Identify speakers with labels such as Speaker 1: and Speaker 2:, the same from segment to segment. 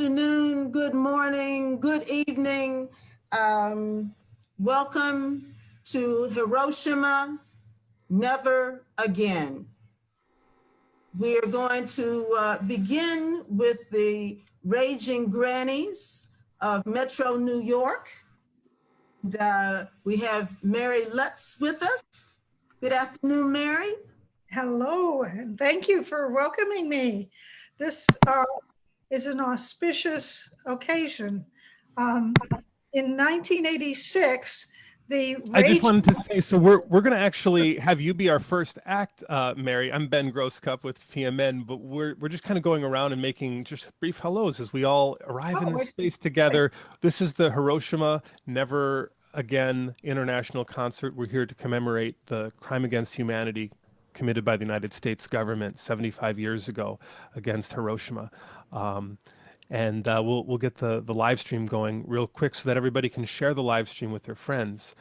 Speaker 1: afternoon, good morning, good evening. Welcome to Hiroshima, Never Again. We are going to begin with the Raging Grannies of Metro New York. We have Mary Lutz with us. Good afternoon, Mary.
Speaker 2: Hello, and thank you for welcoming me. This is an auspicious occasion. In 1986,
Speaker 3: I just wanted to say, so we're going to actually have you be our first act, Mary. I'm Ben Grosscup with PMN, but we're just kind of going around and making just brief hellos as we all arrive in this space together. This is the Hiroshima Never Again International Concert. We're here to commemorate the crime against humanity committed by the United States government 75 years ago against Hiroshima. And we'll get the live stream going real quick so that everybody can share the live stream with their friends.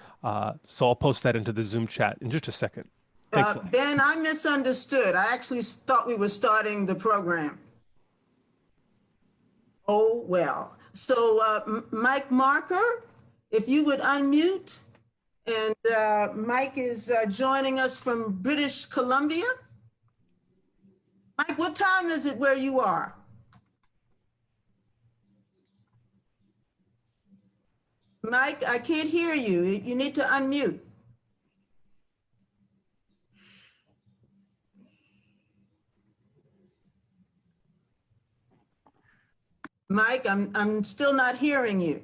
Speaker 3: So I'll post that into the Zoom chat in just a second. Thanks.
Speaker 1: Ben, I misunderstood. I actually thought we were starting the program. Oh, well. So Mike Marker, if you would unmute. And Mike is joining us from British Columbia. Mike, what time is it where you are? Mike, I can't hear you. You need to unmute. Mike, I'm still not hearing you.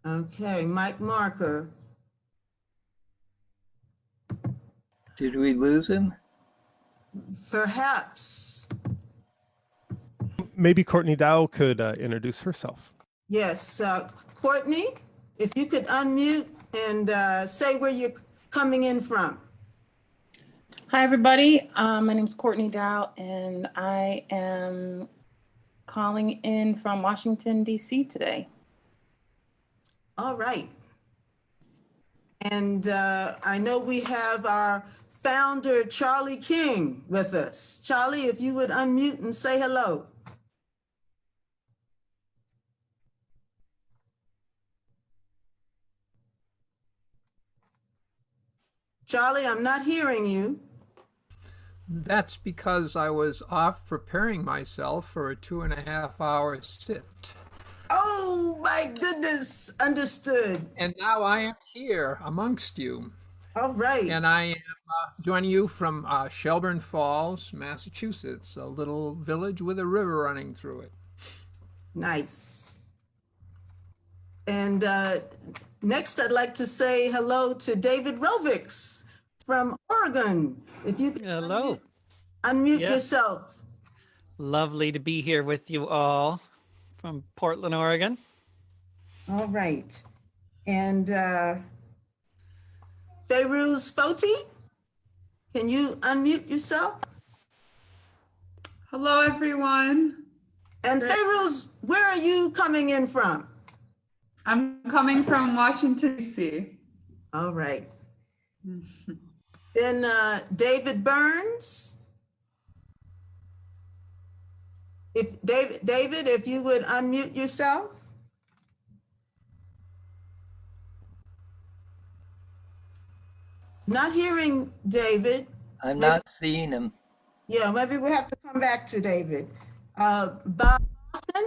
Speaker 1: Okay, Mike Marker.
Speaker 4: Did we lose him?
Speaker 1: Perhaps.
Speaker 3: Maybe Courtney Dowe could introduce herself.
Speaker 1: Yes, Courtney, if you could unmute and say where you're coming in from.
Speaker 5: Hi, everybody. My name is Courtney Dowe, and I am calling in from Washington, D.C. today.
Speaker 1: All right. And I know we have our founder, Charlie King, with us. Charlie, if you would unmute and say hello. Charlie, I'm not hearing you.
Speaker 6: That's because I was off preparing myself for a 2.5-hour sit.
Speaker 1: Oh my goodness, understood.
Speaker 6: And now I am here amongst you.
Speaker 1: All right.
Speaker 6: And I am joining you from Shelburne Falls, Massachusetts, a little village with a river running through it.
Speaker 1: Nice. And next I'd like to say hello to David Rovics from Oregon. If you can
Speaker 7: hello.
Speaker 1: Unmute yourself. Lovely
Speaker 7: to be here with you all. From Portland, Oregon.
Speaker 1: All right. And Feiruz Foty, can you unmute yourself?
Speaker 8: Hello, everyone.
Speaker 1: And Feiruz, where are you coming in from?
Speaker 8: I'm coming from Washington, D.C.
Speaker 1: All right. Then David BERNZ. If David, if you would unmute yourself. Not hearing David.
Speaker 4: I'm not seeing him.
Speaker 1: Yeah, maybe we'll have to come back to David. Bob Austin.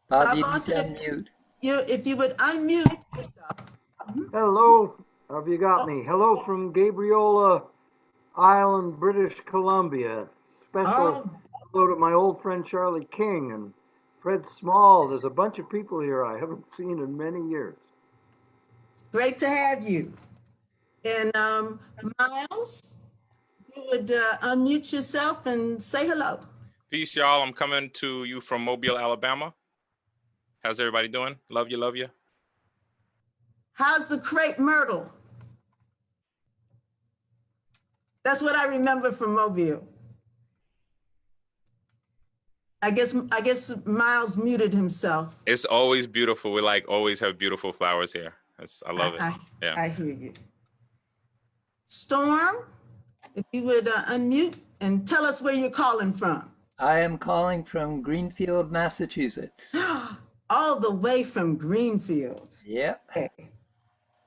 Speaker 4: Bob, you need to unmute.
Speaker 1: If you would unmute yourself.
Speaker 9: Hello, have you got me? Hello from Gabriola Island, British Columbia. Special hello to my old friend Charlie King and Fred Small. There's a bunch of people here I haven't seen in many years.
Speaker 1: It's great to have you. And Miles, you would unmute yourself and say hello.
Speaker 10: Peace, y'all. I'm coming to you from Mobile, Alabama. How's everybody doing? Love you, love you.
Speaker 1: How's the crepe myrtle? That's what I remember from Mobile. I guess Miles muted himself.
Speaker 10: It's always beautiful. We always have beautiful flowers here. I love it.
Speaker 1: I hear you. Storm, If you would unmute and tell us where you're calling from.
Speaker 4: I am calling from Greenfield, Massachusetts.
Speaker 1: All the way from Greenfield.
Speaker 4: Yep.
Speaker 1: Okay.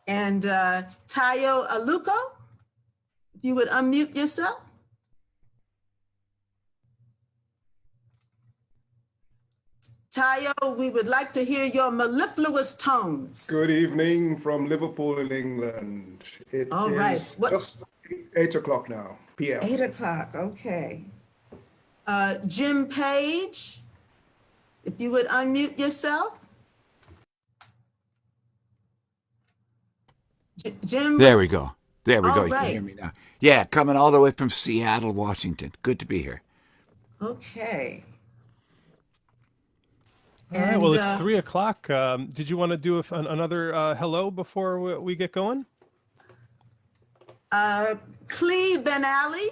Speaker 1: And Tayo Aluko, if you would unmute yourself. Tayo, we would like to hear your mellifluous tones.
Speaker 11: Good evening from Liverpool in England. It
Speaker 1: All
Speaker 11: is
Speaker 1: right.
Speaker 11: just 8 o'clock now, p.m.
Speaker 1: 8 o'clock, okay. Jim Page, if you would unmute yourself. Jim.
Speaker 12: There we go. There we go. You
Speaker 1: right.
Speaker 12: can hear me now. Yeah, coming all the way from Seattle, Washington. Good to be here.
Speaker 1: Okay.
Speaker 3: All right, well, it's 3 o'clock. Did you want to do another hello before we get going?
Speaker 1: Klee Benally.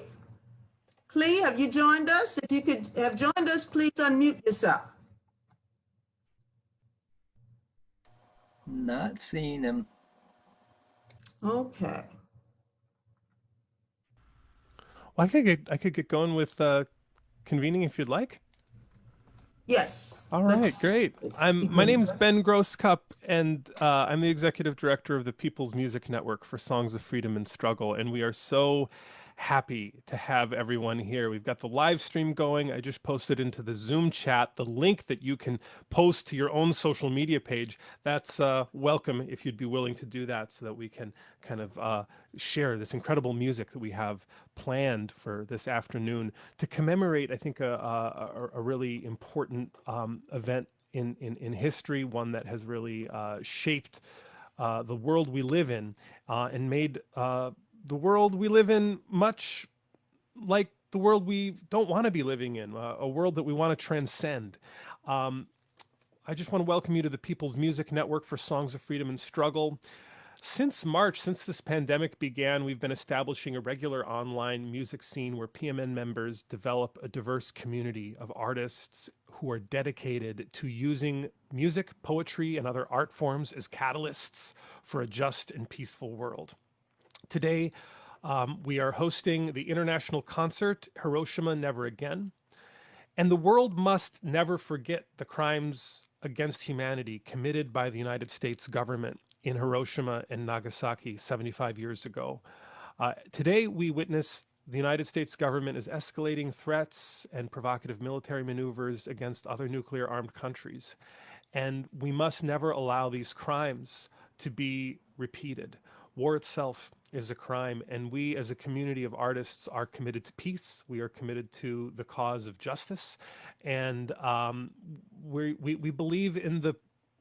Speaker 1: Klee, have you joined us? If you could have joined us, please unmute yourself.
Speaker 4: Not seeing him.
Speaker 1: Okay.
Speaker 3: Well, I could get going with convening if you'd like.
Speaker 1: Yes.
Speaker 3: All right, great. My name's Ben Grosscup, and I'm the executive director of the People's Music Network for Songs of Freedom and Struggle, and we are so happy to have everyone here. We've got the live stream going. I just posted into the Zoom chat the link that you can post to your own social media page. That's welcome if you'd be willing to do that, so that we can kind of share this incredible music that we have planned for this afternoon to commemorate, I think, a really important event in history, one that has really shaped the world we live in and made the world we live in much like the world we don't want to be living in, a world that we want to transcend. I just want to welcome you to the People's Music Network for Songs of Freedom and Struggle. Since March, since this pandemic began, we've been establishing a regular online music scene where PMN members develop a diverse community of artists who are dedicated to using music, poetry, and other art forms as catalysts for a just and peaceful world. Today, we are hosting the international concert, Hiroshima Never Again. And the world must never forget the crimes against humanity committed by the United States government in Hiroshima and Nagasaki 75 years ago. Today, we witness the United States government is escalating threats and provocative military maneuvers against other nuclear-armed countries. And we must never allow these crimes to be repeated. War itself is a crime, and we as a community of artists are committed to peace. We are committed to the cause of justice, and we believe in the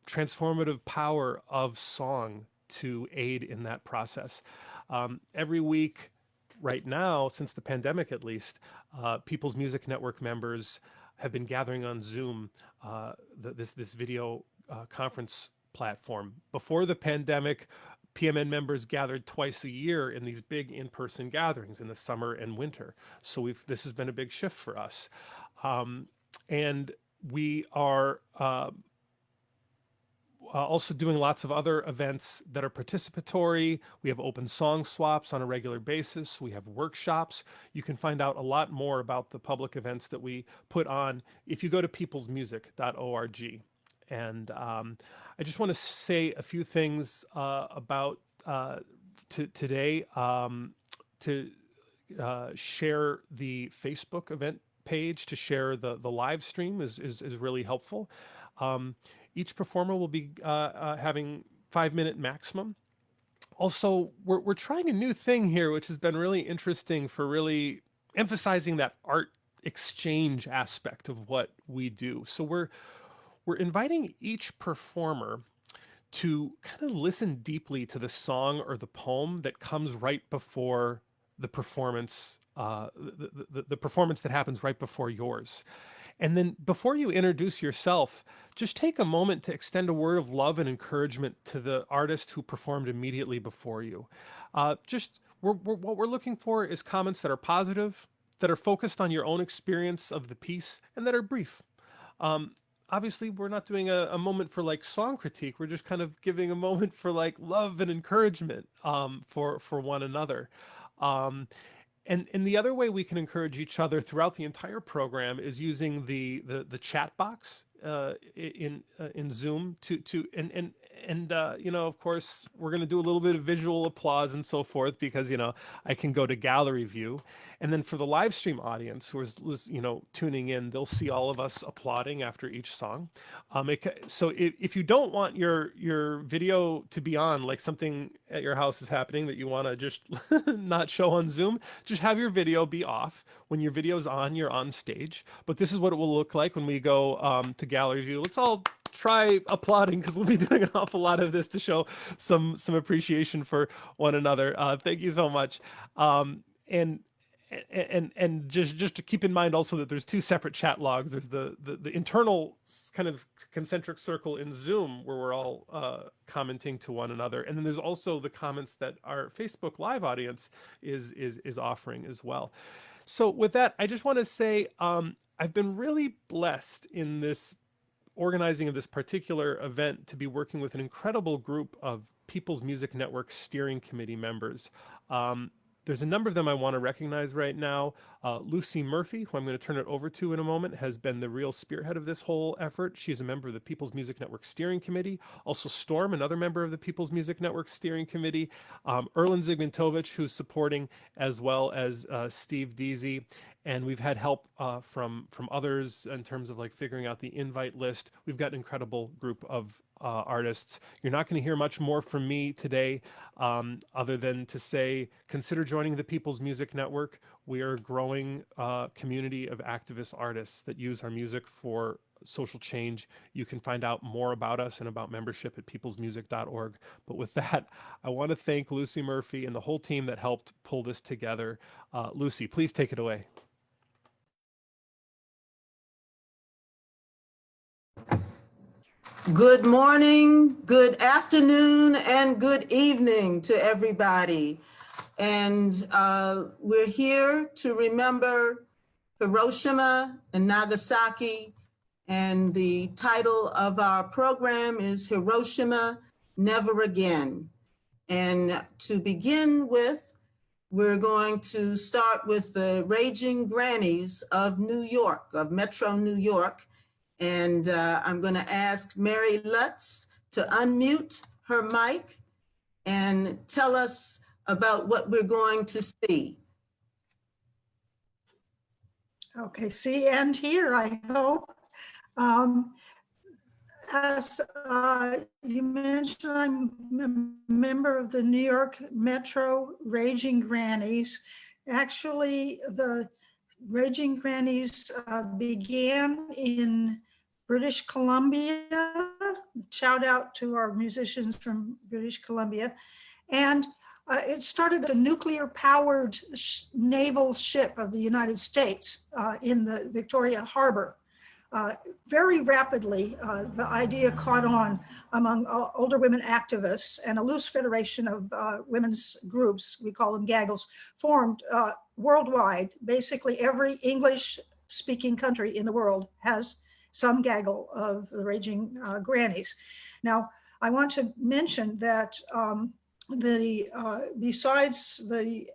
Speaker 3: transformative power of song to aid in that process. Every week right now, since the pandemic at least, People's Music Network members have been gathering on Zoom, this video conference platform. Before the pandemic, PMN members gathered twice a year in these big in-person gatherings in the summer and winter. So this has been a big shift for us. And we are also doing lots of other events that are participatory. We have open song swaps on a regular basis. We have workshops. You can find out a lot more about the public events that we put on if you go to peoplesmusic.org. And I just want to say a few things about today, to share the Facebook event page, to share the live stream is really helpful. Each performer will be having 5-minute maximum. Also, we're trying a new thing here, which has been really interesting for really emphasizing that art exchange aspect of what we do. So we're inviting each performer to kind of listen deeply to the song or the poem that comes right before the performance, the performance that happens right before yours. And then before you introduce yourself, just take a moment to extend a word of love and encouragement to the artist who performed immediately before you. What we're looking for is comments that are positive, that are focused on your own experience of the piece, and that are brief. Obviously, we're not doing a moment for like song critique. We're just kind of giving a moment for like love and encouragement for one another. And the other way we can encourage each other throughout the entire program is using the chat box in Zoom and you know, of course, we're going to do a little bit of visual applause and so forth because, you know, I can go to gallery view. And then for the live stream audience who is, you know, tuning in, they'll see all of us applauding after each song. So if you don't want your video to be on, like something at your house is happening that you want to just not show on Zoom, just have your video be off. When your video's on, you're on stage. But this is what it will look like when we go to gallery view. Let's all try applauding because we'll be doing an awful lot of this to show some appreciation for one another. Thank you so much. And just to keep in mind also that there's two separate chat logs. There's the internal kind of concentric circle in Zoom where we're all commenting to one another, and then there's also the comments that our Facebook Live audience is offering as well. So with that, I just want to say I've been really blessed in this organizing of this particular event to be working with an incredible group of People's Music Network Steering Committee members. There's a number of them I want to recognize right now. Lucy Murphy, who I'm going to turn it over to in a moment, has been the real spearhead of this whole effort. She's a member of the People's Music Network Steering Committee. Also Storm, another member of the People's Music Network Steering Committee. Erlin Zygmuntovich, who's supporting, as well as Steve Deasy. And we've had help from others in terms of like figuring out the invite list. We've got an incredible group of artists. You're not going to hear much more from me today other than to say, consider joining the People's Music Network. We are a growing community of activist artists that use our music for social change. You can find out more about us and about membership at peoplesmusic.org. But with that, I want to thank Lucy Murphy and the whole team that helped pull this together. Lucy, please take it away.
Speaker 1: Good morning, good afternoon, and good evening to everybody. And we're here to remember Hiroshima and Nagasaki. And the title of our program is Hiroshima, Never Again. And to begin with, we're going to start with the Raging Grannies of New York, of Metro New York. And I'm going to ask Mary Lutz to unmute her mic and tell us about what we're going to see.
Speaker 2: Okay, see and hear, I hope. As you mentioned, I'm a member of the New York Metro Raging Grannies. Actually, the Raging Grannies began in British Columbia. Shout out to our musicians from British Columbia. And it started a nuclear-powered naval ship of the United States in the Victoria Harbor. Very rapidly, the idea caught on among older women activists, and a loose federation of women's groups, we call them gaggles, formed worldwide. Basically, every English-speaking country in the world has some gaggle of the Raging Grannies. Now, I want to mention that besides the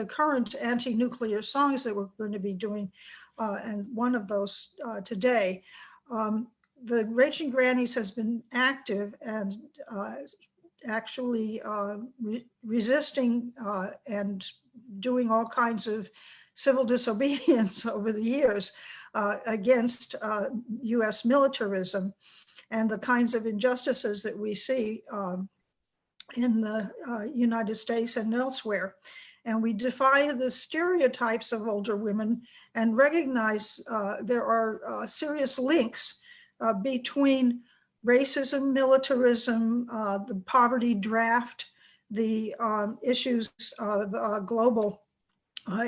Speaker 2: current anti-nuclear songs that we're going to be doing, and one of those today, the Raging Grannies has been active and actually resisting and doing all kinds of civil disobedience over the years against US militarism and the kinds of injustices that we see in the United States and elsewhere. And we defy the stereotypes of older women and recognize there are serious links between racism, militarism, the poverty draft, the issues of global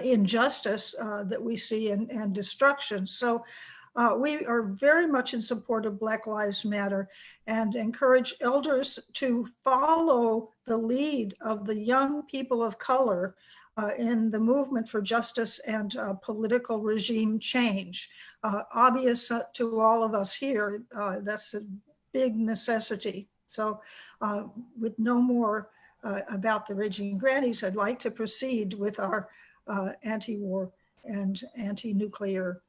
Speaker 2: injustice that we see and destruction. So we are very much in support of Black Lives Matter and encourage elders to follow the lead of the young people of color in the movement for justice and political regime change. Obvious to all of us here, that's a big necessity. So with no more about the Raging Grannies, I'd like to proceed with our anti-war and anti-nuclear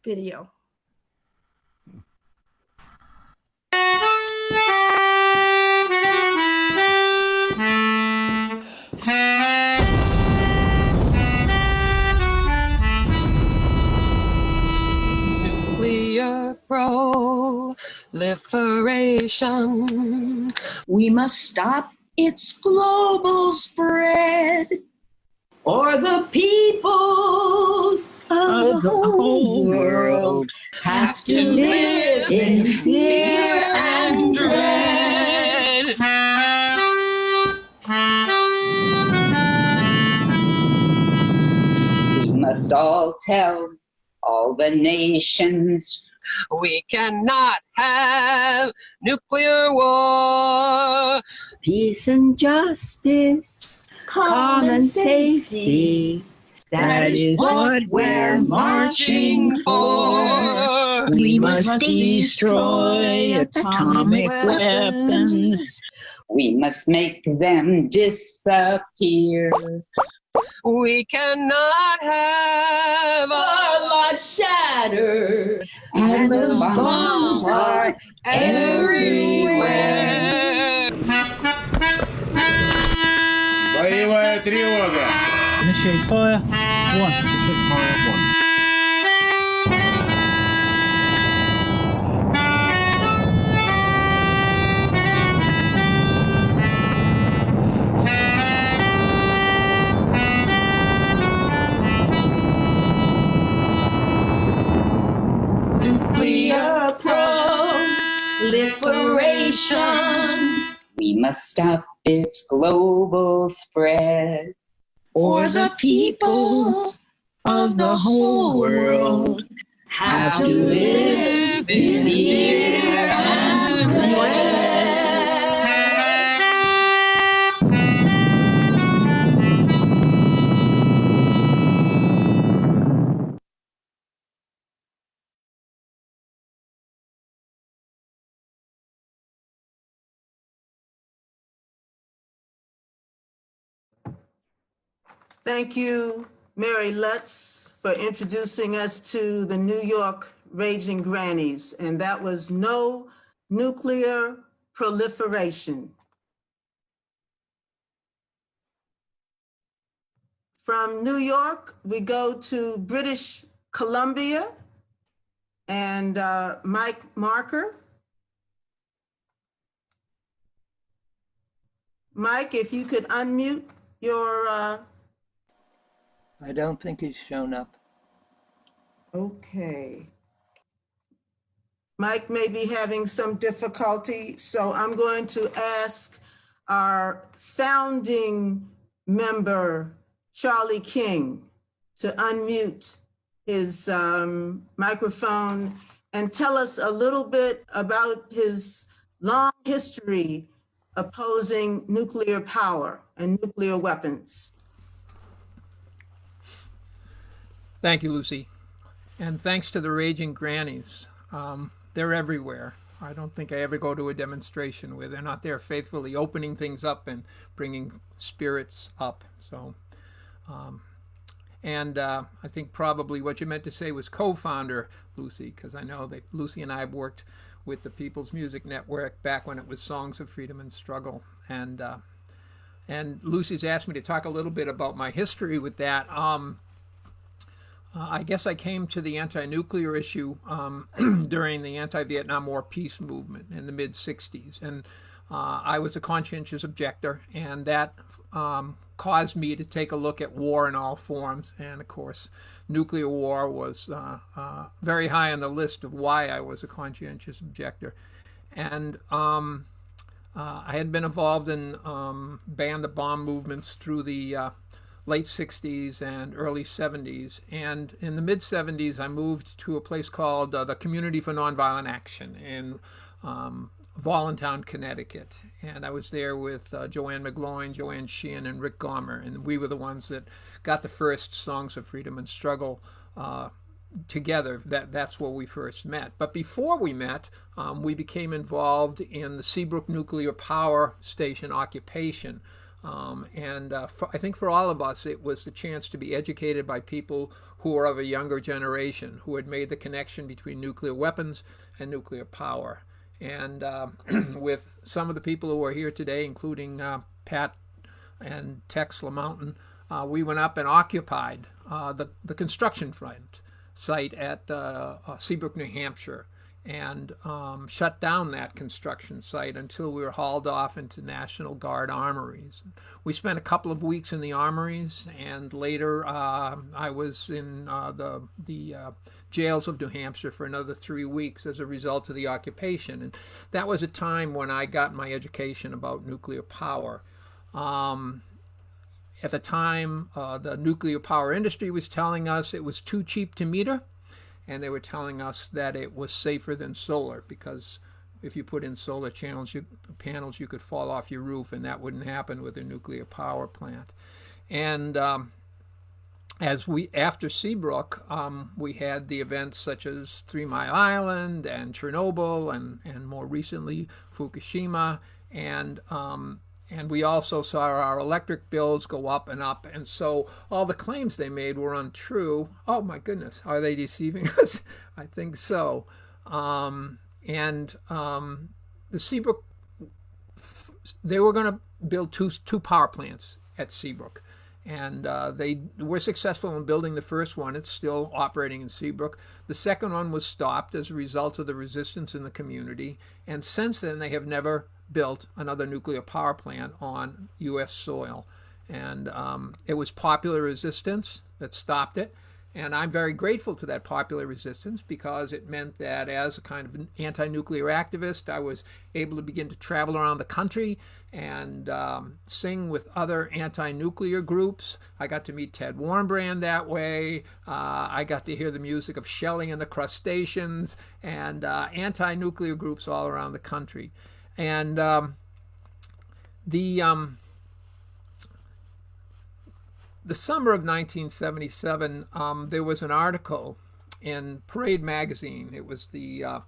Speaker 2: video.
Speaker 13: Nuclear proliferation. We must stop its global spread. Or the peoples of the whole world have to live in fear and dread. We must all tell all the nations we cannot have nuclear war. Peace and justice, common safety, that is what we're marching for. We must destroy atomic weapons. We must make them disappear. We cannot have our lives shattered, and the bombs are everywhere.
Speaker 11: Боевая тревога.
Speaker 14: Initiate fire. 1. Initiate fire. 1.
Speaker 13: Nuclear proliferation. We must stop its global spread, or the people of the whole world have to live in fear and dread.
Speaker 1: Thank you, Mary Lutz, for introducing us to the New York Raging Grannies, and that was No Nuclear Proliferation. From New York, we go to British Columbia and Mike Marker. Mike, if you could unmute your...
Speaker 4: I don't think he's shown up.
Speaker 1: Okay. Mike may be having some difficulty, so I'm going to ask our founding member, Charlie King, to unmute his microphone and tell us a little bit about his long history opposing nuclear power and nuclear weapons.
Speaker 6: Thank you, Lucy. And thanks to the Raging Grannies. They're everywhere. I don't think I ever go to a demonstration where they're not there faithfully opening things up and bringing spirits up. So, I think probably what you meant to say was co-founder, Lucy, because I know that Lucy and I have worked with the People's Music Network back when it was Songs of Freedom and Struggle. And Lucy's asked me to talk a little bit about my history with that. I guess I came to the anti-nuclear issue during the anti-Vietnam War peace movement in the mid-'60s. And I was a conscientious objector, and that caused me to take a look at war in all forms. And of course, nuclear war was very high on the list of why I was a conscientious objector. And I had been involved in ban the bomb movements through the late 60s and early 70s. And in the mid 70s, I moved to a place called the Community for Nonviolent Action in Voluntown, Connecticut. And I was there with Joanne McGloin, Joanne Sheehan, and Rick Gomer. And we were the ones that got the first Songs of Freedom and Struggle together. That's where we first met. But before we met, we became involved in the Seabrook Nuclear Power Station occupation I think for all of us, it was the chance to be educated by people who were of a younger generation, who had made the connection between nuclear weapons and nuclear power. And with some of the people who are here today, including Pat and Tex LaMountain, we went up and occupied the construction site at Seabrook, New Hampshire, and shut down that construction site until we were hauled off into National Guard armories. We spent a couple of weeks in the armories, and later I was in the jails of New Hampshire for another 3 weeks as a result of the occupation. And that was a time when I got my education about nuclear power. At the time, the nuclear power industry was telling us it was too cheap to meter, and they were telling us that it was safer than solar, because if you put in solar panels, you could fall off your roof, and that wouldn't happen with a nuclear power plant. And after Seabrook, we had the events such as 3 Mile Island and Chernobyl, and more recently Fukushima, and we also saw our electric bills go up and up. And so all the claims they made were untrue. Oh my goodness, are they deceiving us? I think so. The Seabrook, they were going to build two power plants at Seabrook. And they were successful in building the first one. It's still operating in Seabrook. The second one was stopped as a result of the resistance in the community. And since then, they have never built another nuclear power plant on U.S. soil. And it was popular resistance that stopped it. And I'm very grateful to that popular resistance, because it meant that as a kind of an anti-nuclear activist, I was able to begin to travel around the country and sing with other anti-nuclear groups. I got to meet Ted Warmbrand that way. I got to hear the music of Shelley and the Crustaceans, and anti-nuclear groups all around the country. And the summer of 1977, there was an article in Parade magazine. It was the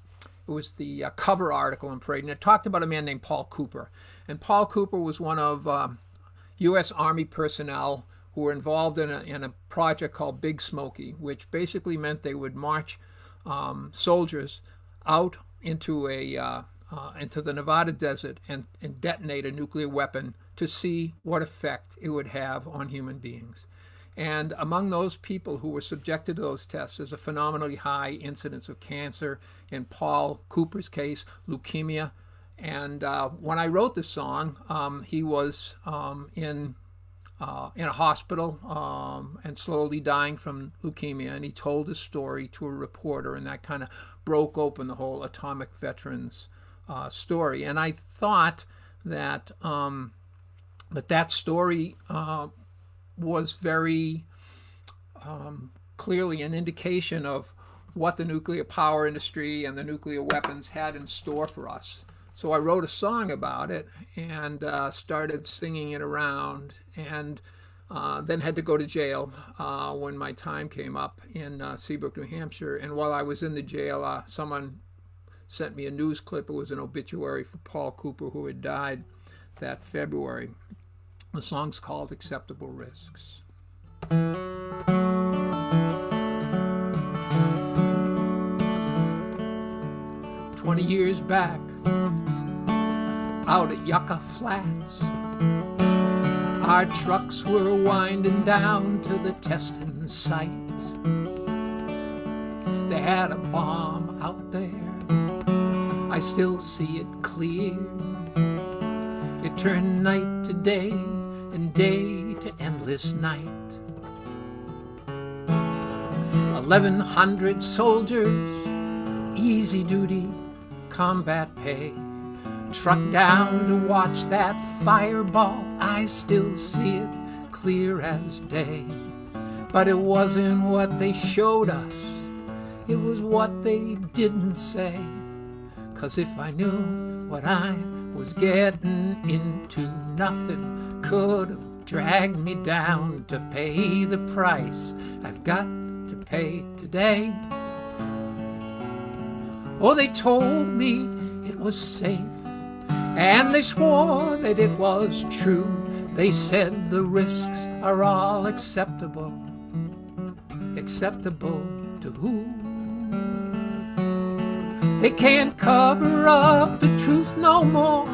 Speaker 6: cover article in Parade, and it talked about a man named Paul Cooper. And Paul Cooper was one of U.S. Army personnel who were involved in a project called Big Smoky, which basically meant they would march soldiers out into the Nevada desert and detonate a nuclear weapon to see what effect it would have on human beings. And among those people who were subjected to those tests, there's a phenomenally high incidence of cancer. In Paul Cooper's case, leukemia. And when I wrote the song, he was in a hospital and slowly dying from leukemia. And he told his story to a reporter, and that kind of broke open the whole Atomic Veterans story. And I thought that that story was very clearly an indication of what the nuclear power industry and the nuclear weapons had in store for us. So I wrote a song about it and started singing it around, and then had to go to jail when my time came up in Seabrook, New Hampshire. And while I was in the jail, someone sent me a news clip. It was an obituary for Paul Cooper, who had died that February. The song's called Acceptable Risks. 20 years back, out at Yucca Flats, our trucks were winding down to the testing site. They had a bomb out there, I still see it clear. It turned night to day and day to endless night. 1,100 soldiers, easy duty, combat pay, trucked down to watch that fireball. I still see it clear as day. But it wasn't what they showed us, it was what they didn't say. 'Cause if I knew what I was getting into, nothing could have dragged me down to pay the price I've got to pay today. Oh, they told me it was safe, and they swore that it was true. They said the risks are all acceptable. Acceptable to who? They can't cover up the truth no more.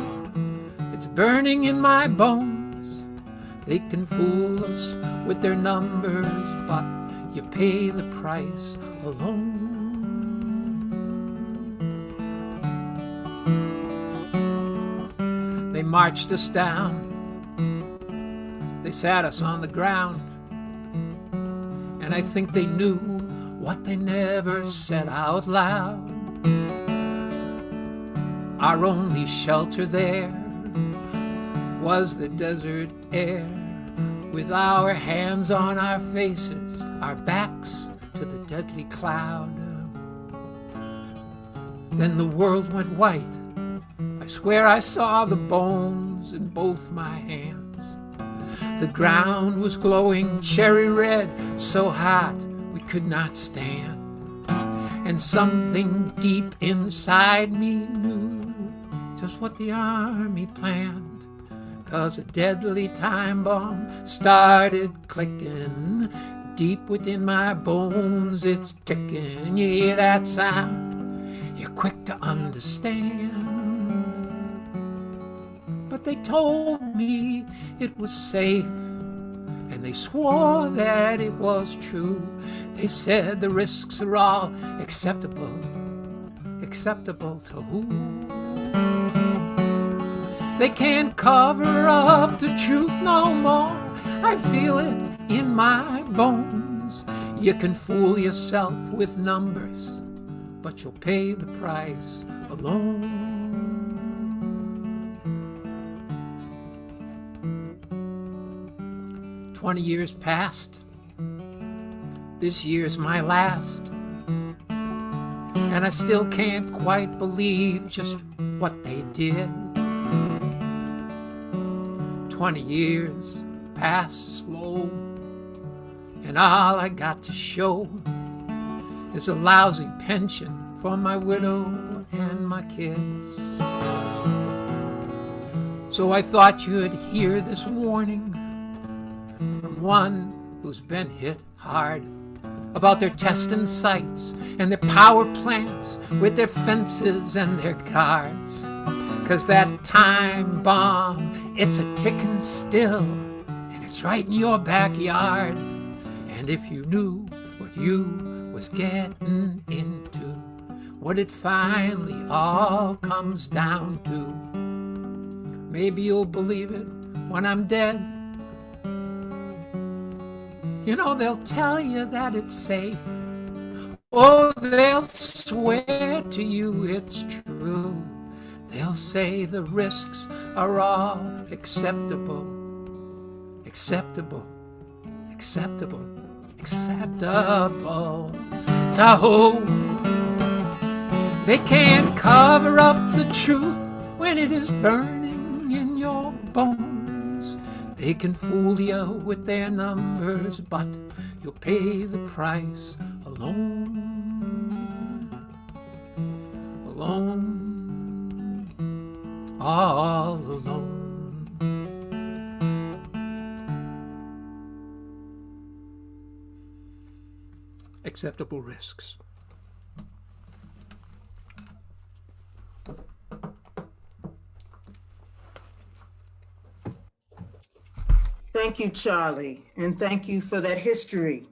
Speaker 6: It's burning in my bones. They can fool us with their numbers, but you pay the price alone. They marched us down. They sat us on the ground. And I think they knew what they never said out loud. Our only shelter there was the desert air, with our hands on our faces, our backs to the deadly cloud. Then the world went white. I swear I saw the bones in both my hands. The ground was glowing cherry red, so hot we could not stand. And something deep inside me knew just what the army planned. 'Cause a deadly time bomb started clicking. Deep within my bones it's ticking. You hear that sound? You're quick to understand. But they told me it was safe, and they swore that it was true. They said the risks are all acceptable. Acceptable to who? They can't cover up the truth no more. I feel it in my bones. You can fool yourself with numbers, but you'll pay the price alone. 20 years passed. This year's my last. And I still can't quite believe just what they did. 20 years passed slow, and all I got to show is a lousy pension for my widow and my kids. So I thought you'd hear this warning from one who's been hit hard about their testing sites and their power plants with their fences and their guards. 'Cause that time bomb, it's a ticking still, and it's right in your backyard. And if you knew what you was getting into, what it finally all comes down to, maybe you'll believe it when I'm dead. You know, they'll tell you that it's safe. Oh, they'll swear to you it's true. They'll say the risks are all acceptable. Acceptable. Acceptable. Acceptable. Tahoe. They can't cover up the truth when it is burning in your bones. They can fool you with their numbers, but you'll pay the price alone. Alone. All alone. Acceptable risks.
Speaker 1: Thank you, Charlie, and thank you for that history.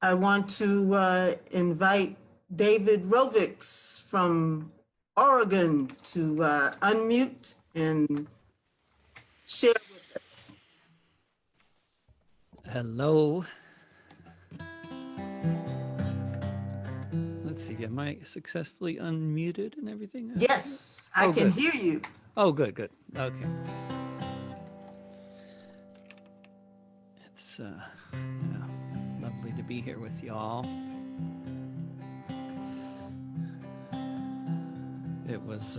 Speaker 1: I want to invite David Rovics from Oregon to unmute and share with us.
Speaker 7: Hello. Let's see, am I successfully unmuted and everything?
Speaker 1: Yes, I can hear you.
Speaker 7: Oh, good, good. Okay. It's yeah, lovely to be here with y'all. It was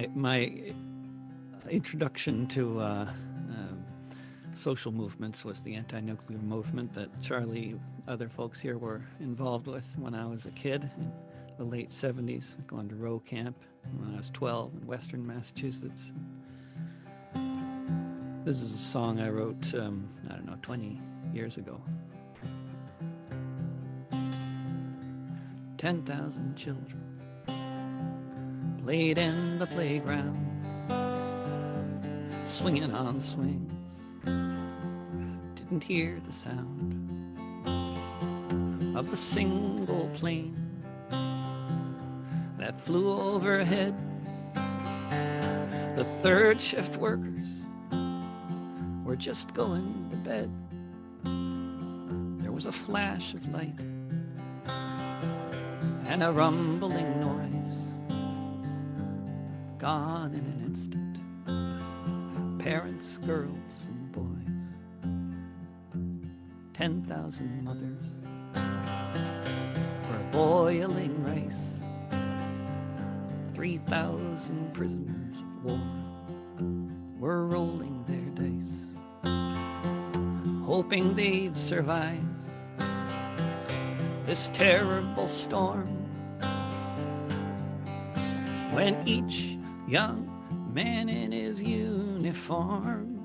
Speaker 7: my introduction to social movements was the anti-nuclear movement that Charlie, other folks here were involved with when I was a kid. And the late 70s, going to row camp when I was 12 in Western Massachusetts. This is a song I wrote, I don't know, 20 years ago. 10,000 children played in the playground, swinging on swings, didn't hear the sound of the single plane that flew overhead. The third shift workers were just going to bed. There was a flash of light and a rumbling noise, gone in an instant. Parents, girls, and boys, 10,000 mothers were boiling rice. 3,000 prisoners of war were rolling their dice, hoping they'd survive this terrible storm. When each young man in his uniform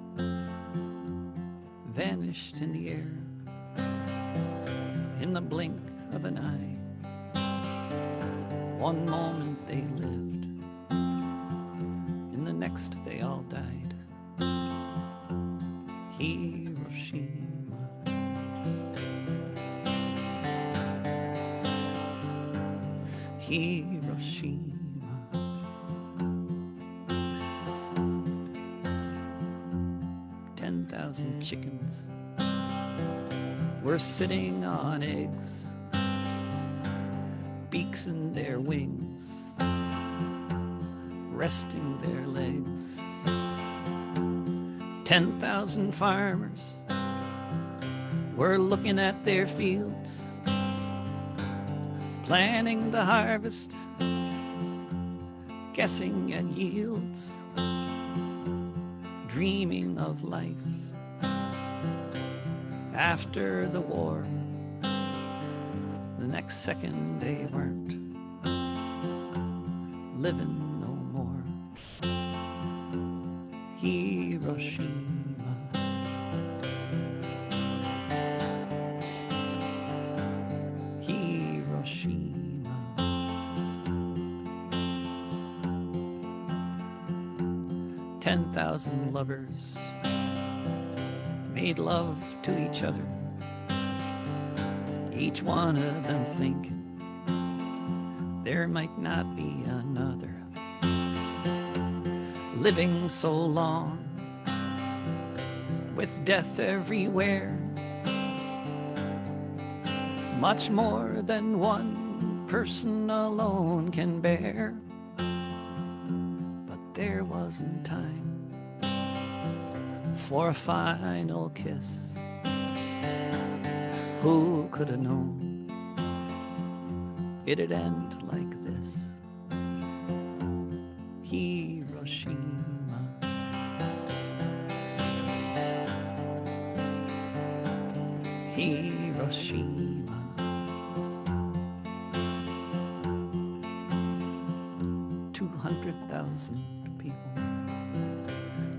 Speaker 7: vanished in the air in the blink of an eye. One moment they lived, in the next they all died. Hiroshima. Hiroshima. 10,000 chickens were sitting on eggs, beaks in their wings, resting their legs. 10,000 farmers were looking at their fields, planning the harvest, guessing at yields, dreaming of life after the war. The next second they weren't living no more. Hiroshima. Hiroshima. 10,000 lovers made love to each other, each one of them thinking there might not be another. Living so long with death everywhere, much more than one person alone can bear. But there wasn't time for a final kiss. Who could have known it'd end like this? Hiroshima. Hiroshima. $200,000 people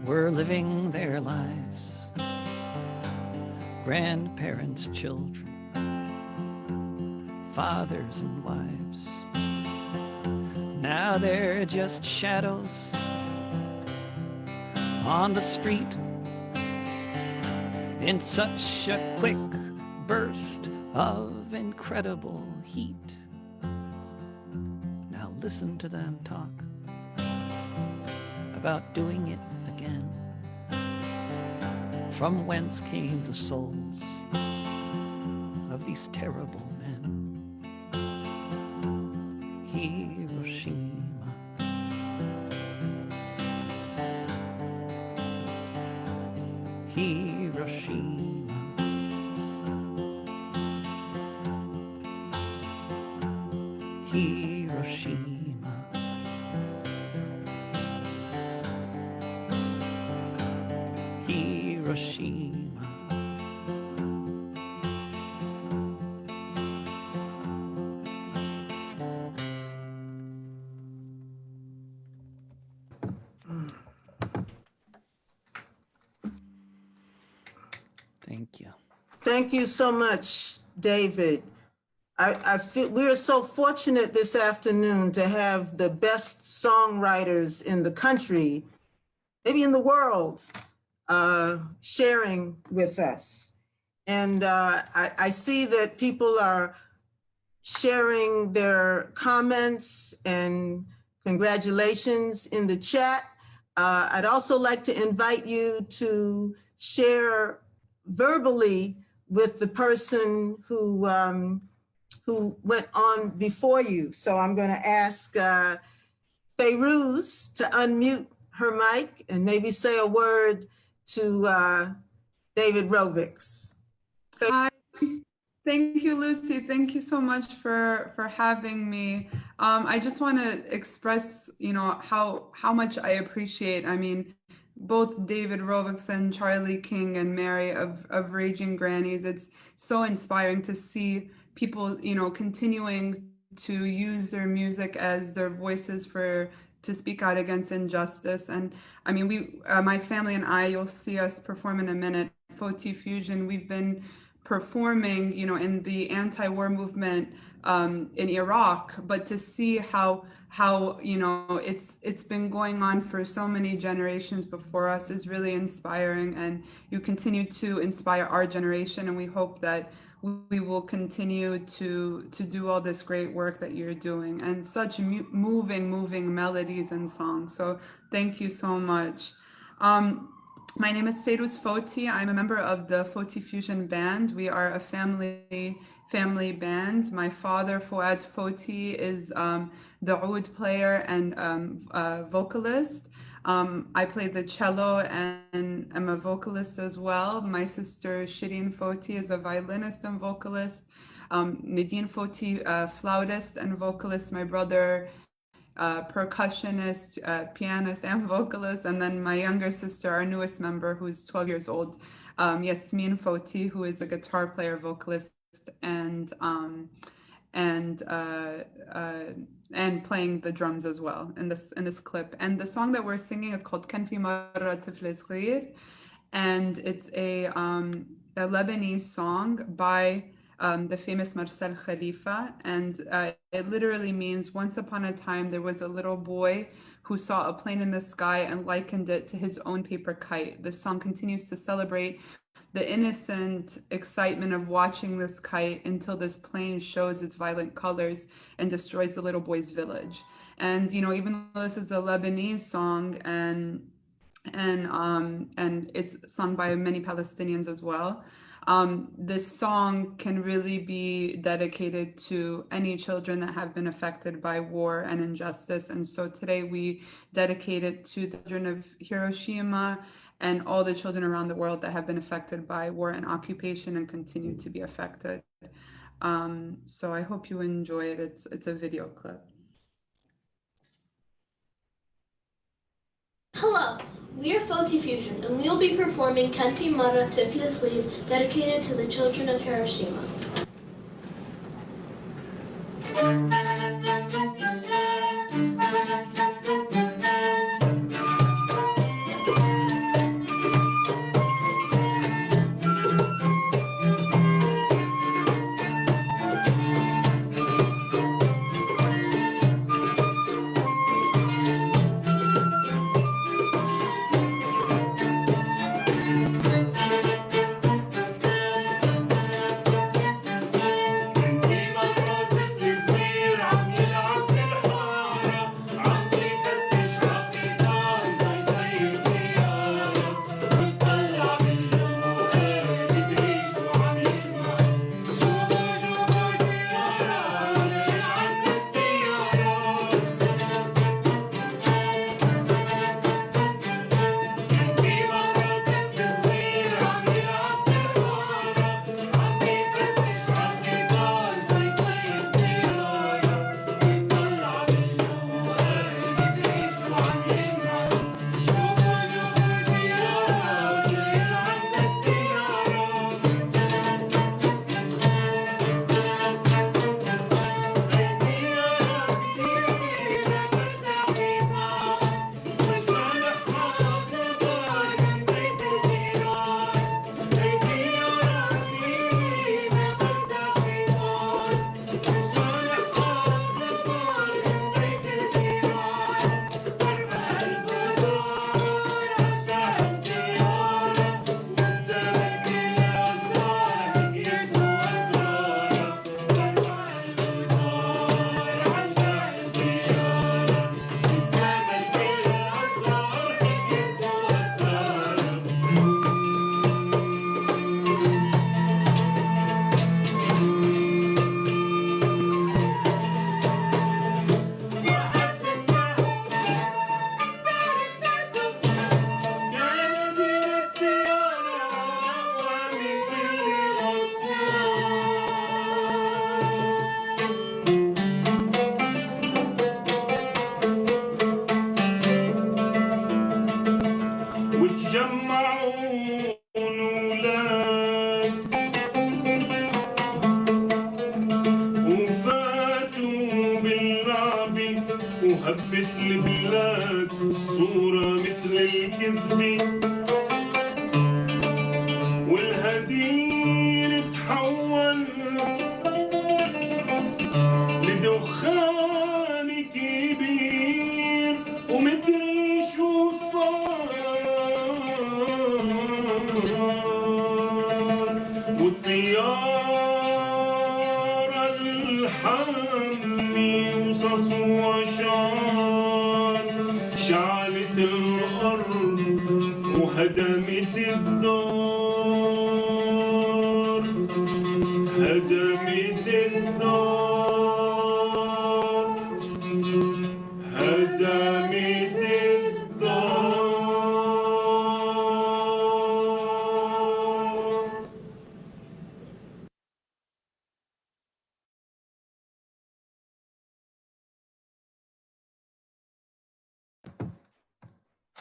Speaker 7: were living their lives, grandparents, children, fathers and wives. Now they're just shadows on the street in such a quick burst of incredible heat. Now listen to them talk about doing it again. From whence came the souls of these terrible men? Hiroshima. Hiroshima. Hiroshima. Hiroshima. Thank you.
Speaker 1: Thank you so much, David. I feel we're so fortunate this afternoon to have the best songwriters in the country, maybe in the world, sharing with us. And I see that people are sharing their comments and congratulations in the chat. I'd also like to invite you to share verbally with the person who went on before you. So I'm going to ask Feiruz to unmute her mic and maybe say a word to David Rovics.
Speaker 8: Hi. Thank you, Lucy. Thank you so much for having me. I just want to express, how much I appreciate. I mean, both David Rovics and Charlie King and Mary of Raging Grannies. It's so inspiring to see people, continuing to use their music as their voices to speak out against injustice. And I mean, my family and I, you'll see us perform in a minute, Foty Fusion. We've been performing, in the anti-war movement in Iraq, but to see how it's been going on for so many generations before us is really inspiring, and you continue to inspire our generation, and we hope that we will continue to do all this great work that you're doing, and such moving melodies and songs. So thank you so much. My name is Feiruz Foty. I'm a member of the Foty Fusion Band. We are a family band. My father, Fouad Foty, is the oud player and vocalist. I play the cello and I'm a vocalist as well. My sister Shireen Foty is a violinist and vocalist. Nadine Foty, flautist and vocalist. My brother, percussionist, pianist and vocalist, and then my younger sister, our newest member, who's 12 years old, Yasmin Foty, who is a guitar player, vocalist, and playing the drums as well in this clip. And the song that we're singing is called كان في مرة طفل صغير, and it's a Lebanese song by the famous Marcel Khalife, and it literally means once upon a time there was a little boy who saw a plane in the sky and likened it to his own paper kite. The song continues to celebrate the innocent excitement of watching this kite until this plane shows its violent colors and destroys the little boy's village. And even though this is a Lebanese song and it's sung by many Palestinians as well, this song can really be dedicated to any children that have been affected by war and injustice. And so today we dedicate it to the children of Hiroshima and all the children around the world that have been affected by war and occupation and continue to be affected. So I hope you enjoy it. It's a video clip.
Speaker 15: Hello, we are Foty Fusion, and we will be performing كان في مرة طفل صغير, dedicated to the children of Hiroshima.
Speaker 16: طفل صغير حزبي والهدير تحول لدخان كبير ومدري شو صار والطيارة الحامي وصص وشعر شعلت الأرض وهدمت الدار هدمت الدار هدمت الدار.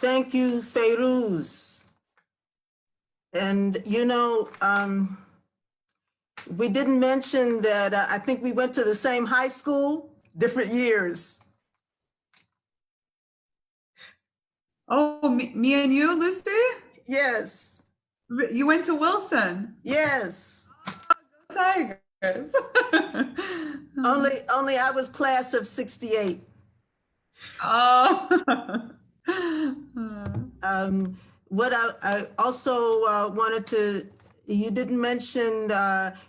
Speaker 1: Thank you, Feiruz. And you know, we didn't mention that I think we went to the same high school, different years.
Speaker 8: Oh, me and you, Lucy?
Speaker 1: Yes.
Speaker 8: You went to Wilson?
Speaker 1: Yes.
Speaker 8: Tigers.
Speaker 1: Only I was class of 68.
Speaker 8: Oh.
Speaker 1: What I also wanted to, you didn't mention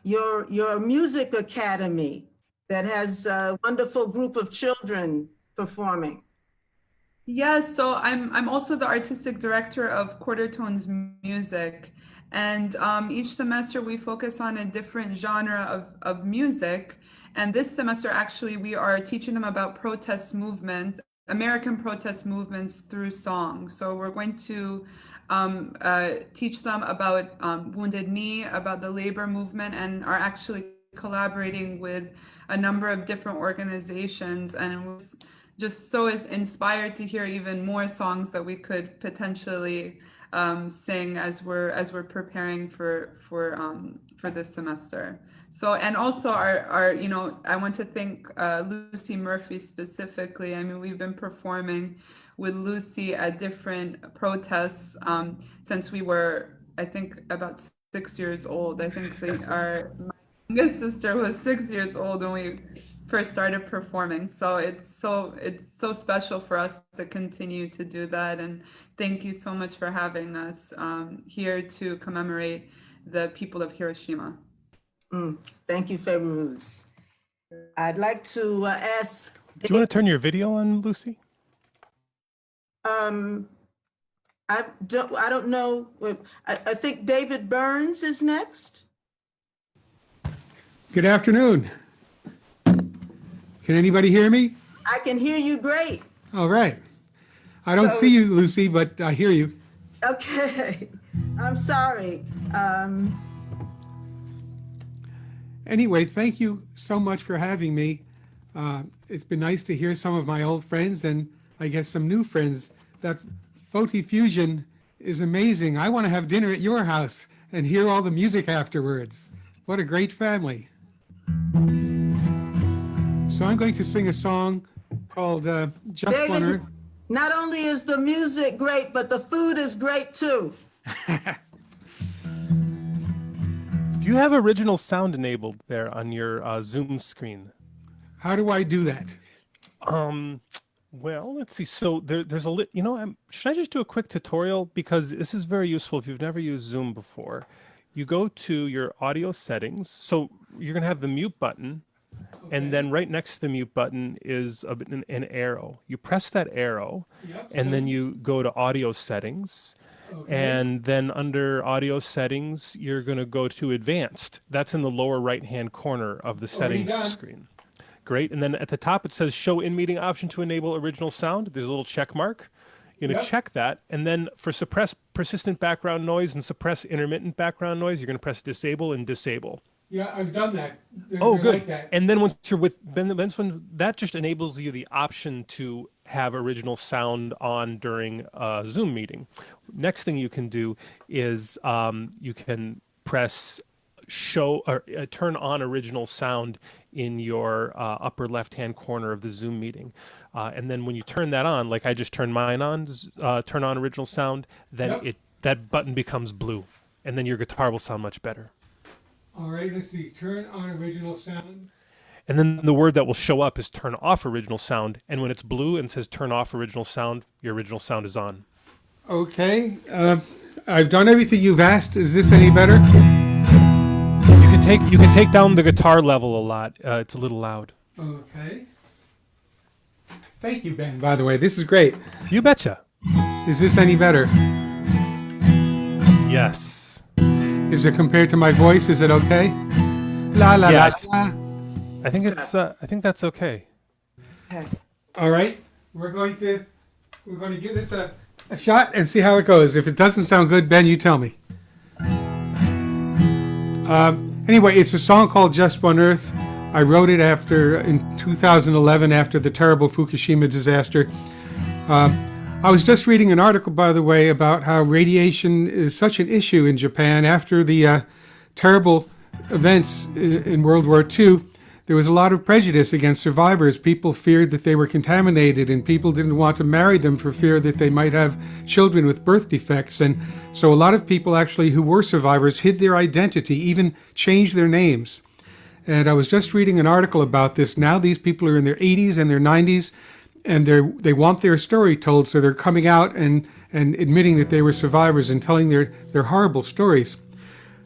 Speaker 1: your music academy that has a wonderful group of children performing.
Speaker 8: Yes, so I'm also the artistic director of Quarter Tones Music. And each semester we focus on a different genre of music. And this semester, actually, we are teaching them about protest movements, American protest movements through song. So we're going to teach them about Wounded Knee, about the labor movement, and are actually collaborating with a number of different organizations. And it was just so inspired to hear even more songs that we could potentially sing as we're preparing for this semester. So, and also our you know, I want to thank Lucy Murphy specifically. I mean, we've been performing with Lucy at different protests since we were, I think, about 6 years old. I think my youngest sister was 6 years old when we first started performing. So it's so special for us to continue to do that. And thank you so much for having us here to commemorate the people of Hiroshima.
Speaker 1: Thank you, Feiruz. I'd like to ask.
Speaker 3: Do you want to turn your video on, Lucy?
Speaker 1: I don't know. I think David BERNZ is next.
Speaker 17: Good afternoon. Can anybody hear me?
Speaker 1: I can hear you great.
Speaker 17: All right. I don't see you, Lucy, but I hear you.
Speaker 1: Okay. I'm sorry.
Speaker 17: Anyway, thank you so much for having me. It's been nice to hear some of my old friends and I guess some new friends. That Foty fusion is amazing. I want to have dinner at your house and hear all the music afterwards. What a great family. So I'm going to sing a song called Just
Speaker 1: David,
Speaker 17: Wanna...
Speaker 1: Not only is the music great, but the food is great too.
Speaker 3: Do you have original sound enabled there on your Zoom screen?
Speaker 17: How do I do that?
Speaker 3: Well, let's see. So there's a you know, should I just do a quick tutorial? Because this is very useful if you've never used Zoom before. You go to your audio settings. So you're going to have the mute button. Okay. And then right next to the mute button is an arrow. You press that arrow, and then you go to audio settings. Okay. And then under audio settings, you're going to go to advanced. That's in the lower right-hand corner of the settings screen. Great. And then at the top, it says show in-meeting option to enable original sound. There's a little check mark. You're going to check that. And then for suppress persistent background noise and suppress intermittent background noise, you're going to press disable and disable.
Speaker 17: Yeah, I've done that.
Speaker 3: Oh, good. Like that. And then once you're with that just enables you the option to have original sound on during a Zoom meeting. Next thing you can do is you can press show or turn on original sound in your upper left-hand corner of the Zoom meeting. And then when you turn that on, like I just turned mine on, turn on original sound, then that button becomes blue, and then your guitar will sound much better.
Speaker 17: All right, let's see. Turn on original sound.
Speaker 3: And then the word that will show up is turn off original sound. And when it's blue and says turn off original sound, your original sound is on.
Speaker 17: Okay. I've done everything you've asked. Is this any better?
Speaker 3: You can take down the guitar level a lot. It's a little loud.
Speaker 17: Okay. Thank you, Ben, by the way. This is great.
Speaker 3: You betcha.
Speaker 17: Is this any better?
Speaker 3: Yes.
Speaker 17: Is it compared to my voice? Is it okay? La la
Speaker 3: Yeah,
Speaker 17: la.
Speaker 3: I think that's okay.
Speaker 1: Okay.
Speaker 17: All right. We're going to give this a shot and see how it goes. If it doesn't sound good, Ben, you tell me. Anyway, it's a song called Just One Earth. I wrote it in 2011 after the terrible Fukushima disaster. I was just reading an article, by the way, about how radiation is such an issue in Japan. After the terrible events in World War II, there was a lot of prejudice against survivors. People feared that they were contaminated, and people didn't want to marry them for fear that they might have children with birth defects. And so a lot of people actually who were survivors hid their identity, even changed their names. And I was just reading an article about this. Now these people are in their 80s and their 90s, and they want their story told, so they're coming out and admitting that they were survivors and telling their horrible stories.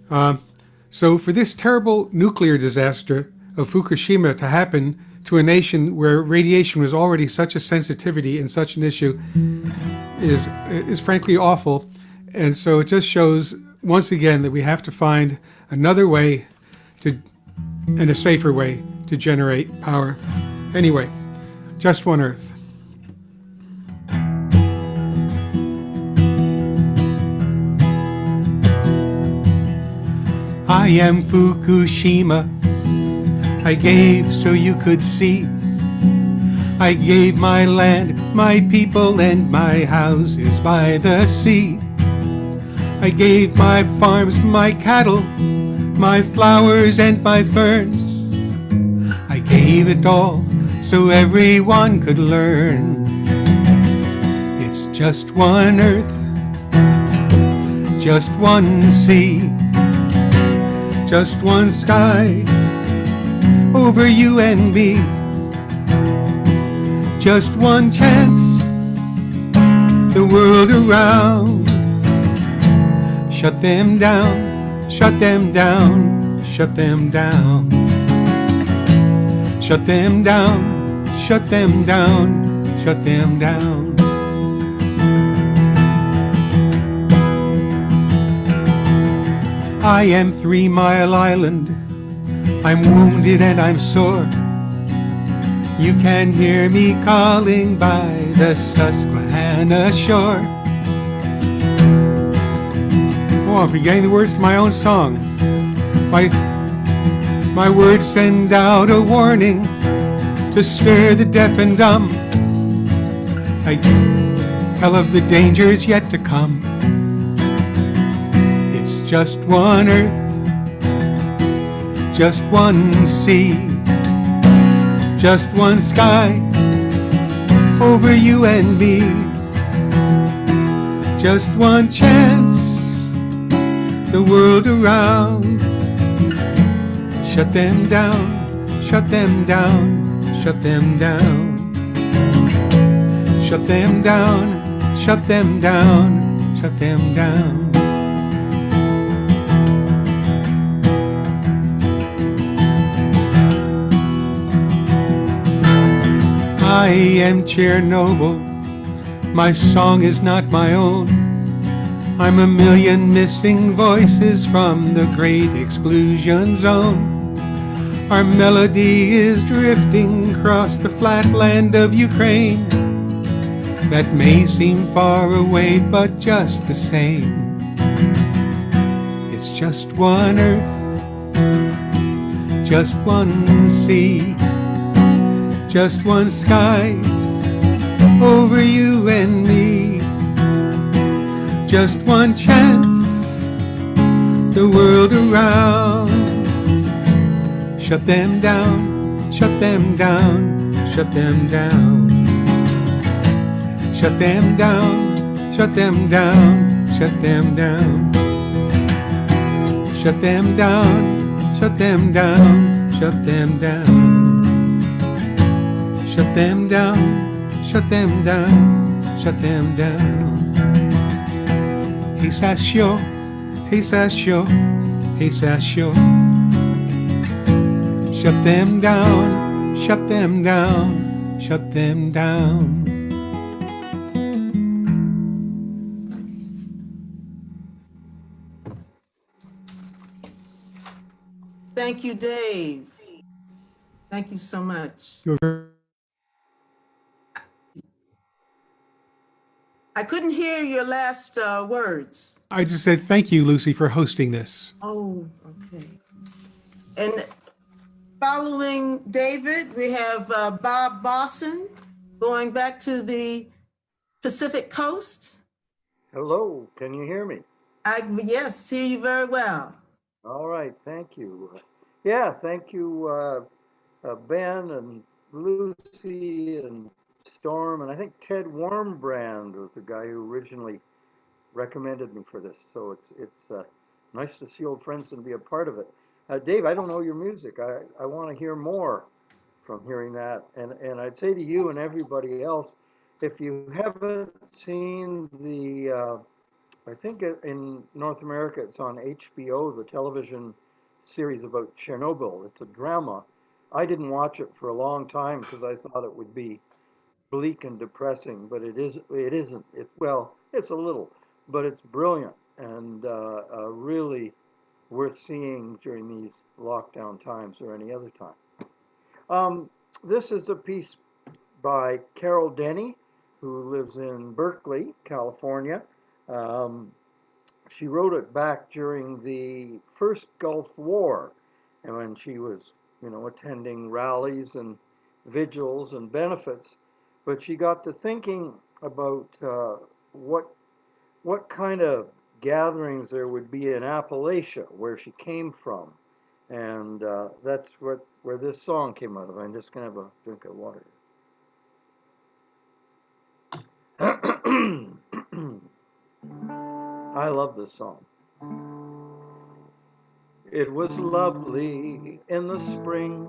Speaker 17: So for this terrible nuclear disaster of Fukushima to happen to a nation where radiation was already such a sensitivity and such an issue is frankly awful. And so it just shows once again that we have to find another way and a safer way to generate power. Anyway, Just One Earth. I am Fukushima. I gave so you could see. I gave my land, my people, and my houses by the sea. I gave my farms, my cattle, my flowers and my ferns. I gave it all so everyone could learn. It's just one earth, just one sea, just one sky over you and me. Just one chance, the world around. Shut them down, shut them down, shut them down. Shut them down, shut them down, shut them down. I am 3 Mile Island. I'm wounded and I'm sore. You can hear me calling by the Susquehanna shore. Oh, I'm forgetting the words to my own song. My words send out a warning to stir the deaf and dumb. I tell of the dangers yet to come. It's just one earth, just one sea, just one sky over you and me. Just one chance, the world around. Shut them down, shut them down, shut them down. Shut them down, shut them down, shut them down. I am Chernobyl, my song is not my own. I'm a million missing voices from the great exclusion zone. Our melody is drifting across the flat land of Ukraine. That may seem far away, but just the same. It's just one earth, just one sea, just one sky over you and me. Just one chance, the world around. Shut them down, shut them down, shut them down. Shut them down, shut them down, shut them down. Shut them down, shut them down, shut them down. Shut them down, shut them down, shut them down. Hisasyo, hisasyo, hisasyo. Shut them down, shut them down, shut them down.
Speaker 1: Thank you, Dave. Thank you so much. I couldn't hear your last words.
Speaker 17: I just said thank you, Lucy, for hosting this.
Speaker 1: Oh, okay. And following David, we have Bob Bosson going back to the Pacific Coast.
Speaker 9: Hello, can you hear me?
Speaker 1: Yes, hear you very well.
Speaker 9: All right, thank you. Yeah, thank you, Ben and Lucy and Storm, and I think Ted Warmbrand was the guy who originally recommended me for this. So it's nice to see old friends and be a part of it. Dave, I don't know your music. I want to hear more from hearing that. And I'd say to you and everybody else, if you haven't seen the I think in North America it's on HBO, the television series about Chernobyl. It's a drama. I didn't watch it for a long time because I thought it would be bleak and depressing, but it isn't. Well, it's a little, but it's brilliant and really worth seeing during these lockdown times or any other time. This is a piece by Carol Denny, who lives in Berkeley, California. She wrote it back during the first Gulf War, and when she was, attending rallies and vigils and benefits. But she got to thinking about what kind of gatherings there would be in Appalachia, where she came from, and that's where this song came out of. I'm just gonna have a drink of water. I love this song. It was lovely in the spring,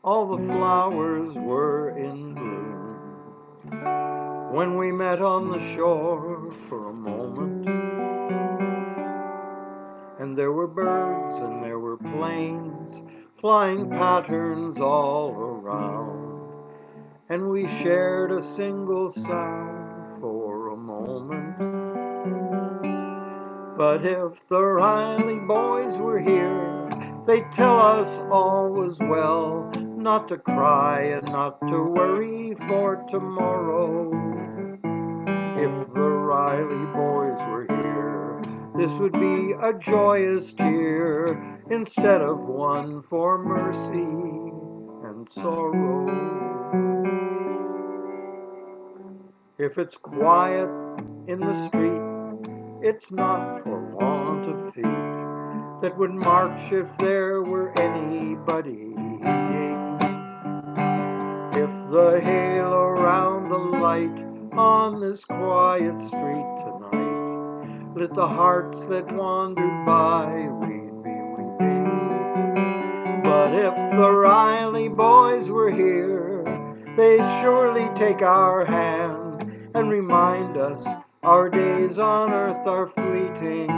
Speaker 9: all the flowers were in bloom. When we met on the shore for a moment, and there were birds and there were planes, flying patterns all around, and we shared a single sound for a moment. But if the Riley boys were here, they'd tell us all was well, not to cry and not to worry for tomorrow. If the Riley boys were here, this would be a joyous tear instead of one for mercy and sorrow. If it's quiet in the street, it's not for want of feet that would march if there were anybody eating. If the hail around the light on this quiet street tonight lit the hearts that wandered by, we'd be weeping. But if the Riley boys were here, they'd surely take our hand and remind us our days on earth are fleeting.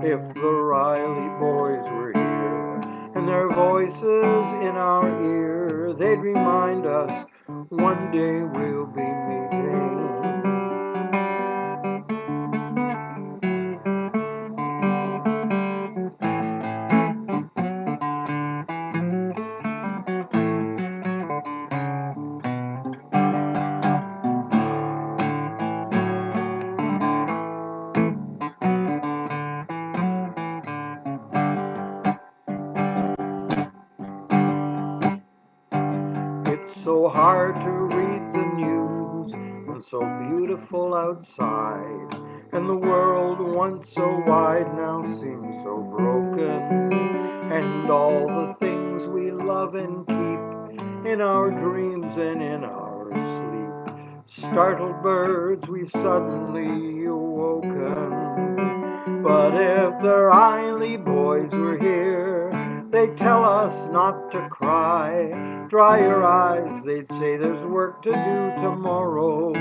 Speaker 9: If the Riley boys were here and their voices in our ear, they'd remind us one day we'll be meeting. So hard to read the news, and so beautiful outside, and the world once so wide now seems so broken, and all the things we love and keep in our dreams and in our sleep. Startled birds, we've suddenly awoken. But if the Riley boys were here, they'd tell us not to cry. Dry your eyes, they'd say there's work to do tomorrow.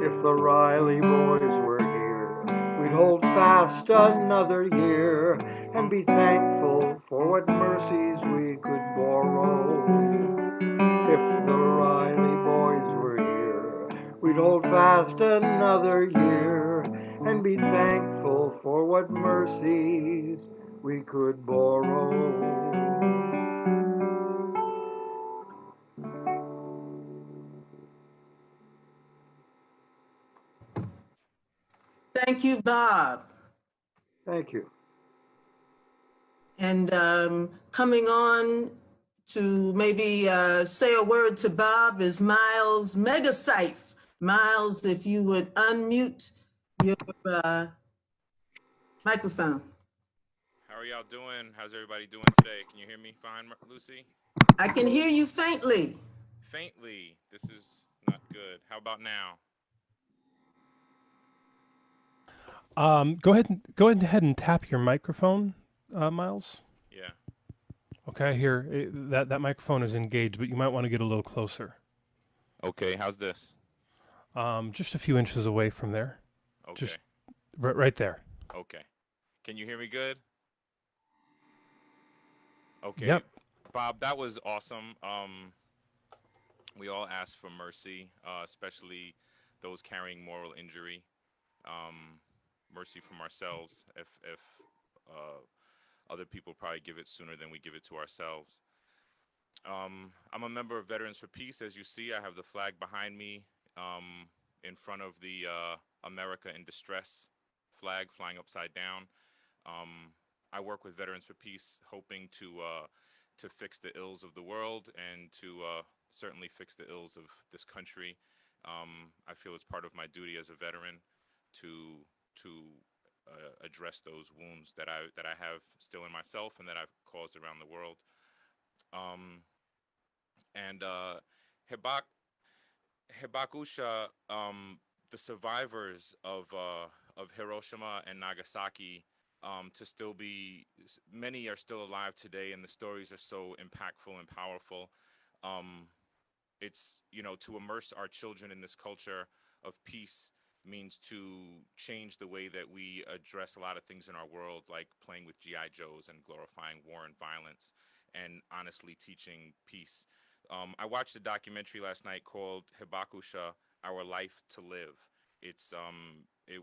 Speaker 9: If the Riley boys were here, we'd hold fast another year and be thankful for what mercies we could borrow. If the Riley boys were here, we'd hold fast another year and be thankful for what mercies we could borrow.
Speaker 1: Thank you, Bob.
Speaker 9: Thank you.
Speaker 1: And coming on to maybe say a word to Bob is Miles Megacyph. Miles, if you would unmute your microphone.
Speaker 10: How are y'all doing? How's everybody doing today? Can you hear me fine, Lucy?
Speaker 1: I can hear you faintly.
Speaker 10: Faintly. This is not good. How about now?
Speaker 3: Go ahead and tap your microphone, Miles.
Speaker 10: Yeah.
Speaker 3: Okay, here that microphone is engaged, but you might want to get a little closer.
Speaker 10: Okay, how's this?
Speaker 3: Just a few inches away from there.
Speaker 10: Okay.
Speaker 3: Just right there.
Speaker 10: Okay. Can you hear me good? Okay.
Speaker 3: Yep.
Speaker 10: Bob, that was awesome. We all ask for mercy, especially those carrying moral injury. Mercy from ourselves if other people probably give it sooner than we give it to ourselves. I'm a member of Veterans for Peace. As you see, I have the flag behind me in front of the America in Distress flag flying upside down. I work with Veterans for Peace, hoping to fix the ills of the world and to certainly fix the ills of this country. I feel it's part of my duty as a veteran to address those wounds that I have still in myself and that I've caused around the world. Hibakusha, the survivors of Hiroshima and Nagasaki, to still be, many are still alive today, and the stories are so impactful and powerful. It's, to immerse our children in this culture of peace means to change the way that we address a lot of things in our world, like playing with GI Joes and glorifying war and violence, and honestly teaching peace. I watched a documentary last night called Hibakusha, Our Life to Live. It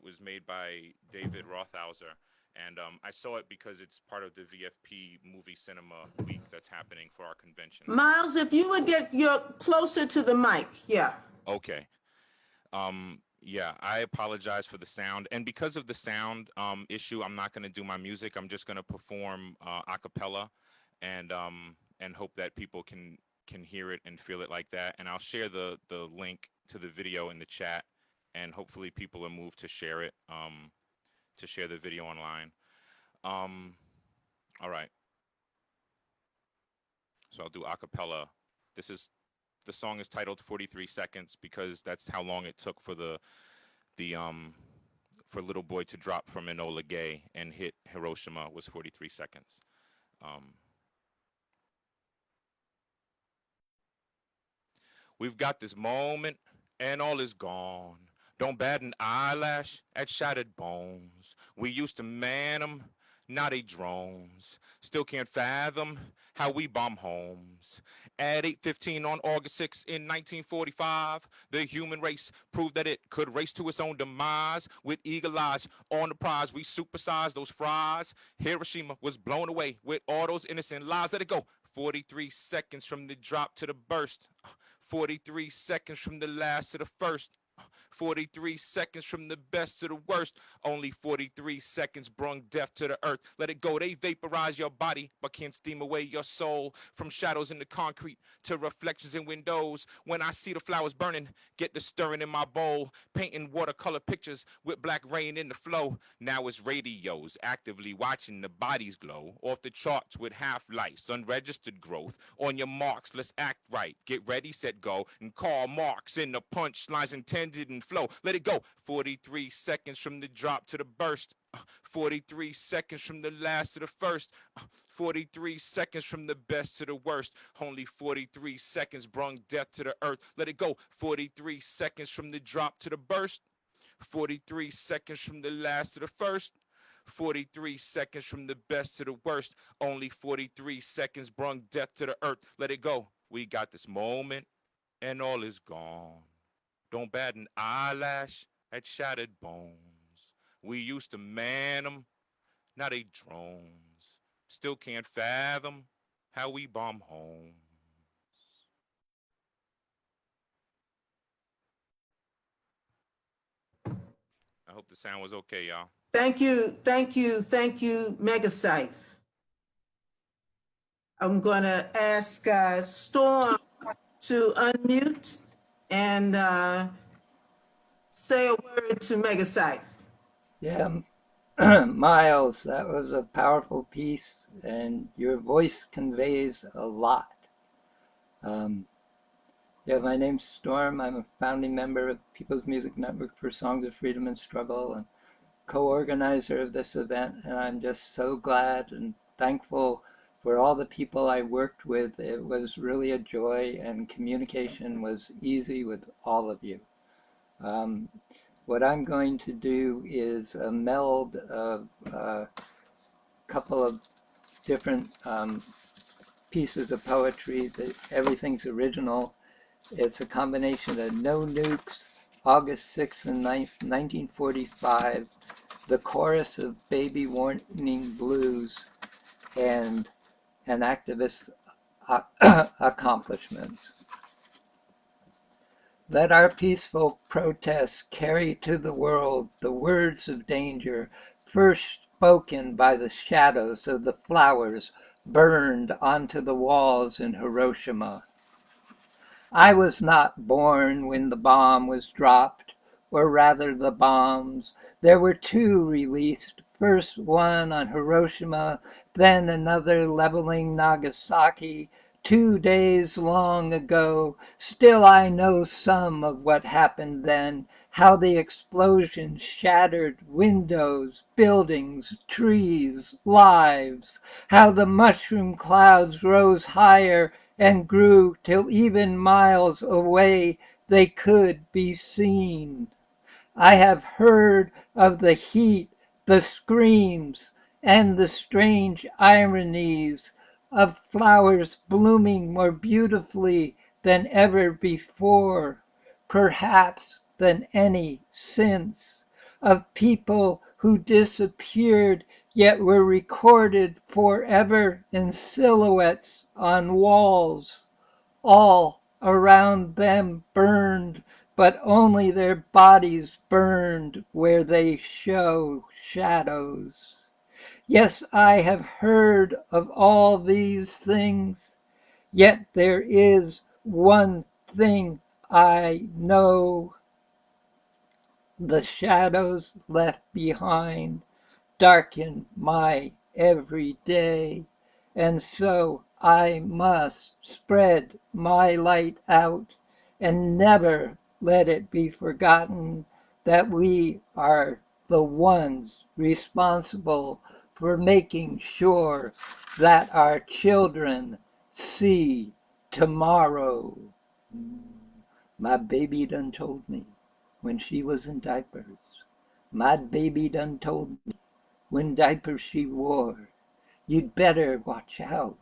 Speaker 10: was made by David Rothhauser, and I saw it because it's part of the VFP Movie Cinema Week that's happening for our convention.
Speaker 1: Miles, if you would get closer to the mic, yeah.
Speaker 10: Okay. Yeah, I apologize for the sound. And because of the sound issue, I'm not going to do my music. I'm just going to perform a cappella and hope that people can hear it and feel it like that. And I'll share the link to the video in the chat, and hopefully people are moved to share it, to share the video online. All right. So I'll do a cappella. The song is titled 43 Seconds because that's how long it took for for Little Boy to drop from Enola Gay and hit Hiroshima was 43 seconds. We've got this moment and all is gone. Don't bat an eyelash at shattered bones. We used to man them, now they drones. Still can't fathom how we bomb homes. At 8:15 on August 6 in 1945, the human race proved that it could race to its own demise. With eagle eyes on the prize, we supersized those fries. Hiroshima was blown away with all those innocent lives. Let it go. 43 seconds from the drop to the burst. 43 seconds from the last to the first. 43 seconds from the best to the worst. Only 43 seconds brung death to the earth. Let it go. They vaporize your body, but can't steam away your soul. From shadows in the concrete to reflections in windows. When I see the flowers burning, get the stirring in my bowl. Painting watercolor pictures with black rain in the flow. Now it's radios actively watching the bodies glow. Off the charts with half-lives, unregistered growth. On your marks, let's act right. Get ready, set, go. And Karl Marx in the punchlines intended and flow. Let it go. 43 seconds from the drop to the burst. 43 seconds from the last to the first. 43 seconds from the best to the worst. Only 43 seconds brung death to the earth. Let it go. 43 seconds from the drop to the burst. 43 seconds from the last to the first. 43 seconds from the best to the worst. Only 43 seconds brung death to the earth. Let it go. We got this moment and all is gone. Don't bat an eyelash at shattered bones. We used to man them, now they drones. Still can't fathom how we bomb homes. I hope the sound was okay, y'all.
Speaker 1: Thank you, Megascyph. I'm gonna ask Storm to unmute and say a word to Megascyph.
Speaker 4: Yeah, Miles, that was a powerful piece, and your voice conveys a lot. Yeah, my name's Storm. I'm a founding member of People's Music Network for Songs of Freedom and Struggle and co-organizer of this event, and I'm just so glad and thankful for all the people I worked with. It was really a joy, and communication was easy with all of you. What I'm going to do is a meld of a couple of different pieces of poetry. Everything's original. It's a combination of No Nukes, August 6th and 9th, 1945, the chorus of Baby Warning Blues, and an activist's accomplishments. Let our peaceful protests carry to the world the words of danger, first spoken by the shadows of the flowers burned onto the walls in Hiroshima. I was not born when the bomb was dropped, or rather the bombs. There were two released, first one on Hiroshima, then another leveling Nagasaki, 2 days long ago. Still I know some of what happened then, how the explosion shattered windows, buildings, trees, lives, how the mushroom clouds rose higher and grew till even miles away they could be seen. I have heard of the heat, the screams, and the strange ironies of flowers blooming more beautifully than ever before, perhaps than any since, of people who disappeared yet were recorded forever in silhouettes on walls. All around them burned, but only their bodies burned where they show shadows. Yes, I have heard of all these things, yet there is one thing I know. The shadows left behind darken my every day, and so I must spread my light out and never let it be forgotten that we are the ones responsible for making sure that our children see tomorrow. My baby done told me when she was in diapers. My baby done told me when diapers she wore, you'd better watch out.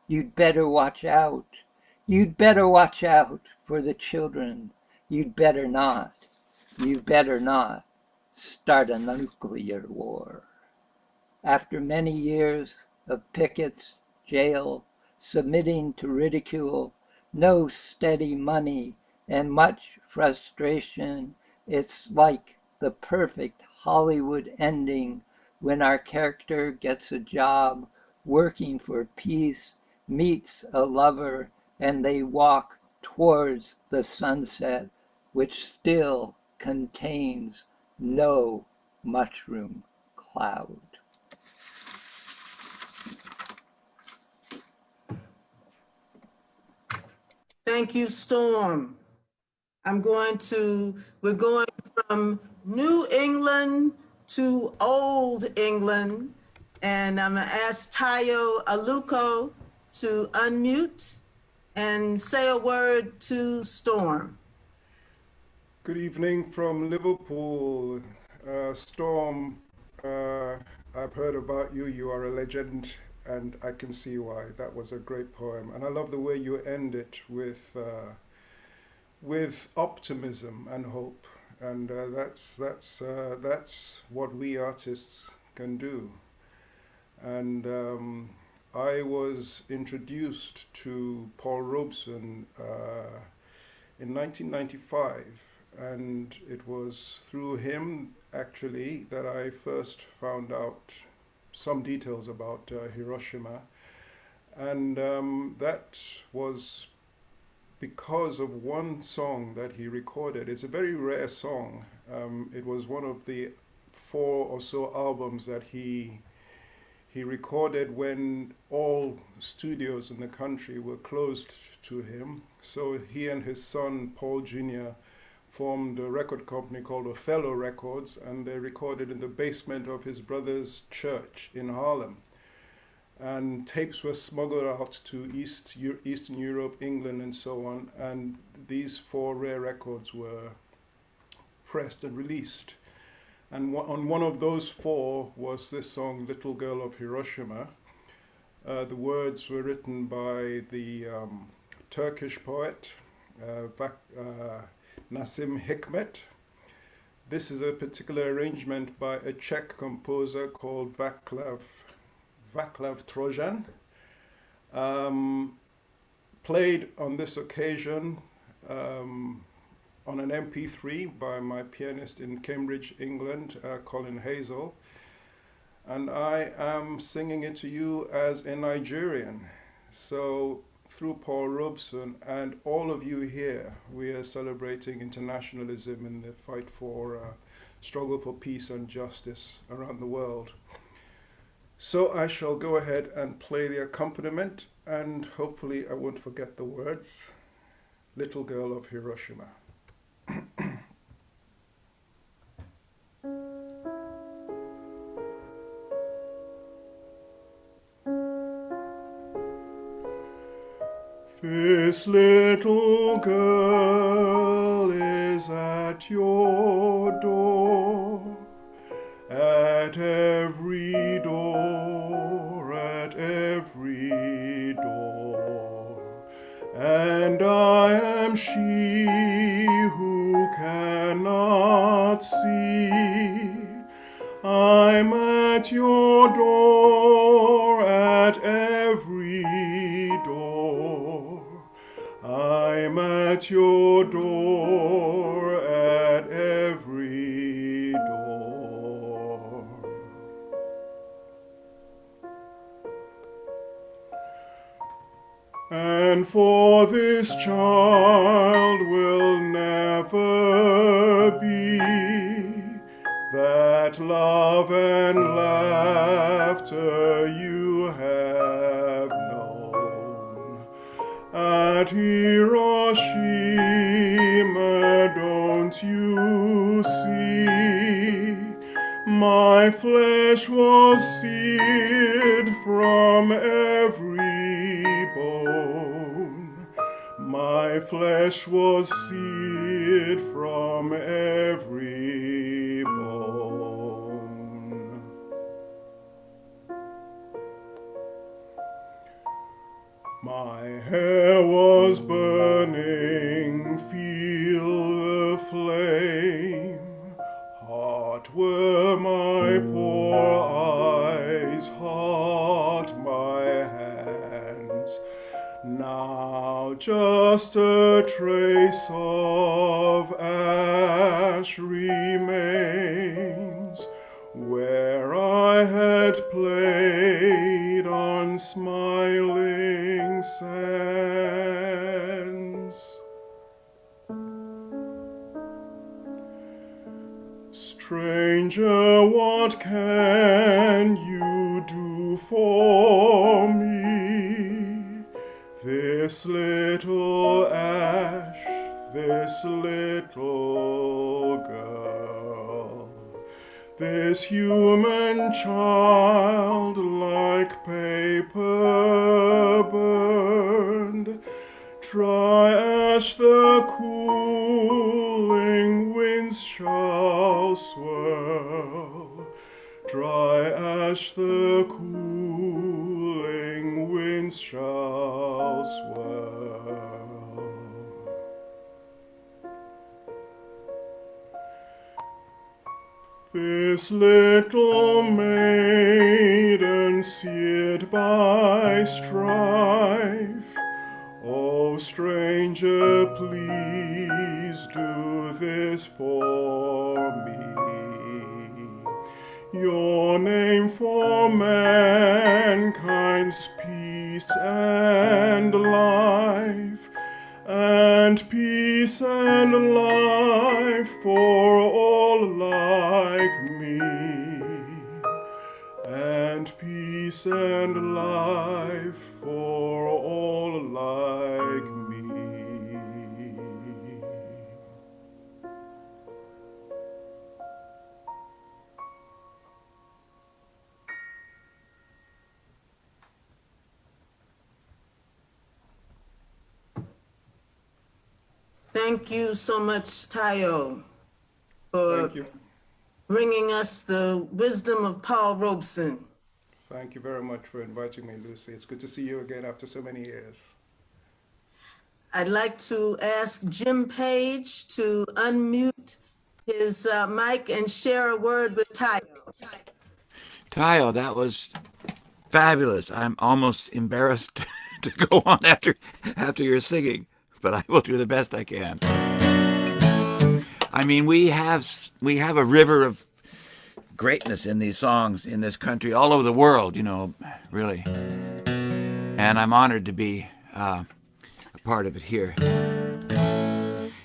Speaker 4: You'd better watch out. You'd better watch out for the children. You'd better not. You better not start a nuclear war. After many years of pickets, jail, submitting to ridicule, no steady money, and much frustration. It's like the perfect Hollywood ending when our character gets a job working for peace, meets a lover, and they walk towards the sunset, which still contains no mushroom cloud.
Speaker 1: Thank you, Storm. We're going from New England to Old England, and I'm gonna ask Tayo Aluko to unmute and say a word to Storm.
Speaker 11: Good evening from Liverpool. Storm, I've heard about you. You are a legend, and I can see why. That was a great poem. And I love the way you end it with optimism and hope. And that's what we artists can do. And I was introduced to Paul Robeson in 1995, and it was through him actually that I first found out some details about Hiroshima, and that was because of one song that he recorded. It's a very rare song. It was one of the 4 or so albums that he recorded when all studios in the country were closed to him. So he and his son, Paul Jr., formed a record company called Othello Records, and they recorded in the basement of his brother's church in Harlem. And tapes were smuggled out to Eastern Europe, England, and so on, and these 4 rare records were pressed and released. And on one of those 4 was this song, Little Girl of Hiroshima. The words were written by the Turkish poet Nasim Hikmet. This is a particular arrangement by a Czech composer called Václav Trojan. Played on this occasion on an MP3 by my pianist in Cambridge, England, Colin Hazel. And I am singing it to you as a Nigerian. So through Paul Robeson and all of you here, we are celebrating internationalism in the fight for struggle for peace and justice around the world. So I shall go ahead and play the accompaniment, and hopefully I won't forget the words. Little Girl of Hiroshima. This little girl is at your door, at every door, at every door, and I am she who cannot see. I'm at your door, at every door. I'm at your door, at every door. And for this child will never be that love and laughter you have known. At Hiroshima, don't you see? My flesh was seared from every bone. My flesh was seared from every bone. My hair was burning, feel the flame. Hot were my poor eyes, hot my hands. Now just a trace of ash remains where I had played on smiling sands. Stranger, what can you do for me? This little ash, this little girl, this human child like paper burned, dry as the cooling winds shall swirl, dry as the cooling winds shall swirl. This little maiden seared by strife, oh stranger, please do this for me. Your name for mankind's peace and life, and peace and life for all like me, and peace and life for all like me.
Speaker 1: Thank you so much, Tayo, for bringing us the wisdom of Paul Robeson.
Speaker 11: Thank you very much for inviting me, Lucy. It's good to see you again after so many years.
Speaker 1: I'd like to ask Jim Page to unmute his mic and share a word with Tayo.
Speaker 12: Tayo, that was fabulous. I'm almost embarrassed to go on after your singing, but I will do the best I can. I mean, we have a river of greatness in these songs in this country, all over the world, you know, really. And I'm honored to be a part of it here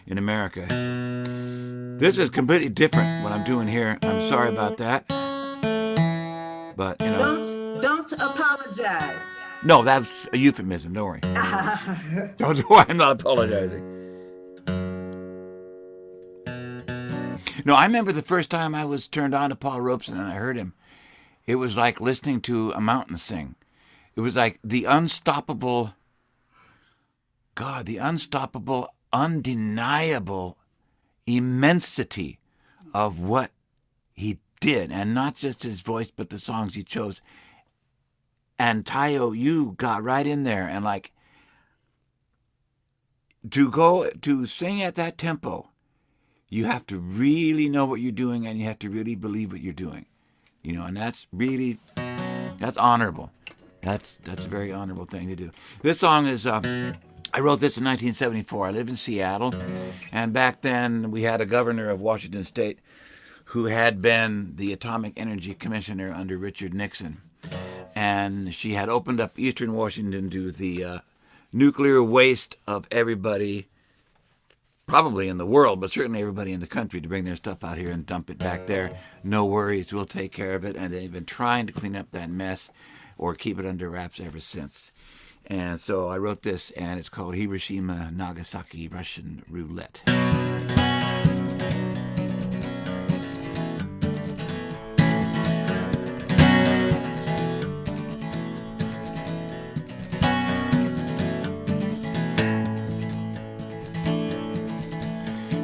Speaker 12: in America. This is completely different what I'm doing here. I'm sorry about that. But, you know.
Speaker 1: Don't apologize.
Speaker 12: No, that's a euphemism, don't worry. Don't worry, I'm not apologizing. No, I remember the first time I was turned on to Paul Robeson and I heard him. It was like listening to a mountain sing. It was like the unstoppable, undeniable immensity of what he did. And not just his voice, but the songs he chose. And Tayo, you got right in there and like to sing at that tempo, you have to really know what you're doing and you have to really believe what you're doing. You know, and that's honorable. That's a very honorable thing to do. This song is, I wrote this in 1974. I lived in Seattle, and back then we had a governor of Washington State who had been the Atomic Energy Commissioner under Richard Nixon. And she had opened up Eastern Washington to the nuclear waste of everybody, probably in the world, but certainly everybody in the country, to bring their stuff out here and dump it back there. No worries, we'll take care of it. And they've been trying to clean up that mess or keep it under wraps ever since. And so I wrote this, and it's called Hiroshima-Nagasaki Russian Roulette.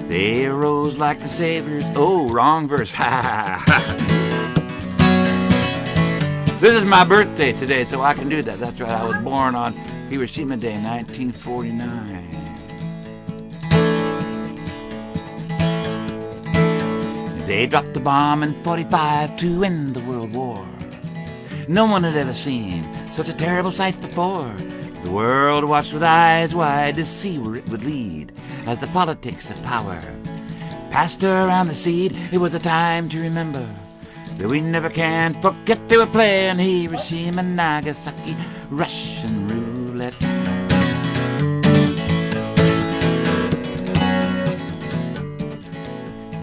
Speaker 12: They arose like the saviors. Oh, wrong verse. This is my birthday today, so I can do that. That's right. I was born on Hiroshima Day, 1949. They dropped the bomb in 45 to end the World War. No one had ever seen such a terrible sight before. The world watched with eyes wide to see where it would lead as the politics of power passed around the seed. It was a time to remember that we never can forget they were playing Hiroshima-Nagasaki, Russian roulette.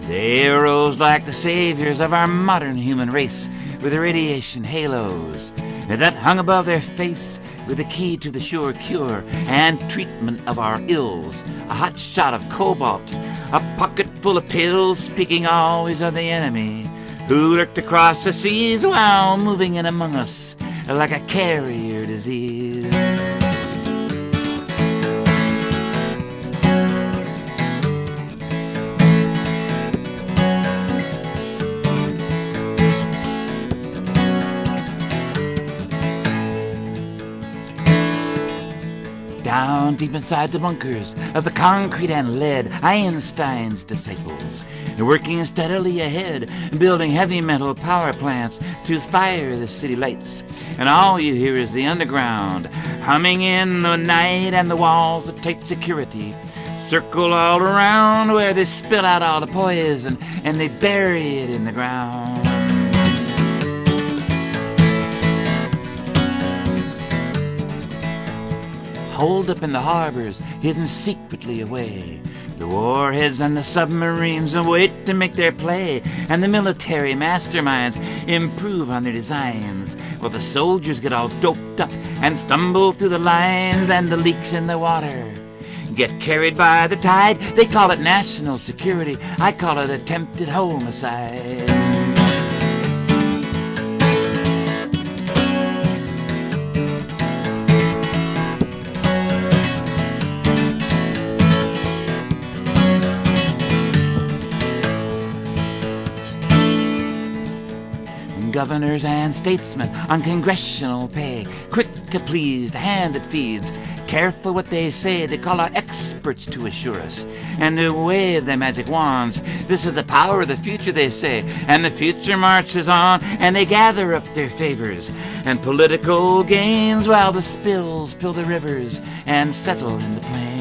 Speaker 12: They arose like the saviors of our modern human race with the radiation halos that hung above their face with the key to the sure cure and treatment of our ills. A hot shot of cobalt, a pocket full of pills, speaking always of the enemy who lurked across the seas while moving in among us like a carrier disease. Down deep inside the bunkers of the concrete and lead, Einstein's disciples are working steadily ahead, building heavy metal power plants to fire the city lights. And all you hear is the underground humming in the night, and the walls of tight security circle all around where they spill out all the poison and they bury it in the ground. Holed up in the harbors, hidden secretly away, the warheads and the submarines wait to make their play, and the military masterminds improve on their designs, while the soldiers get all doped up and stumble through the lines, and the leaks in the water get carried by the tide. They call it national security, I call it attempted homicide. Governors and statesmen on congressional pay, quick to please the hand that feeds, careful what they say, they call our experts to assure us, and they wave their magic wands. This is the power of the future, they say, and the future marches on, and they gather up their favors and political gains while the spills fill the rivers and settle in the plains.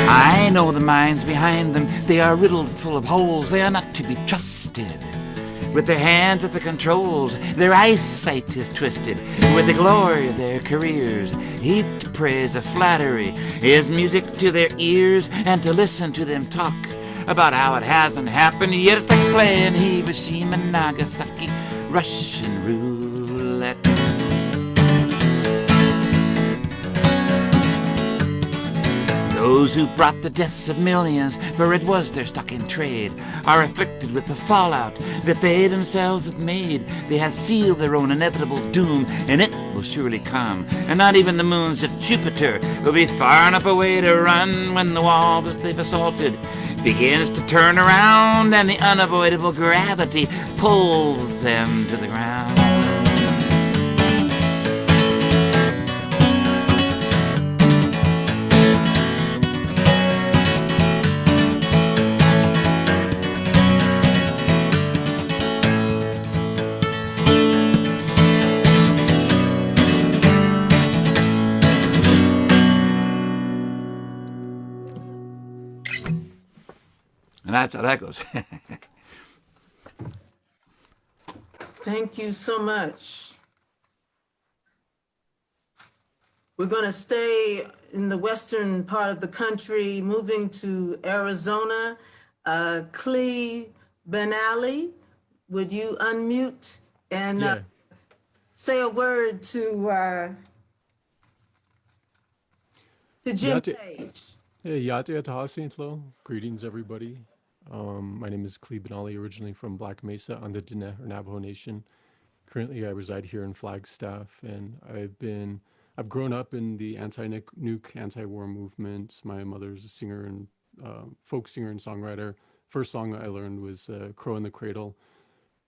Speaker 12: I know the minds behind them, they are riddled full of holes, they are not to be trusted. With their hands at the controls, their eyesight is twisted. With the glory of their careers, heaped praise of flattery is music to their ears, and to listen to them talk about how it hasn't happened yet. It's like playing Hiroshima-Nagasaki, Russian roulette. Those who brought the deaths of millions, for it was their stock in trade, are afflicted with the fallout that they themselves have made. They have sealed their own inevitable doom, and it will surely come. And not even the moons of Jupiter will be far enough away to run when the wall that they've assaulted begins to turn around, and the unavoidable gravity pulls them to the ground. And that's how that goes.
Speaker 1: Thank you so much. We're going to stay in the western part of the country, moving to Arizona. Klee, Benally, would you unmute and say a word to Jim Page?
Speaker 18: Greetings, everybody. My name is Klee Benally, originally from Black Mesa on the Diné or Navajo Nation. Currently, I reside here in Flagstaff, and I've grown up in the anti-nuke, anti-war movement. My mother's a singer and folk singer and songwriter. First song I learned was "Crow in the Cradle,"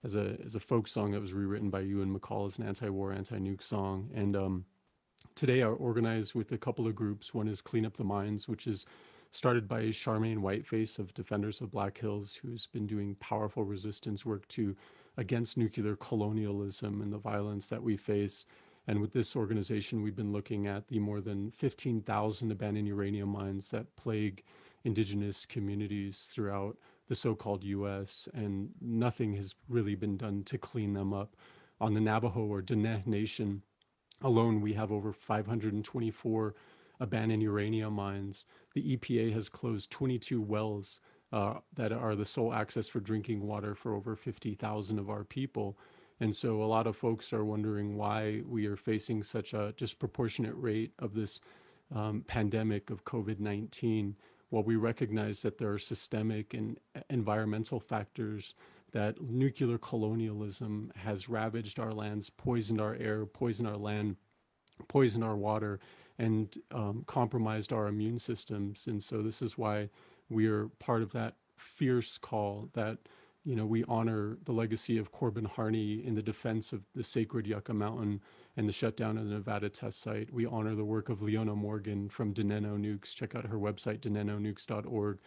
Speaker 18: as a folk song that was rewritten by Ewan McCall as an anti-war, anti-nuke song. And today are organized with a couple of groups. One is Clean Up the Mines, which is started by Charmaine Whiteface of Defenders of Black Hills, who's been doing powerful resistance work against nuclear colonialism and the violence that we face. And with this organization, we've been looking at the more than 15,000 abandoned uranium mines that plague indigenous communities throughout the so-called US, and nothing has really been done to clean them up. On the Navajo or Diné Nation alone, we have over 524 abandoned uranium mines. The EPA has closed 22 wells that are the sole access for drinking water for over 50,000 of our people. And so a lot of folks are wondering why we are facing such a disproportionate rate of this pandemic of COVID-19. Well, we recognize that there are systemic and environmental factors, that nuclear colonialism has ravaged our lands, poisoned our air, poisoned our land, poisoned our water, and compromised our immune systems. And so this is why we are part of that fierce call that, we honor the legacy of Corbin Harney in the defense of the sacred Yucca Mountain and the shutdown of the Nevada test site. We honor the work of Leona Morgan from Dineno Nukes. Check out her website, dinenonukes.org,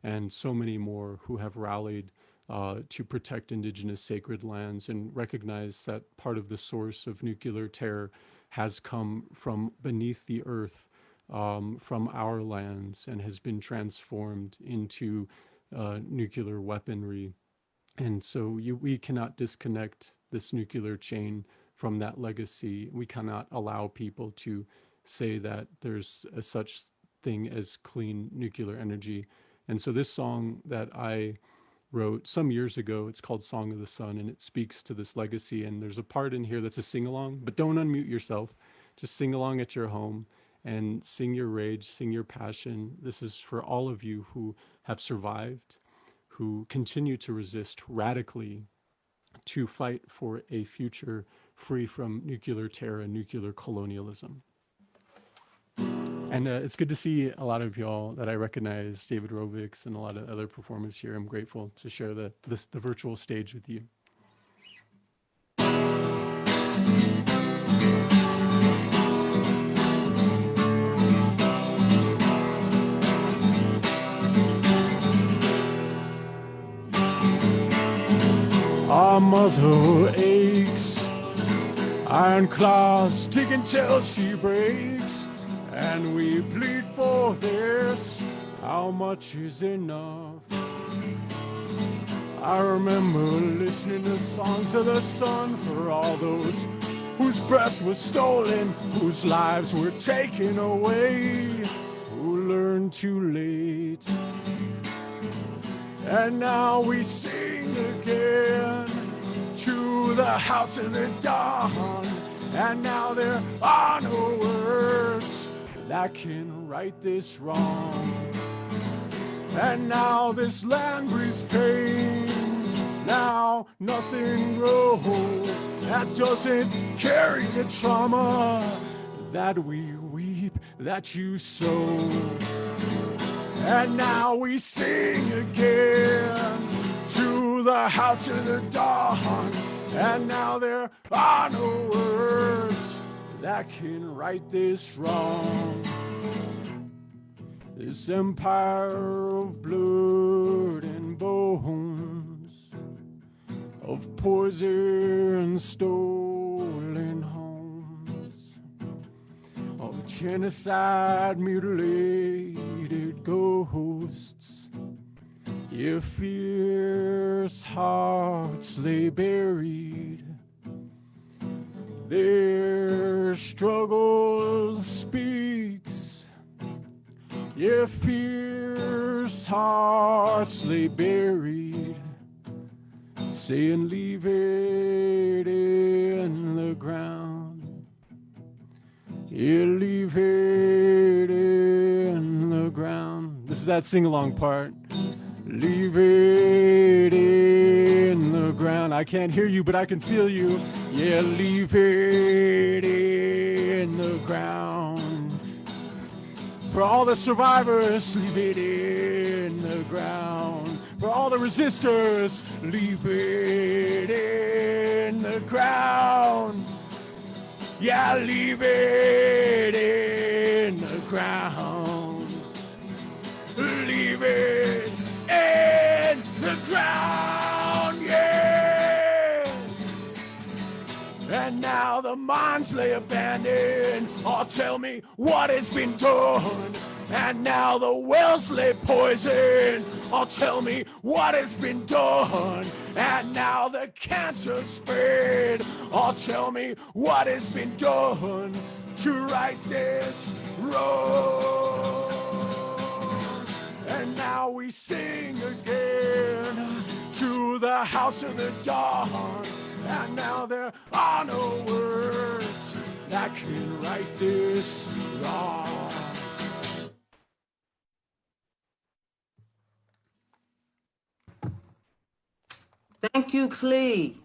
Speaker 18: and so many more who have rallied to protect indigenous sacred lands and recognize that part of the source of nuclear terror has come from beneath the earth, from our lands, and has been transformed into nuclear weaponry. And so we cannot disconnect this nuclear chain from that legacy. We cannot allow people to say that there's a such thing as clean nuclear energy. And so this song that I wrote some years ago, it's called Song of the Sun, and it speaks to this legacy. And there's a part in here that's a sing-along, but don't unmute yourself. Just sing along at your home and sing your rage, sing your passion. This is for all of you who have survived, who continue to resist radically to fight for a future free from nuclear terror and nuclear colonialism. And it's good to see a lot of y'all that I recognize, David Rovics and a lot of other performers here. I'm grateful to share the virtual stage with you.
Speaker 19: Our mother aches, iron claws dig until she breaks, and we plead for this. How much is enough? I remember listening to songs of the sun for all those whose breath was stolen, whose lives were taken away, who learned too late. And now we sing again to the house of the dawn. And now there are no words that can right this wrong. And now this land breathes pain. Now nothing grows that doesn't carry the trauma that we weep, that you sow. And now we sing again to the house of the dawn. And now there are no words that can right this wrong. This empire of blood and bones, of poison stolen homes, of genocide mutilated ghosts, your fierce hearts lay buried. Their struggle speaks. Your fierce hearts lay buried, saying leave it in the ground. You leave it in the ground. This is that sing-along part. Leave it in the ground. I can't hear you, but I can feel you. Yeah, leave it in the ground. For all the survivors, leave it in the ground. For all the resistors, leave it in the ground. Yeah, leave it in the ground. Leave it in the ground, yeah. And now the mines lay abandoned. Oh, tell me what has been done. And now the wells lay poisoned. Oh, tell me what has been done. And now the cancer spread. Oh, tell me what has been done to right this road. And now we sing again to the house of the dawn. And now there are no words that can right this wrong.
Speaker 1: Thank you, Klee.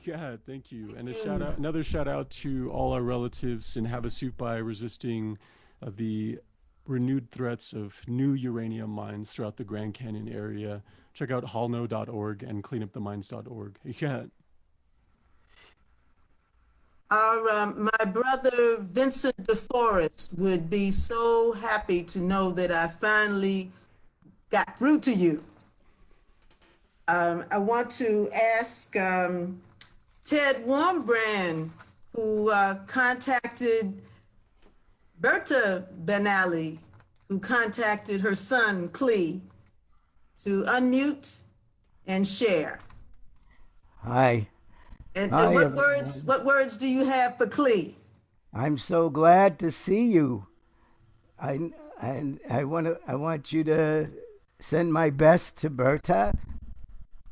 Speaker 18: Yeah, thank you. And another shout out to all our relatives in Havasupai resisting the renewed threats of new uranium mines throughout the Grand Canyon area. Check out halno.org and cleanupthemines.org. Yeah.
Speaker 1: My brother Vincent DeForest would be so happy to know that I finally got through to you. I want to ask Ted Warmbrand, who contacted Berta Benally, who contacted her son Klee, to unmute and share.
Speaker 20: Hi.
Speaker 1: And
Speaker 20: Hi,
Speaker 1: what words do you have for Klee?
Speaker 20: I'm so glad to see you. I want you to send my best to Berta.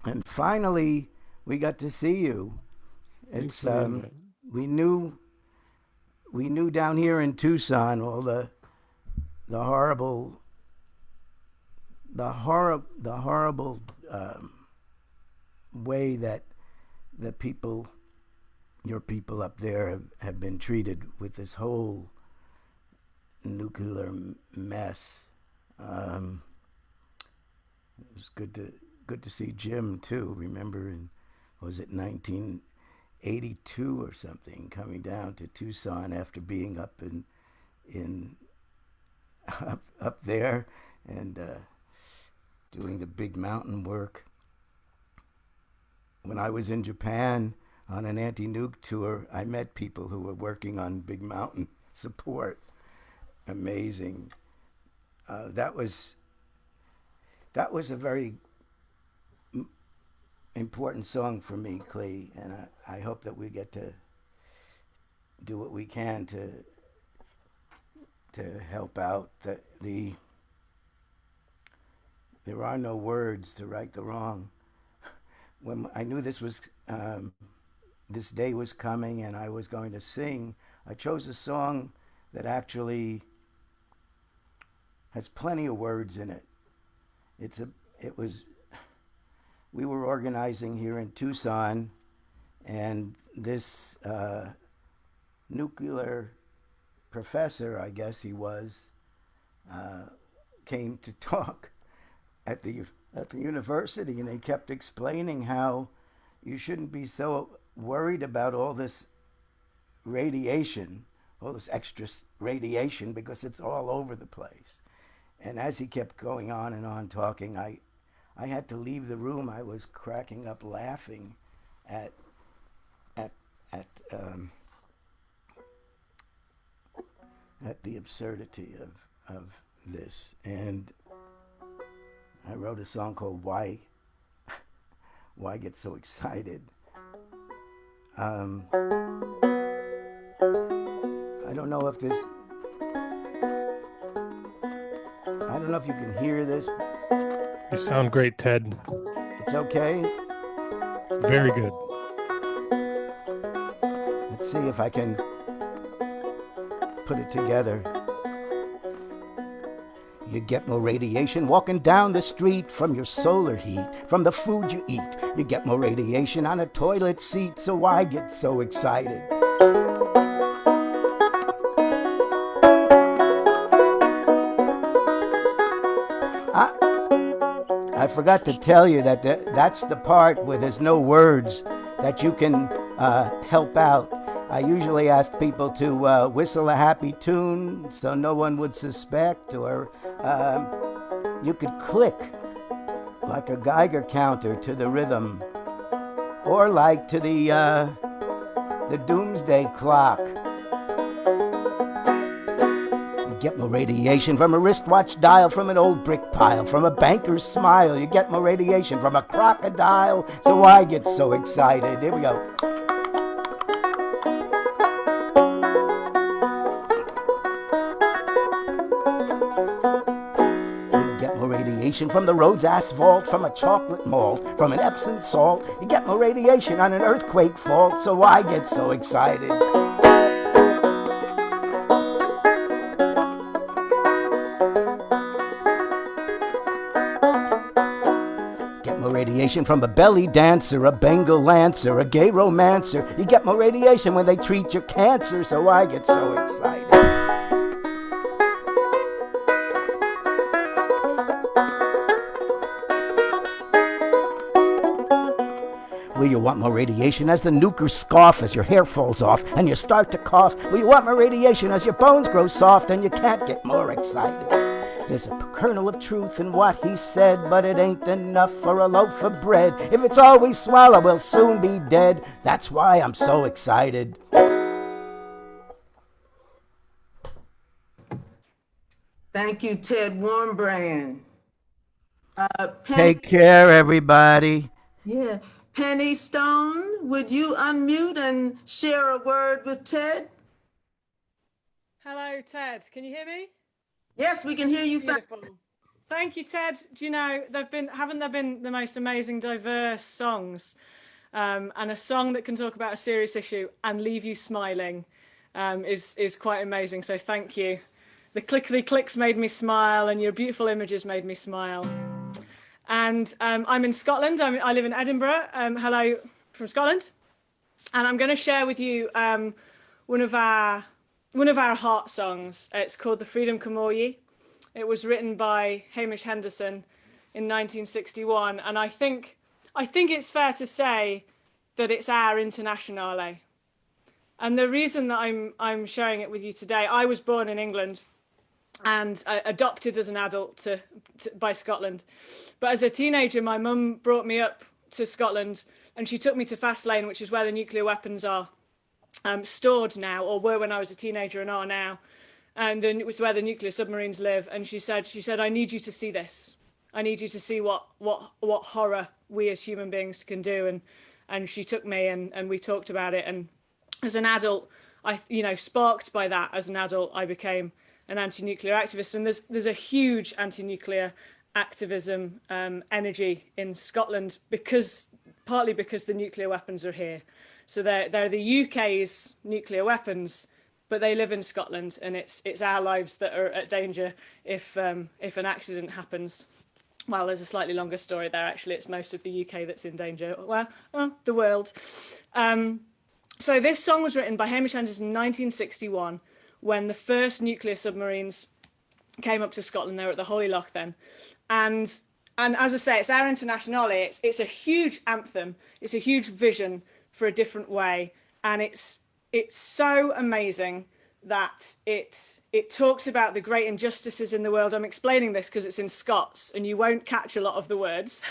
Speaker 20: And finally, we got to see you. It's we knew down here in Tucson all the horrible way that the people, your people up there, have been treated with this whole nuclear mess. It was good to see Jim too. Remember, was it 1982 or something, coming down to Tucson after being up up there and doing the big mountain work. When I was in Japan on an anti-nuke tour, I met people who were working on big mountain support. Amazing. That was a very important song for me, Klee, and I hope that we get to do what we can to help out. There are no words to right the wrong. When I knew this day was coming and I was going to sing, I chose a song that actually has plenty of words in it. We were organizing here in Tucson, and this nuclear professor, I guess he was, came to talk at the university, and they kept explaining how you shouldn't be so worried about all this radiation, all this extra radiation, because it's all over the place. And as he kept going on and on talking, I had to leave the room. I was cracking up laughing at the absurdity of this. And I wrote a song called Why Get So Excited. I don't know if you can hear this.
Speaker 3: You sound great, Ted.
Speaker 20: It's okay?
Speaker 3: Very good.
Speaker 20: Let's see if I can put it together. You get more radiation walking down the street from your solar heat, from the food you eat. You get more radiation on a toilet seat, so why get so excited? I forgot to tell you that that's the part where there's no words that you can help out. I usually ask people to whistle a happy tune so no one would suspect, or you could click like a Geiger counter to the rhythm, or like to the doomsday clock. You get more radiation from a wristwatch dial, from an old brick pile, from a banker's smile. You get more radiation from a crocodile, so I get so excited. Here we go. From the road's asphalt, from a chocolate malt, from an Epsom salt. You get more radiation on an earthquake fault, so I get so excited. Get more radiation from a belly dancer, a Bengal lancer, a gay romancer. You get more radiation when they treat your cancer, so I get so excited. Will you want more radiation as the nukers scoff, as your hair falls off and you start to cough? Will you want more radiation as your bones grow soft and you can't get more excited? There's a kernel of truth in what he said, but it ain't enough for a loaf of bread. If it's all we swallow, we'll soon be dead. That's why I'm so excited.
Speaker 1: Thank you, Ted Warmbrand.
Speaker 20: Take care, everybody.
Speaker 1: Yeah. Penny Stone, would you unmute and share a word with Ted?
Speaker 21: Hello, Ted. Can you hear me?
Speaker 1: Yes, we can hear you.
Speaker 21: Beautiful. Thank you, Ted. Do you know, haven't there been the most amazing, diverse songs? And a song that can talk about a serious issue and leave you smiling is quite amazing. So thank you. The clickety clicks made me smile, and your beautiful images made me smile. And I'm in Scotland. I live in Edinburgh. Hello from Scotland. And I'm going to share with you one of our heart songs. It's called The Freedom Camogie. It was written by Hamish Henderson in 1961. And I think it's fair to say that it's our internationale. And the reason that I'm sharing it with you today, I was born in England and adopted as an adult by Scotland. But as a teenager, my mum brought me up to Scotland and she took me to Fastlane, which is where the nuclear weapons are stored now, or were when I was a teenager and are now. And then it was where the nuclear submarines live. And she said, I need you to see this. I need you to see what horror we as human beings can do. And she took me and we talked about it. And as an adult, sparked by that, as an adult, I became an anti-nuclear activist. And there's a huge anti-nuclear activism energy in Scotland, partly because the nuclear weapons are here. So they're the UK's nuclear weapons, but they live in Scotland, and it's our lives that are at danger if an accident happens. Well, there's a slightly longer story there. Actually, it's most of the UK that's in danger. Well, the world. So this song was written by Hamish Henderson in 1961, when the first nuclear submarines came up to Scotland. They were at the Holy Loch then. And as I say, it's our internationale. It's a huge anthem. It's a huge vision for a different way. And it's so amazing that it talks about the great injustices in the world. I'm explaining this because it's in Scots and you won't catch a lot of the words.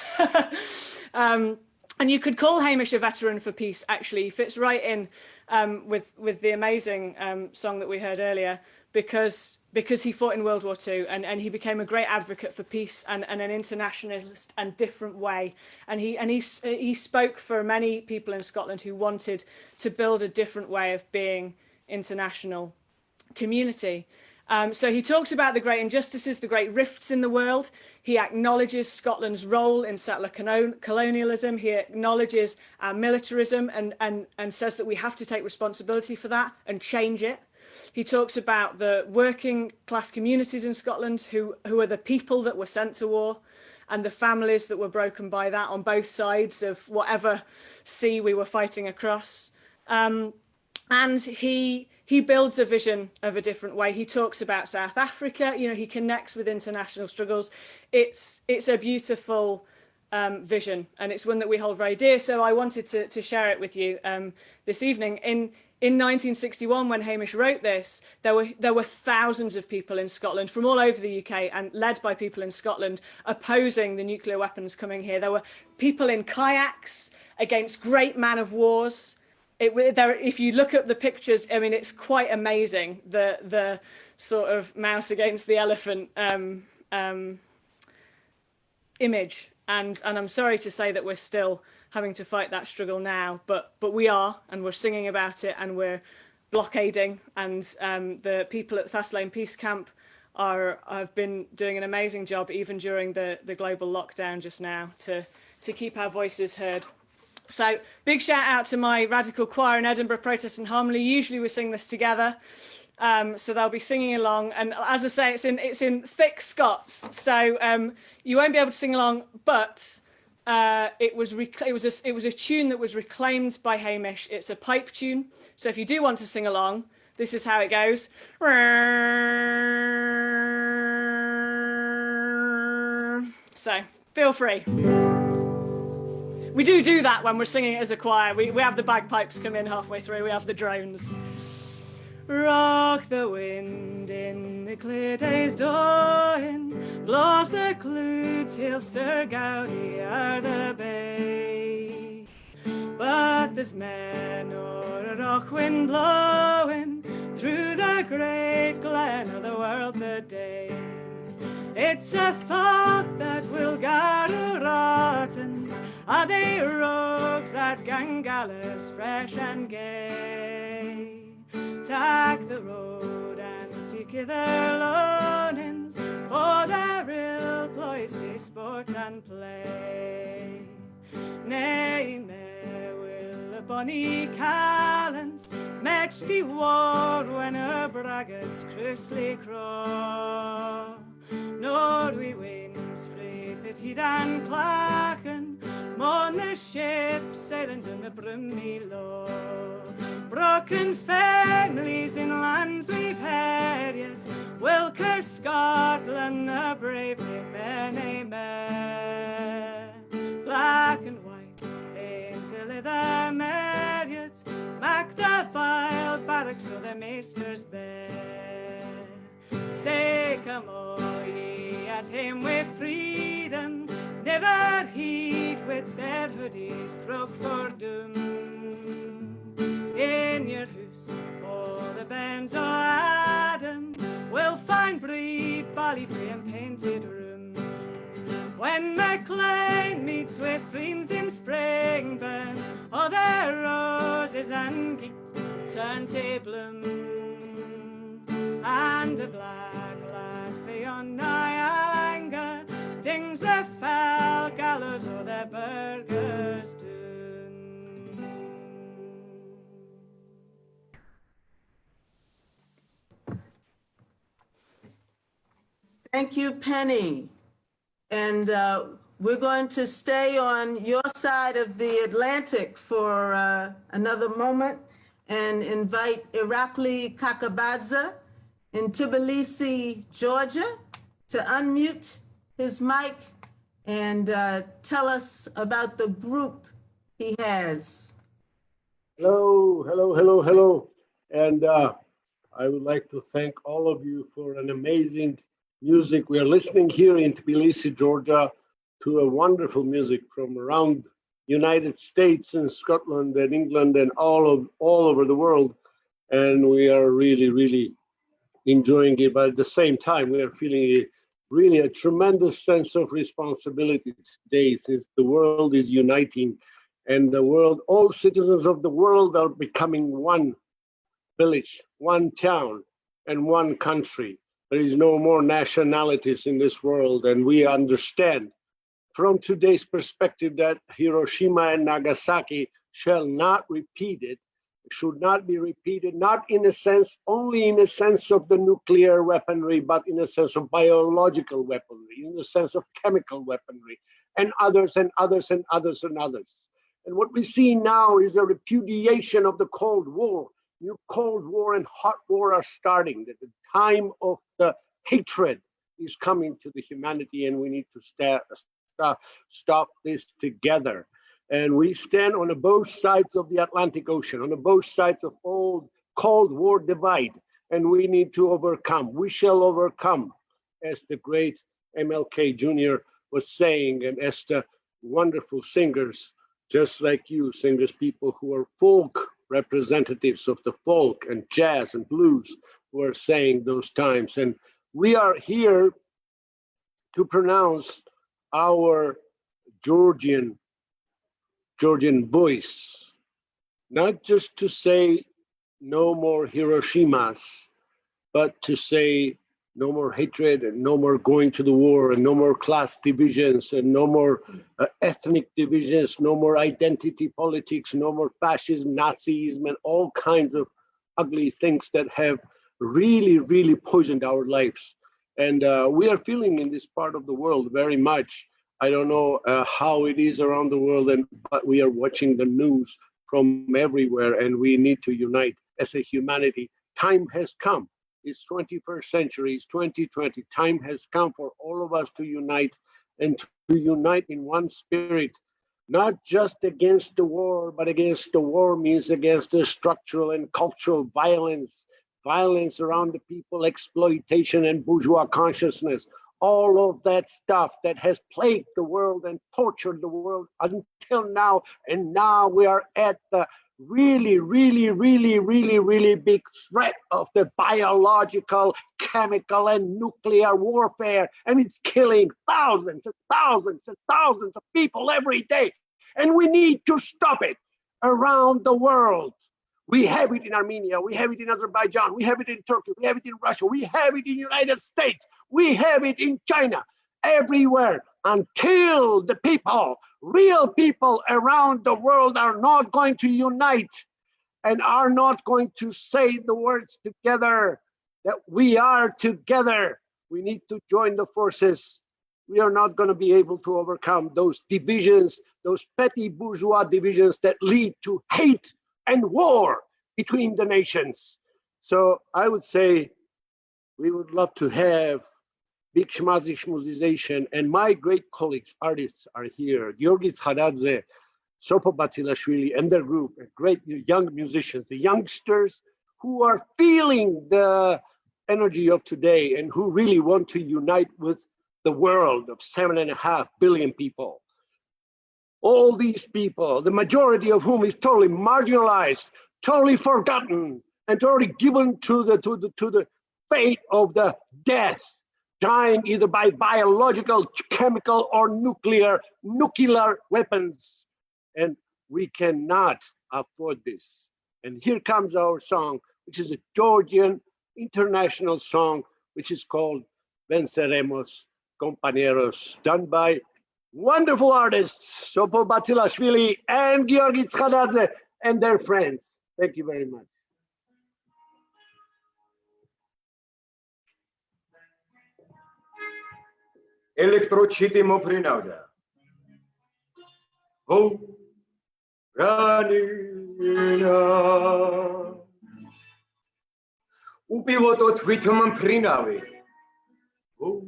Speaker 21: And you could call Hamish a veteran for peace, actually. He fits right in with the amazing song that we heard earlier, because he fought in World War II and he became a great advocate for peace and an internationalist and different way. And he spoke for many people in Scotland who wanted to build a different way of being international community. So he talks about the great injustices, the great rifts in the world. He acknowledges Scotland's role in settler colonialism. He acknowledges our militarism and says that we have to take responsibility for that and change it. He talks about the working class communities in Scotland who are the people that were sent to war, and the families that were broken by that on both sides of whatever sea we were fighting across. And he builds a vision of a different way. He talks about South Africa. He connects with international struggles. It's a beautiful vision, and it's one that we hold very dear. So I wanted to share it with you this evening. In in 1961, when Hamish wrote this, there were thousands of people in Scotland from all over the UK and led by people in Scotland opposing the nuclear weapons coming here. There were people in kayaks against great man of wars. If you look at the pictures, I mean, it's quite amazing, the sort of mouse against the elephant image. And I'm sorry to say that we're still having to fight that struggle now, but we are, and we're singing about it, and we're blockading, and the people at the Fast Lane Peace Camp have been doing an amazing job, even during the global lockdown just now, to keep our voices heard. So big shout out to my radical choir in Edinburgh, Protest and Harmony. Usually we sing this together, so they'll be singing along. And as I say, it's in thick Scots, so you won't be able to sing along. But it was a tune that was reclaimed by Hamish. It's a pipe tune, so if you do want to sing along, this is how it goes. So feel free. We do that when we're singing it as a choir. We have the bagpipes come in halfway through. We have the drones. Rock the wind in the clear day's dawn, blows the clouds, he'll stir gaudy o'er the bay. But there's men o'er a rock wind blowing through the great glen of the world the day. It's a thought that will gather rottens, are they rogues that gang gallus fresh and gay? Tak the road and seek their loanings, for their ill place to sport and play. Nay, me will a bonny callants match the war when a braggart's closely craw. Nor we winds free pitied and clachan, mon the ship sailing down the brummy low. Broken families in lands we've herried will curse Scotland, the bravery many men. Black and white into leather mariots, mak the vile barracks of the master's bed. Say come all ye at him with freedom, never heed with their hoodies broke for doom. In your house, all the BERNZ o' Adam will find brie, Ballybrie and painted room. When MacLean meets with friends in Springburn, all their roses and geet turn to bloom. And the black lad on Niagara dings the fell gallows o' the burgers doom.
Speaker 1: Thank you, Penny. And we're going to stay on your side of the Atlantic for another moment and invite Irakli Kakabadze in Tbilisi, Georgia, to unmute his mic and tell us about the group he has.
Speaker 5: Hello. And I would like to thank all of you for an amazing music. We are listening here in Tbilisi, Georgia, to a wonderful music from around United States and Scotland and England and all over the world. And we are really enjoying it. But at the same time, we are feeling really a tremendous sense of responsibility today, since the world is uniting and the world, all citizens of the world are becoming one village, one town, and one country. There is no more nationalities in this world, and we understand from today's perspective that Hiroshima and Nagasaki shall not repeat it, should not be repeated, not in a sense, only in a sense of the nuclear weaponry, but in a sense of biological weaponry, in the sense of chemical weaponry, and others and others and others and others. And what we see now is a repudiation of the Cold War. New Cold War and hot war are starting. That the time of the hatred is coming to the humanity, and we need to stop this together. And we stand on both sides of the Atlantic Ocean, on both sides of old Cold War divide, and we need to overcome. We shall overcome, as the great MLK Jr. was saying, and as the wonderful singers, just like you, singers, people who are folk representatives of the folk and jazz and blues, were saying those times. And we are here to pronounce our Georgian voice, not just to say no more Hiroshimas, but to say no more hatred and no more going to the war and no more class divisions and no more ethnic divisions, no more identity politics, no more fascism, Nazism, and all kinds of ugly things that have really, really poisoned our lives. And we are feeling in this part of the world very much. I don't know how it is around the world, but we are watching the news from everywhere, and we need to unite as a humanity. Time has come. It's 21st century, it's 2020. Time has come for all of us to unite, and to unite in one spirit, not just against the war, but against the war means against the structural and cultural violence around the people, exploitation and bourgeois consciousness, all of that stuff that has plagued the world and tortured the world until now. And now we are at the really, really, really, really, really big threat of the biological, chemical, and nuclear warfare. And it's killing thousands and thousands and thousands of people every day. And we need to stop it around the world. We have it in Armenia, we have it in Azerbaijan, we have it in Turkey, we have it in Russia, we have it in the United States, we have it in China, everywhere, until the people, real people around the world are not going to unite and are not going to say the words together that we are together. We need to join the forces. We are not going to be able to overcome those divisions, those petty bourgeois divisions that lead to hate and war between the nations. So I would say we would love to have big schmazization, and my great colleagues, artists are here. Georgi Tkharadze, Sopo Batilashvili and their group, great young musicians, the youngsters who are feeling the energy of today and who really want to unite with the world of 7.5 billion people. All these people, the majority of whom is totally marginalized, totally forgotten, and totally given to the fate of the death, dying either by biological, chemical, or nuclear weapons. And we cannot afford this. And here comes our song, which is a Georgian international song, which is called Venceremos, Compañeros, done by wonderful artists, Sopo Batilashvili and Georgi Tkharadze and their friends. Thank you very much.
Speaker 2: Electrochiti moprinauda. Oh, Ranina. Upiloto twitum prinavi. Oh,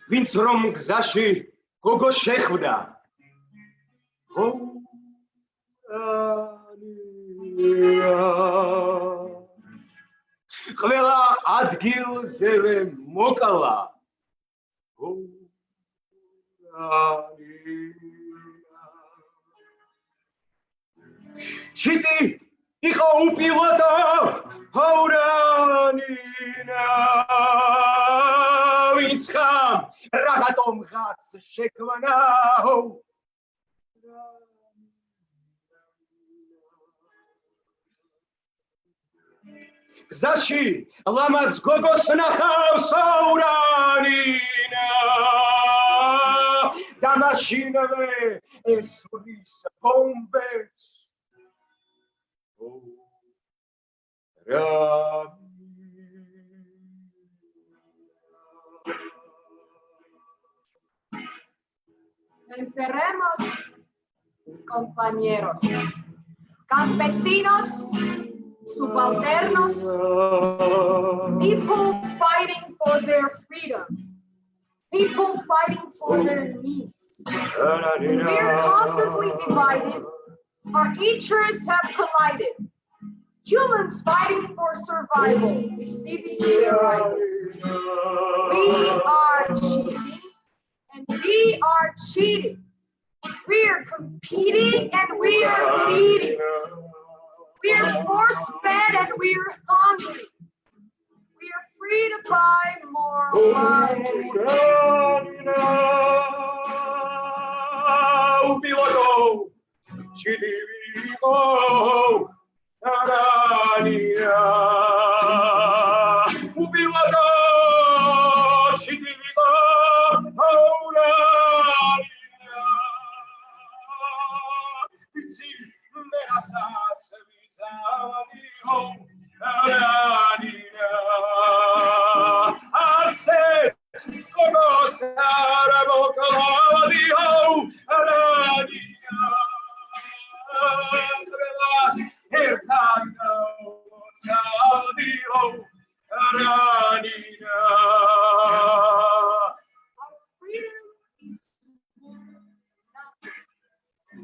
Speaker 2: Vince rom gzashi kogo shekhvda. Oh, Qvela adgilzele mokala. Oh, Chiti ikho upiloto Horanina. Vinskam ragatom gats shekvana. Zashi lamas gogos nachal sauranina. Damashinave esuris bombes. Oh,
Speaker 22: Venceremos, compañeros, campesinos, subalternos, people fighting for their freedom. people fighting for their needs. We are constantly divided. Our interests have collided. Humans fighting for survival, receiving their rivals. We are cheating, and we are cheating. We are competing, and we are bleeding. We are force-fed, and we are hungry. We are free to buy more love.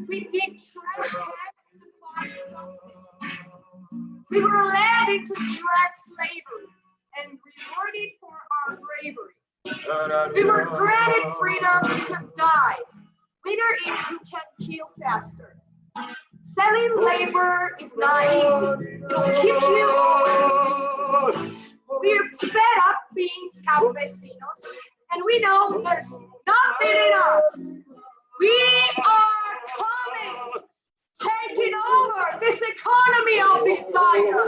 Speaker 22: We did trash cans to find something. We were led into direct slavery and rewarded for our bravery. We were granted freedom to die. Winner is you can kill faster. Selling labor is not easy. It'll keep you always busy. We're fed up being campesinos, and we know there's nothing in us. We are coming, taking over this economy of desire.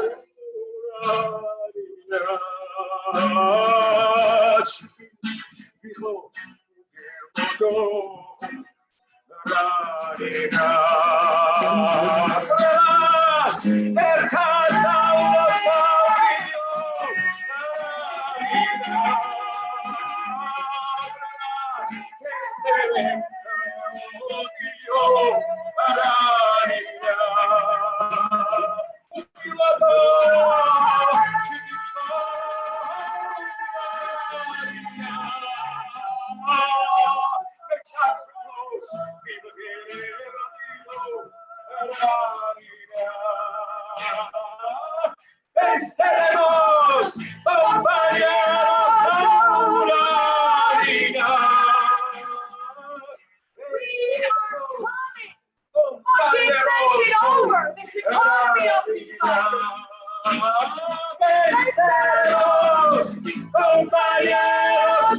Speaker 16: Venceremos, compañeros,
Speaker 22: We are coming, fucking taking over this economy of desire.
Speaker 16: Venceremos, compañeros,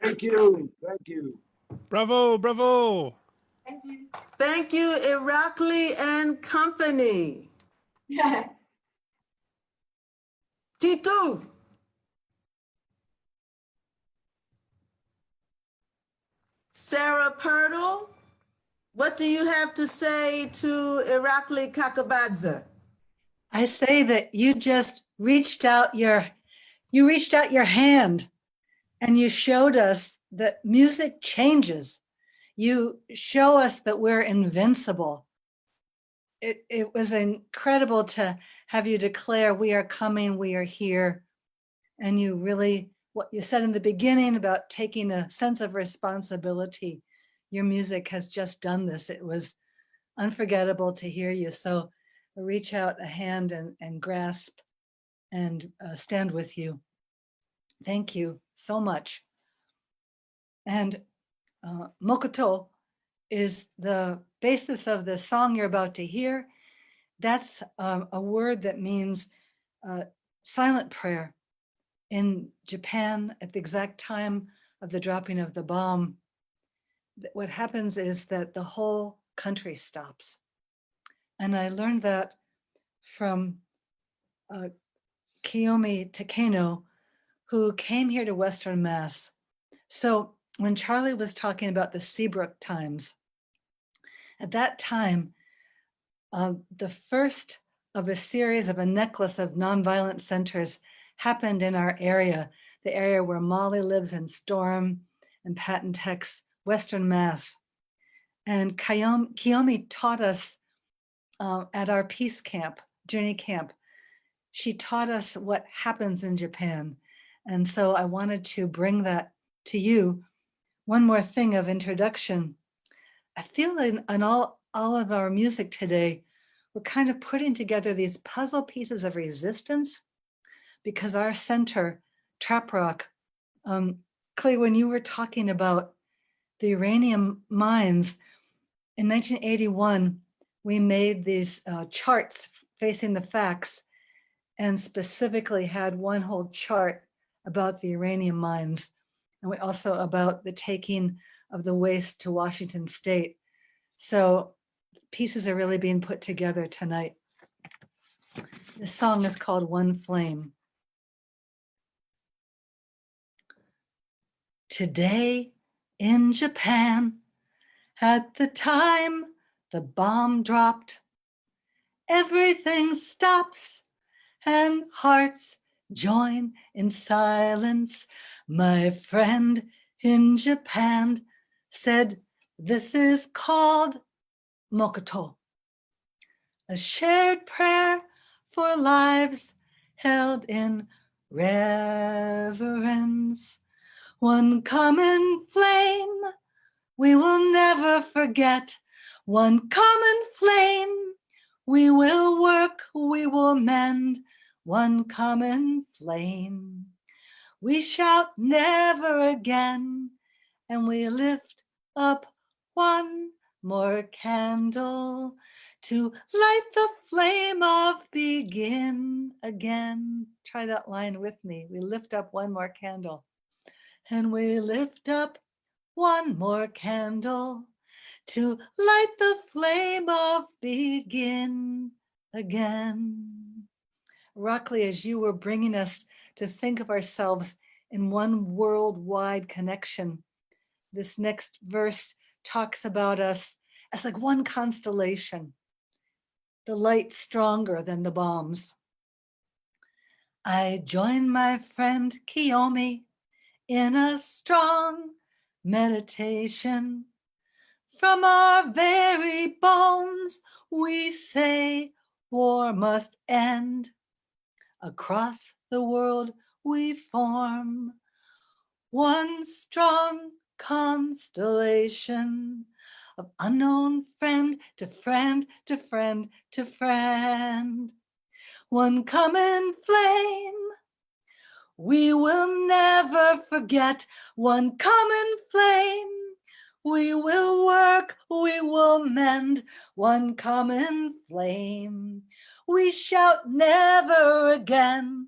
Speaker 5: Thank you. Thank you.
Speaker 3: Bravo, bravo.
Speaker 22: Thank you.
Speaker 1: Thank you, Irakli and company. Titu. Sarah Purtle, what do you have to say to Irakli Kakabadze?
Speaker 13: I say that you just reached out your hand and you showed us that music changes. You show us that we're invincible. It was incredible to have you declare, we are coming, we are here. And you really, what you said in the beginning about taking a sense of responsibility, your music has just done this. It was unforgettable to hear you. So reach out a hand and grasp and stand with you. Thank you so much. And Mokoto is the basis of the song you're about to hear. That's a word that means silent prayer. In Japan, at the exact time of the dropping of the bomb, what happens is that the whole country stops. And I learned that from Kiyomi Takeno, who came here to Western Mass. So when Charlie was talking about the Seabrook times, at that time, the first of a series of a necklace of nonviolent centers happened in our area, the area where Molly lives in Storm and Patton Tex, Western Mass. And Kiyomi taught us at our peace camp, journey camp, she taught us what happens in Japan. And so I wanted to bring that to you. One more thing of introduction. I feel in all of our music today, we're kind of putting together these puzzle pieces of resistance, because our center, Trap Rock, Klee, when you were talking about the uranium mines, in 1981, we made these charts facing the facts, and specifically had one whole chart about the uranium mines. And we also about the taking of the waste to Washington State. So pieces are really being put together tonight. This song is called One Flame. Today in Japan, at the time the bomb dropped, everything stops and hearts join in silence. My friend in Japan said, this is called Mokoto, a shared prayer for lives held in reverence. One common flame we will never forget. One common flame we will work, we will mend. One common flame we shout never again, and we lift up one more candle to light the flame of begin again. Try that line with me. We lift up one more candle, and we lift up one more candle to light the flame of begin again. Irakli, as you were bringing us to think of ourselves in one worldwide connection, this next verse talks about us as like one constellation, the light stronger than the bombs. I join my friend Kiyomi in a strong meditation. From our very bones we say war must end. Across the world we form one strong constellation of unknown friend to friend to friend to friend. One common flame we will never forget. One common flame we will work, we will mend. One common flame we shout never again,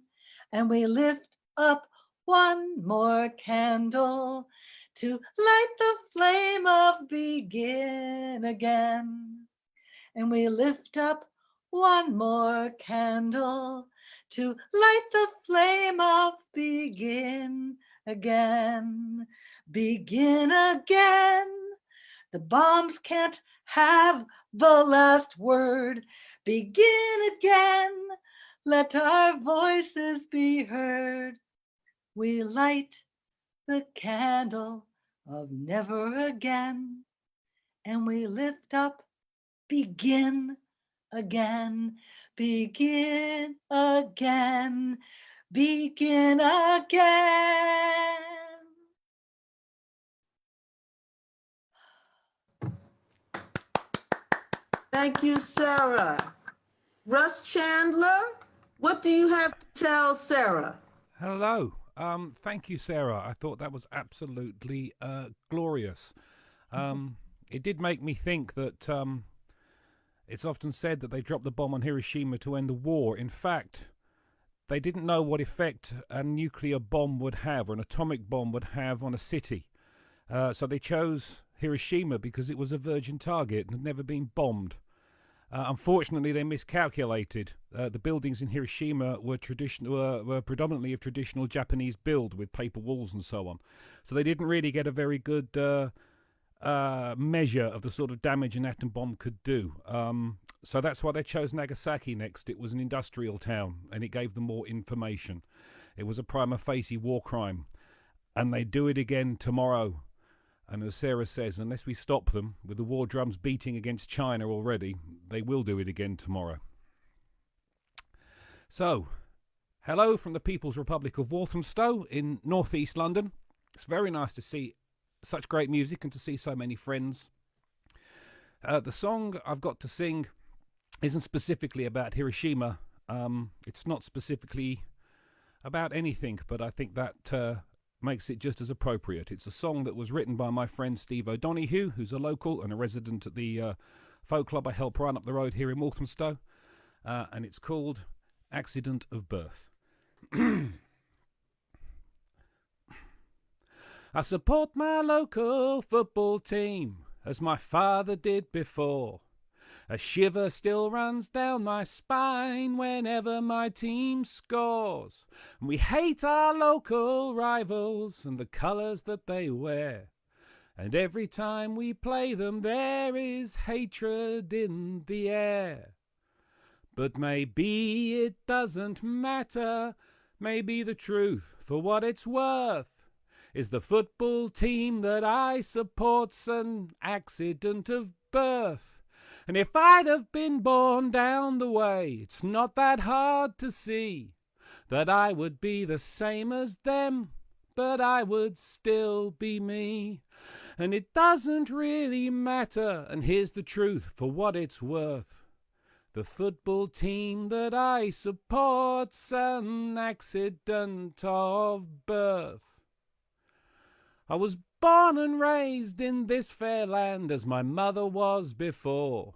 Speaker 13: and we lift up one more candle to light the flame of begin again. And we lift up one more candle to light the flame of begin again. Begin again. The bombs can't have the last word. Begin again. Let our voices be heard. We light the candle of never again, and we lift up begin again, begin again, begin again.
Speaker 1: Thank you, Sarah. Russ Chandler, what do you have to tell Sarah?
Speaker 6: Hello. Thank you, Sarah. I thought that was absolutely glorious. It did make me think that it's often said that they dropped the bomb on Hiroshima to end the war. In fact, they didn't know what effect a nuclear bomb would have, or an atomic bomb would have on a city. So they chose Hiroshima because it was a virgin target and had never been bombed. Unfortunately, they miscalculated. The buildings in Hiroshima were predominantly of traditional Japanese build with paper walls and so on. So they didn't really get a very good measure of the sort of damage an atom bomb could do. So that's why they chose Nagasaki next. It was an industrial town, and it gave them more information. It was a prima facie war crime, and they do it again tomorrow. And as Sarah says, unless we stop them, with the war drums beating against China already, they will do it again tomorrow. So, hello from the People's Republic of Walthamstow in northeast London. It's very nice to see such great music and to see so many friends. The song I've got to sing isn't specifically about Hiroshima. It's not specifically about anything, but I think that makes it just as appropriate. It's a song that was written by my friend Steve O'Donoghue, who's a local and a resident at the folk club I help run up the road here in Walthamstow, and it's called Accident of Birth. I support my local football team, as my father did before. A shiver still runs down my spine whenever my team scores. And we hate our local rivals and the colours that they wear. And every time we play them there is hatred in the air. But maybe it doesn't matter. Maybe the truth, for what it's worth, is the football team that I support's an accident of birth. And if I'd have been born down the way, it's not that hard to see that I would be the same as them, but I would still be me. And it doesn't really matter, and here's the truth for what it's worth. The football team that I support's an accident of birth. I was born and raised in this fair land as my mother was before.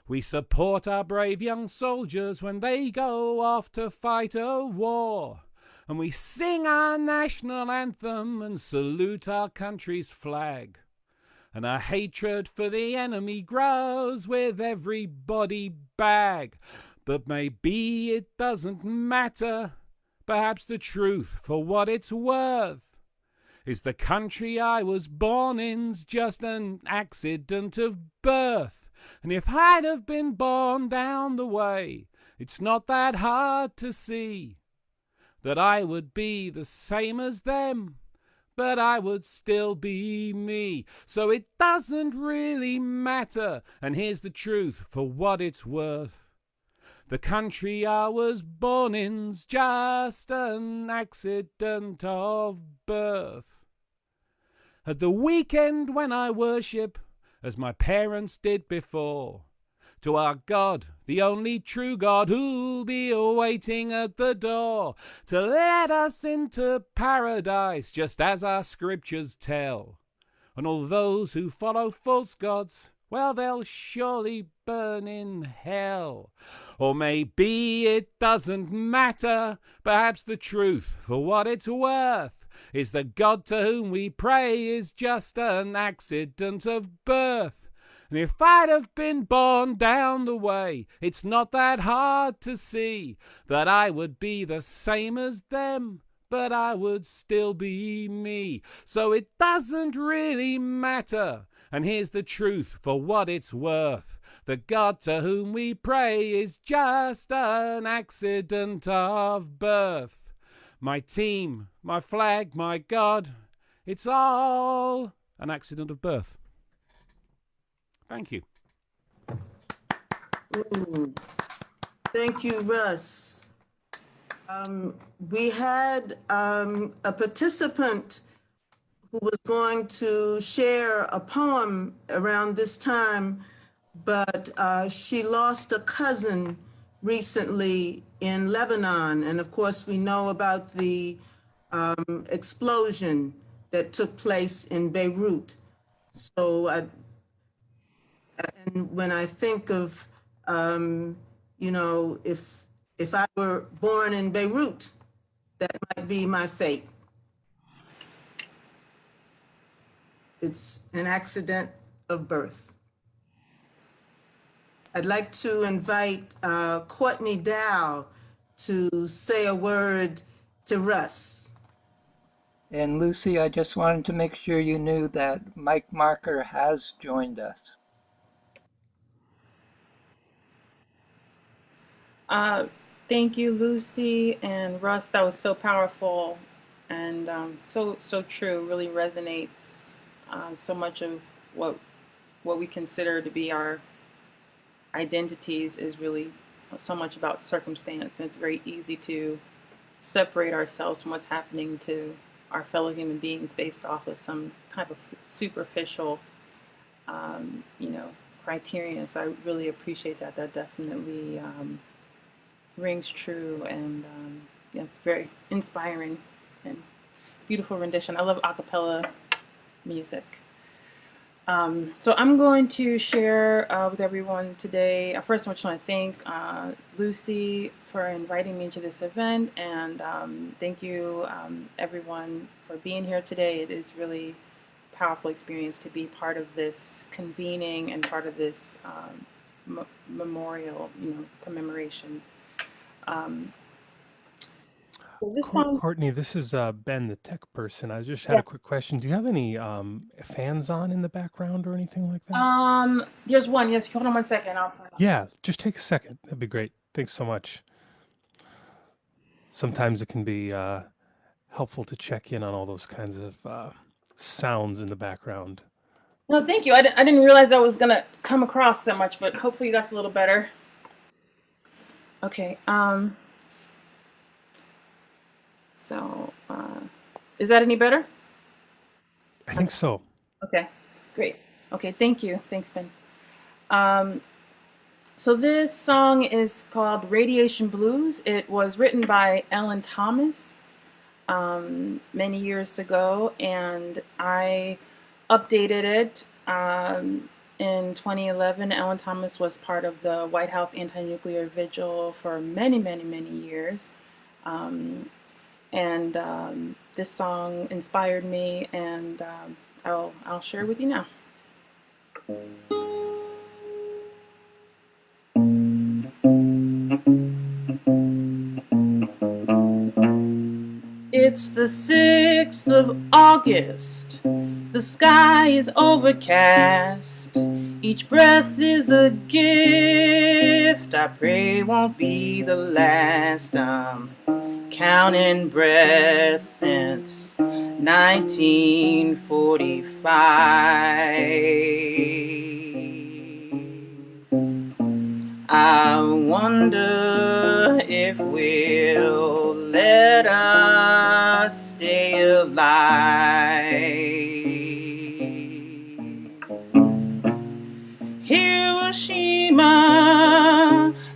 Speaker 6: We support our brave young soldiers when they go off to fight a war. And we sing our national anthem and salute our country's flag. And our hatred for the enemy grows with every body bag. But maybe it doesn't matter. Perhaps the truth, for what it's worth, is the country I was born in's just an accident of birth. And if I'd have been born down the way, it's not that hard to see that I would be the same as them, but I would still be me. So it doesn't really matter, and here's the truth for what it's worth. The country I was born in's just an accident of birth. At the weekend when I worship, as my parents did before, to our God, the only true God, who'll be awaiting at the door to let us into paradise, just as our scriptures tell. And all those who follow false gods, well, they'll surely burn in hell. Or maybe it doesn't matter, perhaps the truth, for what it's worth, is the God to whom we pray is just an accident of birth. And if I'd have been born down the way, it's not that hard to see that I would be the same as them, but I would still be me. So it doesn't really matter, and here's the truth for what it's worth. The God to whom we pray is just an accident of birth. My team, my flag, my God, it's all an accident of birth. Thank you.
Speaker 1: Ooh. Thank you, Russ. We had a participant who was going to share a poem around this time, but she lost a cousin recently in Lebanon. And of course, we know about the explosion that took place in Beirut. So, and when I think of, you know, if I were born in Beirut, that might be my fate. It's an accident of birth. I'd like to invite Courtney Dowe to say a word to Russ.
Speaker 4: And Lucy, I just wanted to make sure you knew that Mike Marker has joined us.
Speaker 7: Thank you, Lucy and Russ. That was so powerful and so true. Really resonates. So much of what we consider to be our identities is really so much about circumstance, and it's very easy to separate ourselves from what's happening to our fellow human beings based off of some kind of superficial, criteria. So I really appreciate that. That definitely rings true, and it's very inspiring and beautiful rendition. I love a cappella music. So I'm going to share with everyone today. First, I just want to thank Lucy for inviting me to this event, and thank you everyone for being here today. It is really a powerful experience to be part of this convening and part of this memorial, commemoration.
Speaker 3: Courtney, this is Ben, the tech person. I just had a quick question. Do you have any fans on in the background or anything like that?
Speaker 7: There's one. Yes, hold on one second. I'll talk.
Speaker 3: Yeah, just take a second. That'd be great. Thanks so much. Sometimes it can be helpful to check in on all those kinds of sounds in the background.
Speaker 7: No, thank you. I didn't realize that was gonna come across that much, but hopefully that's a little better. Okay. So, is that any better?
Speaker 3: I think so.
Speaker 7: Okay, great. Okay, thank you. Thanks, Ben. So this song is called Radiation Blues. It was written by Ellen Thomas many years ago, and I updated it in 2011. Ellen Thomas was part of the White House anti-nuclear vigil for many, many, many years. And this song inspired me, and I'll share it with you now. It's the 6th of August. The sky is overcast. Each breath is a gift. I pray won't be the last. Counting breaths since 1945. I wonder if we'll let us stay alive. Hiroshima,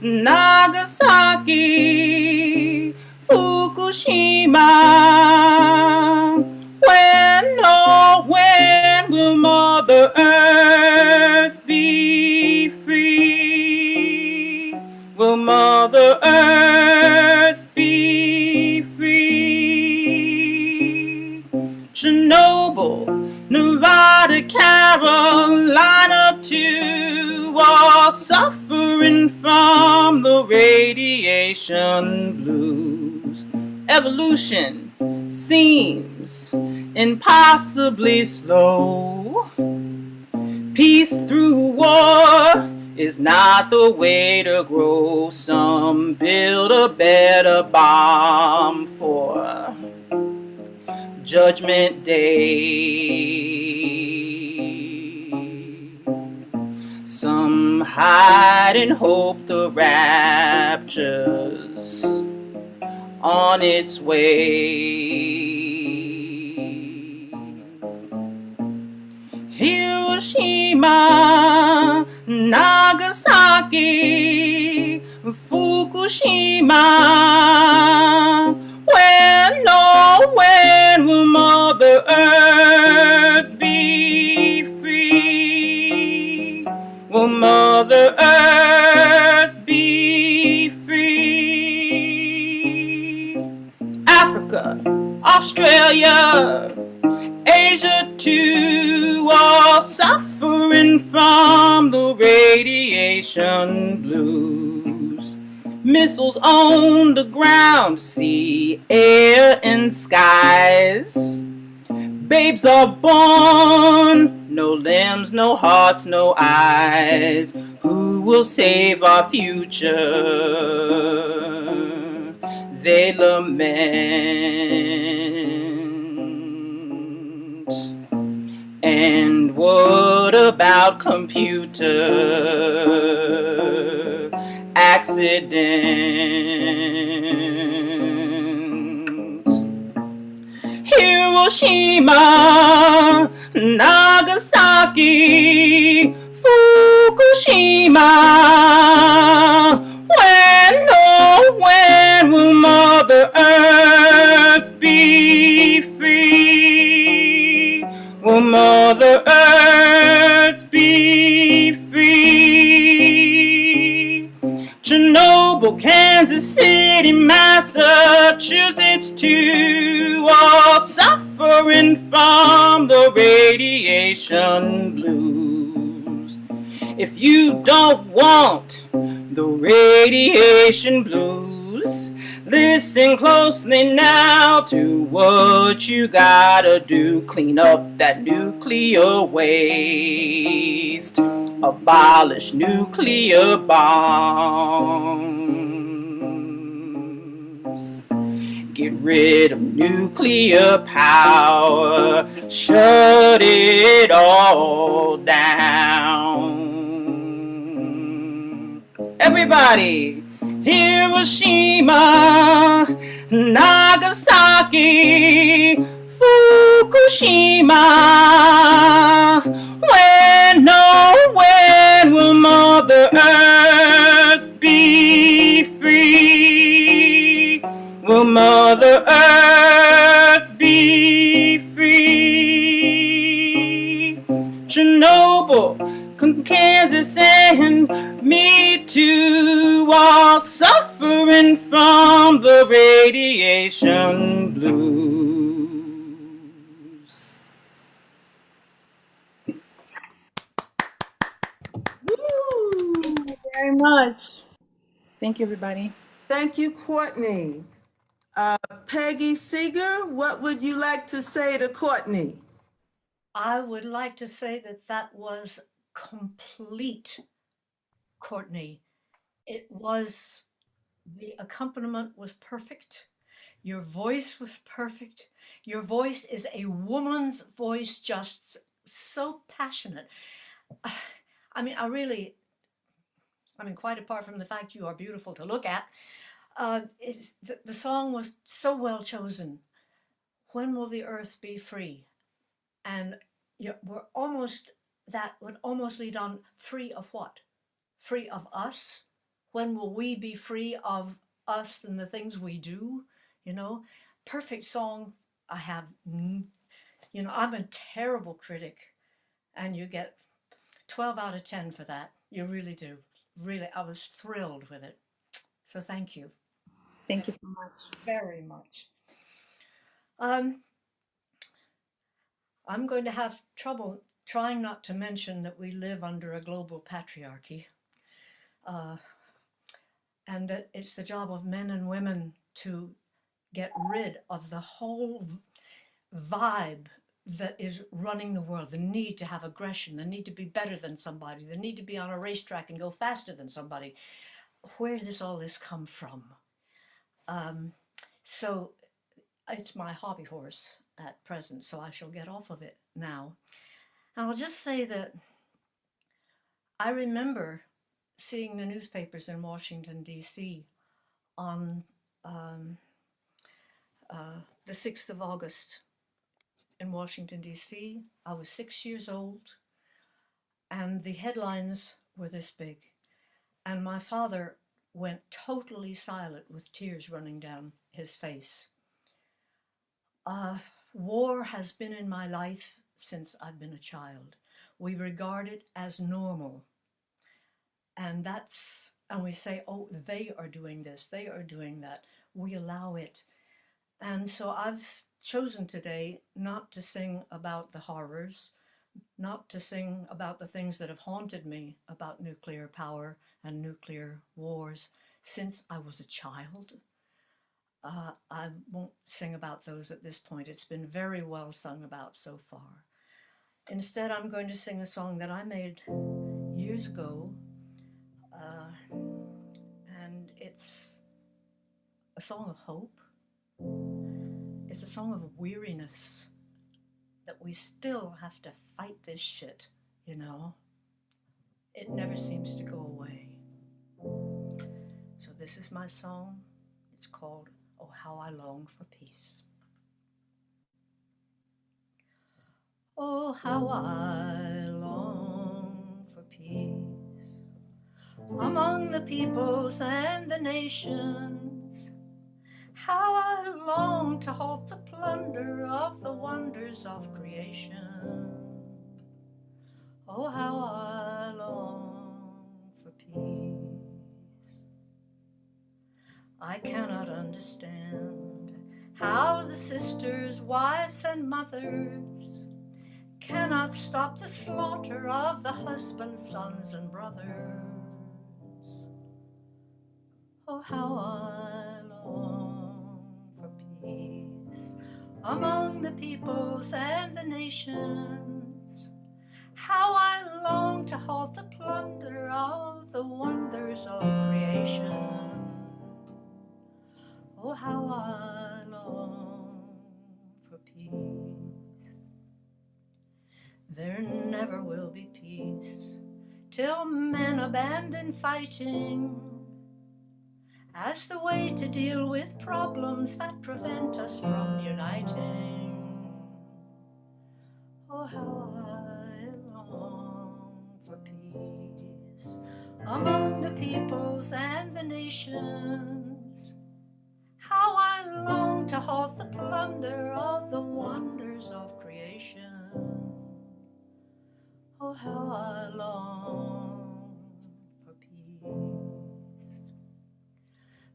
Speaker 7: Nagasaki, Fukushima. When, oh, when will Mother Earth be free? Will Mother Earth be free? Chernobyl, Nevada, Carolina too, all suffering from the radiation blues. Evolution seems impossibly slow. Peace through war is not the way to grow. Some build a better bomb for Judgment Day. Some hide and hope the rapture's on its way. Hiroshima, Nagasaki, Fukushima. When, oh, when will Mother Earth be free? Will Mother Earth be free? Africa, Australia, Asia too, all suffering from the
Speaker 14: radiation blues. Missiles on the ground, sea, air, and skies. Babes are born, no limbs, no hearts, no eyes. Who will save our future? They lament. And what about computer accidents? Hiroshima, Nagasaki, Fukushima. When will Mother Earth be free? Will Mother Earth be free? Chernobyl, Kansas City, Massachusetts too, all suffering from the radiation blues. If you don't want the radiation blues, listen closely now to what you gotta do. Clean up that nuclear waste. Abolish nuclear bombs. Get rid of nuclear power. Shut it all down. Everybody! Hiroshima, Nagasaki, Fukushima. When will Mother Earth be free? Will Mother Earth be free? Chernobyl, Kansas, and me too, all suffering from the radiation blues. Thank you very much. Thank you, everybody.
Speaker 1: Thank you, Courtney. Peggy Seeger, what would you like to say to Courtney?
Speaker 13: I would like to say that was complete, Courtney. It was, the accompaniment was perfect. Your voice was perfect. Your voice is a woman's voice, just so passionate. I mean, quite apart from the fact you are beautiful to look at, the song was so well chosen. When will the earth be free? And that would almost lead on, free of what? Free of us? When will we be free of us and the things we do? You know, perfect song. I'm a terrible critic, and you get 12 out of 10 for that. You really do. Really, I was thrilled with it. So thank you.
Speaker 7: Thank you so much.
Speaker 13: Very much. I'm going to have trouble trying not to mention that we live under a global patriarchy. And that it's the job of men and women to get rid of the whole vibe that is running the world, the need to have aggression, the need to be better than somebody, the need to be on a racetrack and go faster than somebody. Where does all this come from? So it's my hobby horse at present, so I shall get off of it now. And I'll just say that I remember seeing the newspapers in Washington, D.C. on the 6th of August in Washington, D.C. I was 6 years old, and the headlines were this big. And my father went totally silent with tears running down his face. War has been in my life since I've been a child. We regard it as normal. And we say, oh, they are doing this, they are doing that. We allow it. And so I've chosen today not to sing about the horrors,
Speaker 8: not to sing about the things that have haunted me about nuclear power and nuclear wars since I was a child. I won't sing about those at this point. It's been very well sung about so far. Instead, I'm going to sing a song that I made years ago, and it's a song of hope. It's a song of weariness, that we still have to fight this shit, you know? It never seems to go away. So this is my song. It's called Oh, How I Long for Peace. Oh, how I long for peace among the peoples and the nations. How I long to halt the plunder of the wonders of creation. Oh, how I long for peace. I cannot understand how the sisters, wives, and mothers cannot stop the slaughter of the husbands, sons, and brothers. Oh, how I long for peace among the peoples and the nations. How I long to halt the plunder of the wonders of creation. Oh, how I long for peace. There never will be peace till men abandon fighting as the way to deal with problems that prevent us from uniting. Oh, how I long for peace among the peoples and the nations. How I long to halt the plunder of the wonders of creation. Oh, how I long for peace.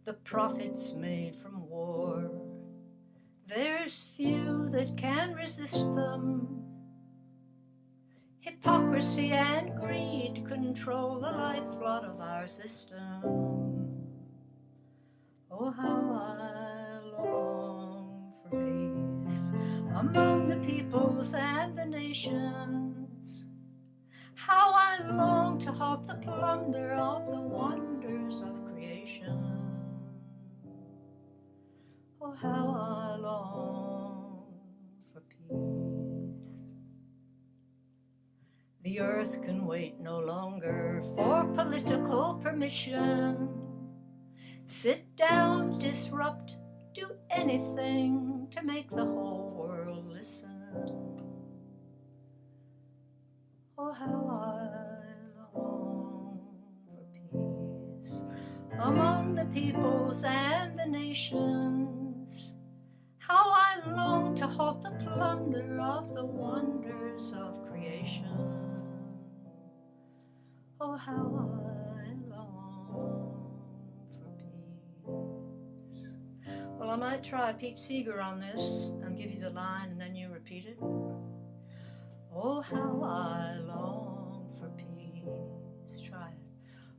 Speaker 8: The profits made from war, there's few that can resist them. Hypocrisy and greed control the lifeblood of our system. Oh, how I long for peace among the peoples and the nations. How I long to halt the plunder of the wonders of creation. Oh, how I long for peace. The earth can wait no longer for political permission. Sit down, disrupt, do anything to make the whole world listen. Oh, how I long for peace among the peoples and the nations. How I long to halt the plunder of the wonders of creation. Oh, how I long for peace. Well, I might try Pete Seeger on this and give you the line and then you repeat it. Oh, how I long for peace. Try it.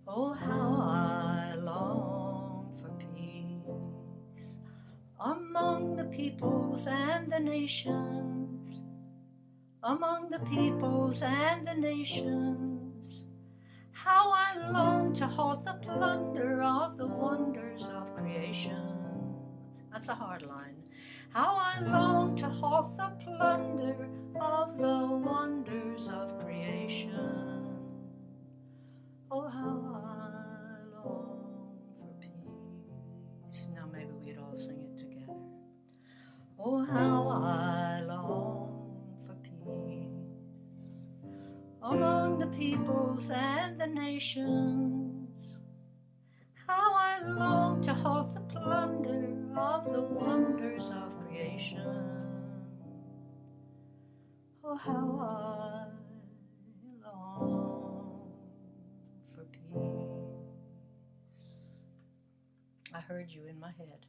Speaker 8: Oh, how I long for peace among the peoples and the nations. Among the peoples and the nations. How I long to halt the plunder of the wonders of creation. That's a hard line. How I long to halt the plunder of the wonders of creation. Oh, how I long for peace. Now maybe we'd all sing it together. Oh, how I long for peace among the peoples and the nations. How I long to halt the plunder of the wonders of creation. Oh, how I long for peace. I heard you in my head.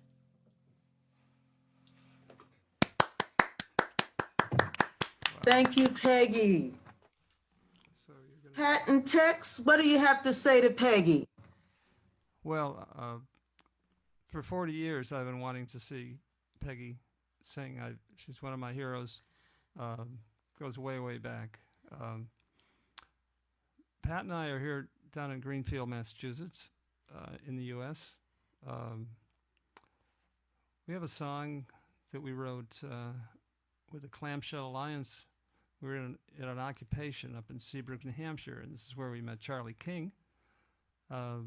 Speaker 1: Thank you, Peggy. Pat and Tex, what do you have to say to Peggy?
Speaker 15: Well, for 40 years, I've been wanting to see Peggy sing. She's one of my heroes. Goes way, way back. Pat and I are here down in Greenfield, Massachusetts, in the U.S. We have a song that we wrote with the Clamshell Alliance. We were in an occupation up in Seabrook, New Hampshire, and this is where we met Charlie King. The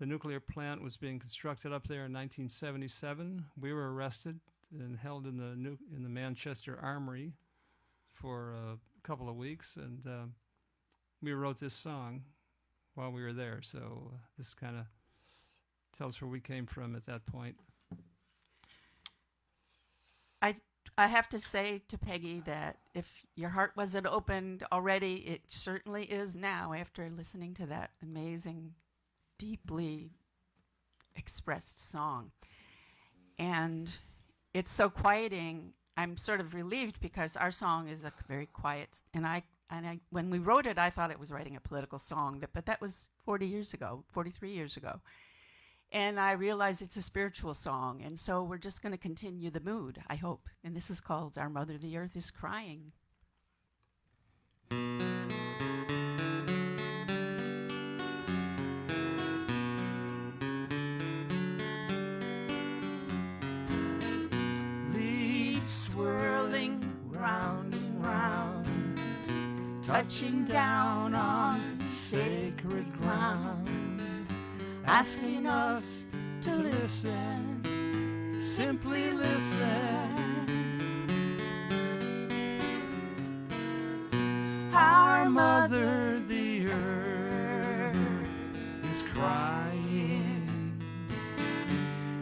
Speaker 15: nuclear plant was being constructed up there in 1977. We were arrested and held in the Manchester Armory for a couple of weeks, and we wrote this song while we were there. So this kind of tells where we came from at that point.
Speaker 17: I have to say to Peggy that if your heart wasn't opened already, it certainly is now after listening to that amazing, deeply expressed song. And it's so quieting. I'm sort of relieved because our song is a very quiet, and I when we wrote it, I thought it was writing a political song, but that was 43 years ago. And I realized it's a spiritual song, and so we're just going to continue the mood, I hope. And this is called Our Mother the Earth is Crying.
Speaker 23: Leaves swirling round and round, touching down on sacred ground, asking us to listen, simply listen. Our mother, the earth, is crying.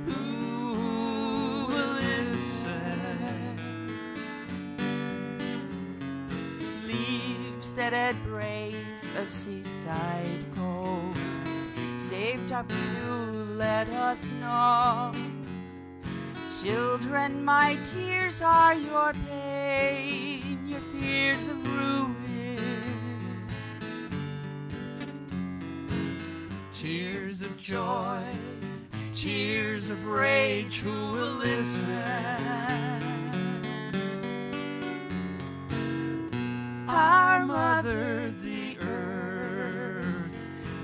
Speaker 23: Who will listen? Leaves that had braved a seaside cold, saved up to let us know. Children, my tears are your pain, your fears of ruin. Tears of joy, tears of rage, who will listen? Our mother, the earth,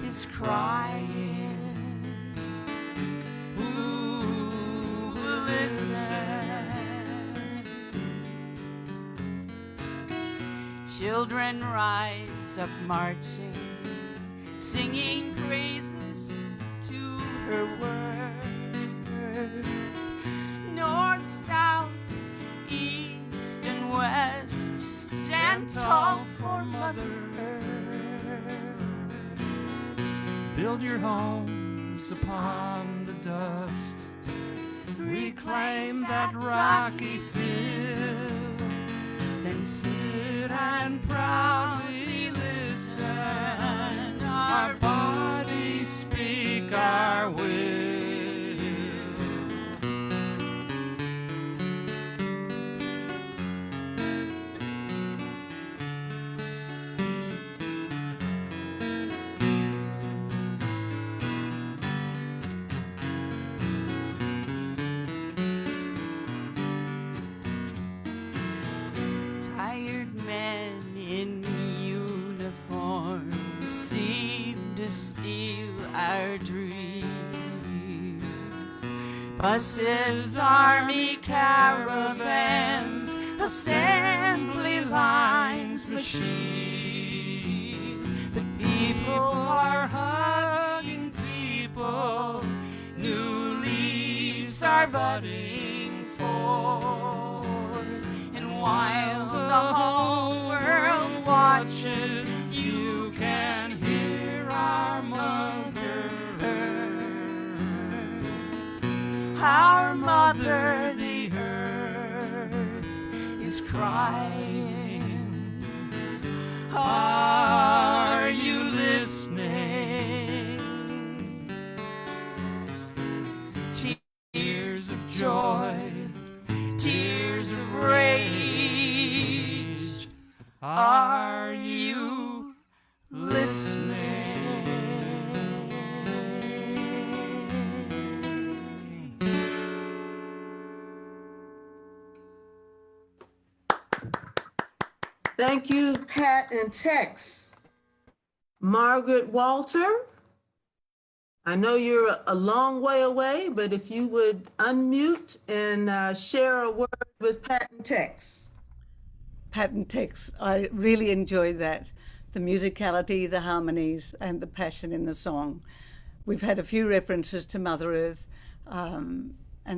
Speaker 23: is crying. Who will listen? Children rise up marching, singing praises to her words. North, south, east, and west, stand tall for Mother Earth.
Speaker 15: Build your homes upon the dust, reclaim that rocky field, then sit and proudly listen. Our bodies speak our will.
Speaker 23: Tired men in uniform seem to steal our dreams. Buses, army caravans, assembly lines, machines. But people are hugging people, new leaves are budding forth. And while the whole world watches, you can hear our Mother Earth. Our Mother, the earth, is crying. Are you listening? Tears of joy, tears of rage, are you
Speaker 1: Thank you, Pat and Tex. Margaret Walter, I know you're a long way away, but if you would unmute and share a word with Pat and Tex.
Speaker 9: Pat and Tex, I really enjoyed that. The musicality, the harmonies, and the passion in the song. We've had a few references to Mother Earth, and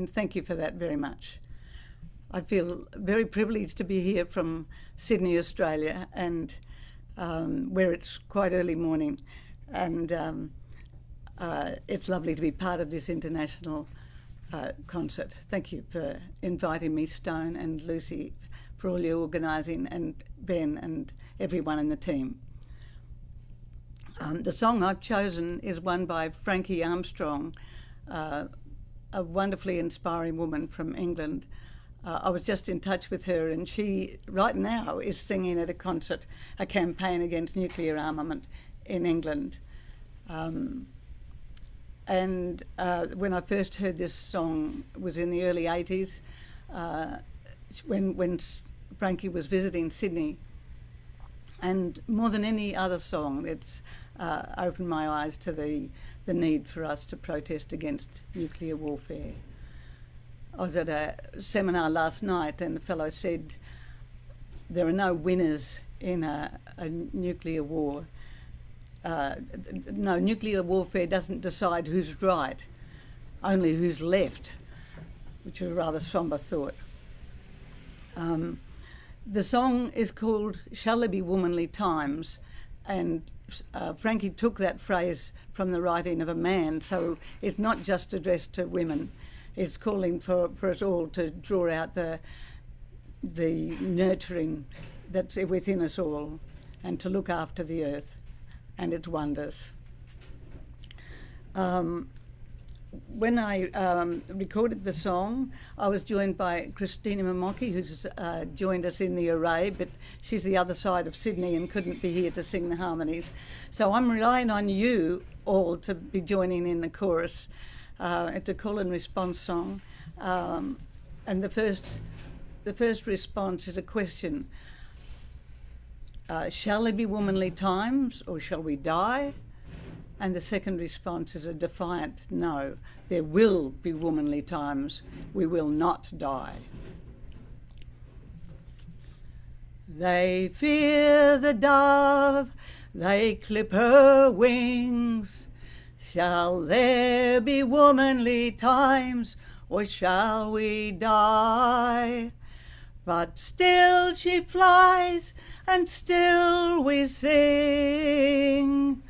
Speaker 9: thank you for that very much. I feel very privileged to be here from Sydney, Australia, and where it's quite early morning. And it's lovely to be part of this international concert. Thank you for inviting me, Stone and Lucy, for all your organising, and Ben and everyone in the team. The song I've chosen is one by Frankie Armstrong, a wonderfully inspiring woman from England. I was just in touch with her, and she, right now, is singing at a concert, a campaign against nuclear armament in England. And when I first heard this song, it was in the early 80s, when Frankie was visiting Sydney. And more than any other song, it's opened my eyes to the need for us to protest against nuclear warfare. I was at a seminar last night, and the fellow said there are no winners in a nuclear war. No, nuclear warfare doesn't decide who's right, only who's left, which is a rather somber thought. The song is called Shall There Be Womanly Times, and Frankie took that phrase from the writing of a man, so it's not just addressed to women. It's calling for us all to draw out the nurturing that's within us all, and to look after the earth and its wonders. When I recorded the song, I was joined by Christina Mamoki, who's joined us in the array, but she's the other side of Sydney and couldn't be here to sing the harmonies. So I'm relying on you all to be joining in the chorus. It's a call and response song, and the first response is a question. Shall there be womanly times, or shall we die? And the second response is a defiant no. There will be womanly times. We will not die. They fear the dove, they clip her wings. Shall there be womanly times, or shall we die? But still she flies, and still we sing.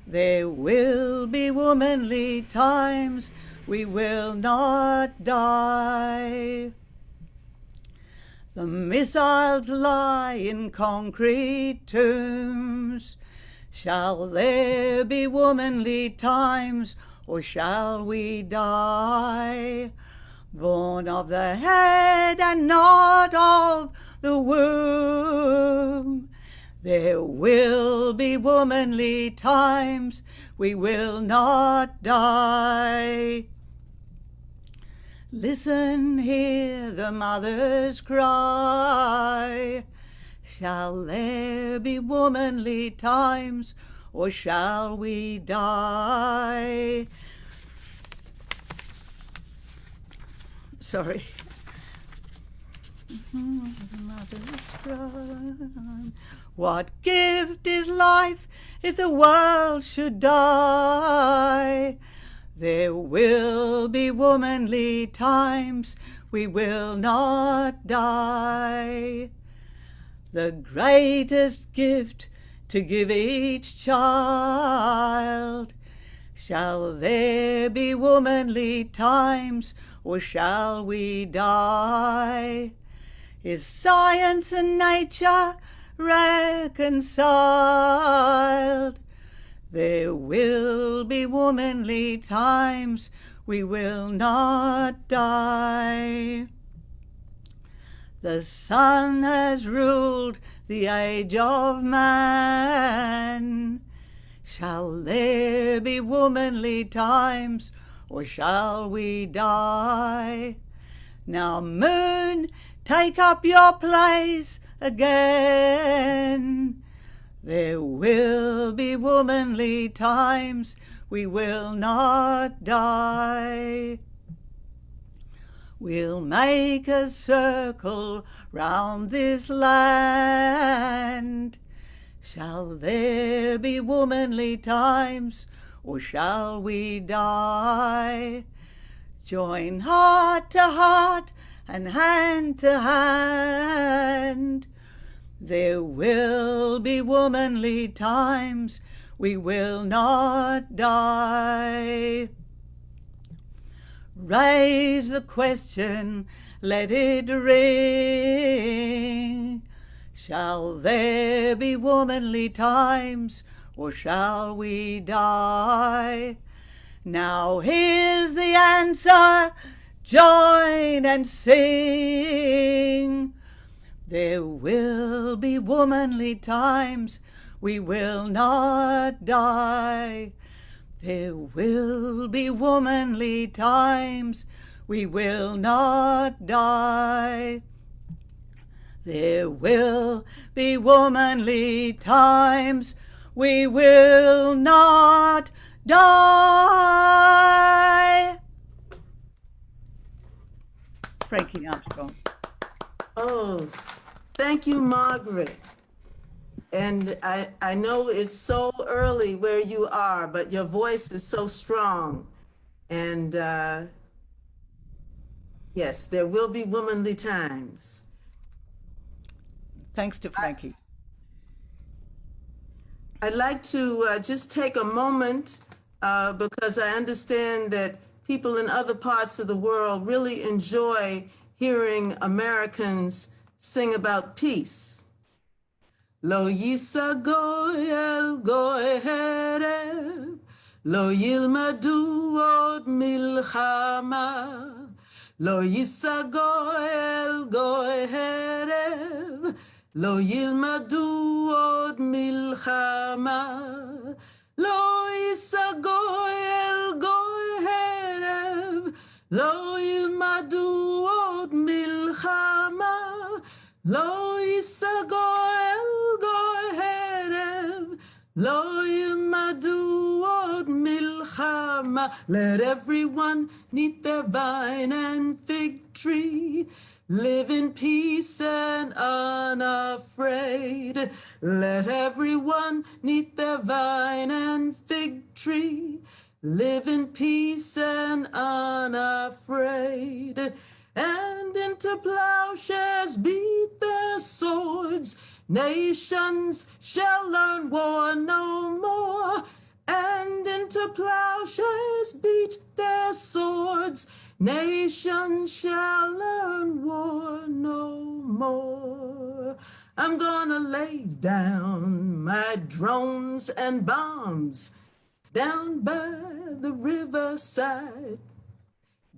Speaker 9: There will be womanly times, we will not die. The missiles lie in concrete tombs. Shall there be womanly times, or shall we die? Born of the head and not of the womb. There will be womanly times, we will not die. Listen, hear the mothers cry. Shall there be womanly times, or shall we die? Sorry. Mothers cry. What gift is life if the world should die? There will be womanly times, we will not die. The greatest gift to give each child. Shall there be womanly times, or shall we die? Is science and nature reconciled? There will be womanly times, we will not die. The sun has ruled the age of man. Shall there be womanly times, or shall we die? Now moon, take up your place again. There will be womanly times, we will not die. We'll make a circle round this land. Shall there be womanly times, or shall we die? Join heart to heart and hand to hand. There will be womanly times, we will not die. Raise the question, let it ring. Shall there be womanly times, or shall we die? Now here's the answer, join and sing. There will be womanly times, we will not die. There will be womanly times, we will not die. There will be womanly times, we will not die. Frankie Armstrong.
Speaker 1: Oh, thank you, Margaret. And I know it's so early where you are, but your voice is so strong. And yes, there will be womanly times.
Speaker 9: Thanks to Frankie.
Speaker 1: I'd like to just take a moment because I understand that people in other parts of the world really enjoy hearing Americans sing about peace. Lo yisa goyel goyereb, lo yilmadu od milchama. Lo yisa goyel goyereb, lo yilmadu od milchama. Lo yisa goyel goyereb, lo yilmadu od milchama. Lo yisa goyel goyereb, lo yilmadu od milchama. Let everyone neath their vine and fig tree live in peace and unafraid. Let everyone neath their vine and fig tree live in peace and unafraid. And into plowshares beat their swords. Nations shall learn war no more. And into plowshares beat their swords. Nations shall learn war no more. I'm gonna lay down my drones and bombs down by the riverside,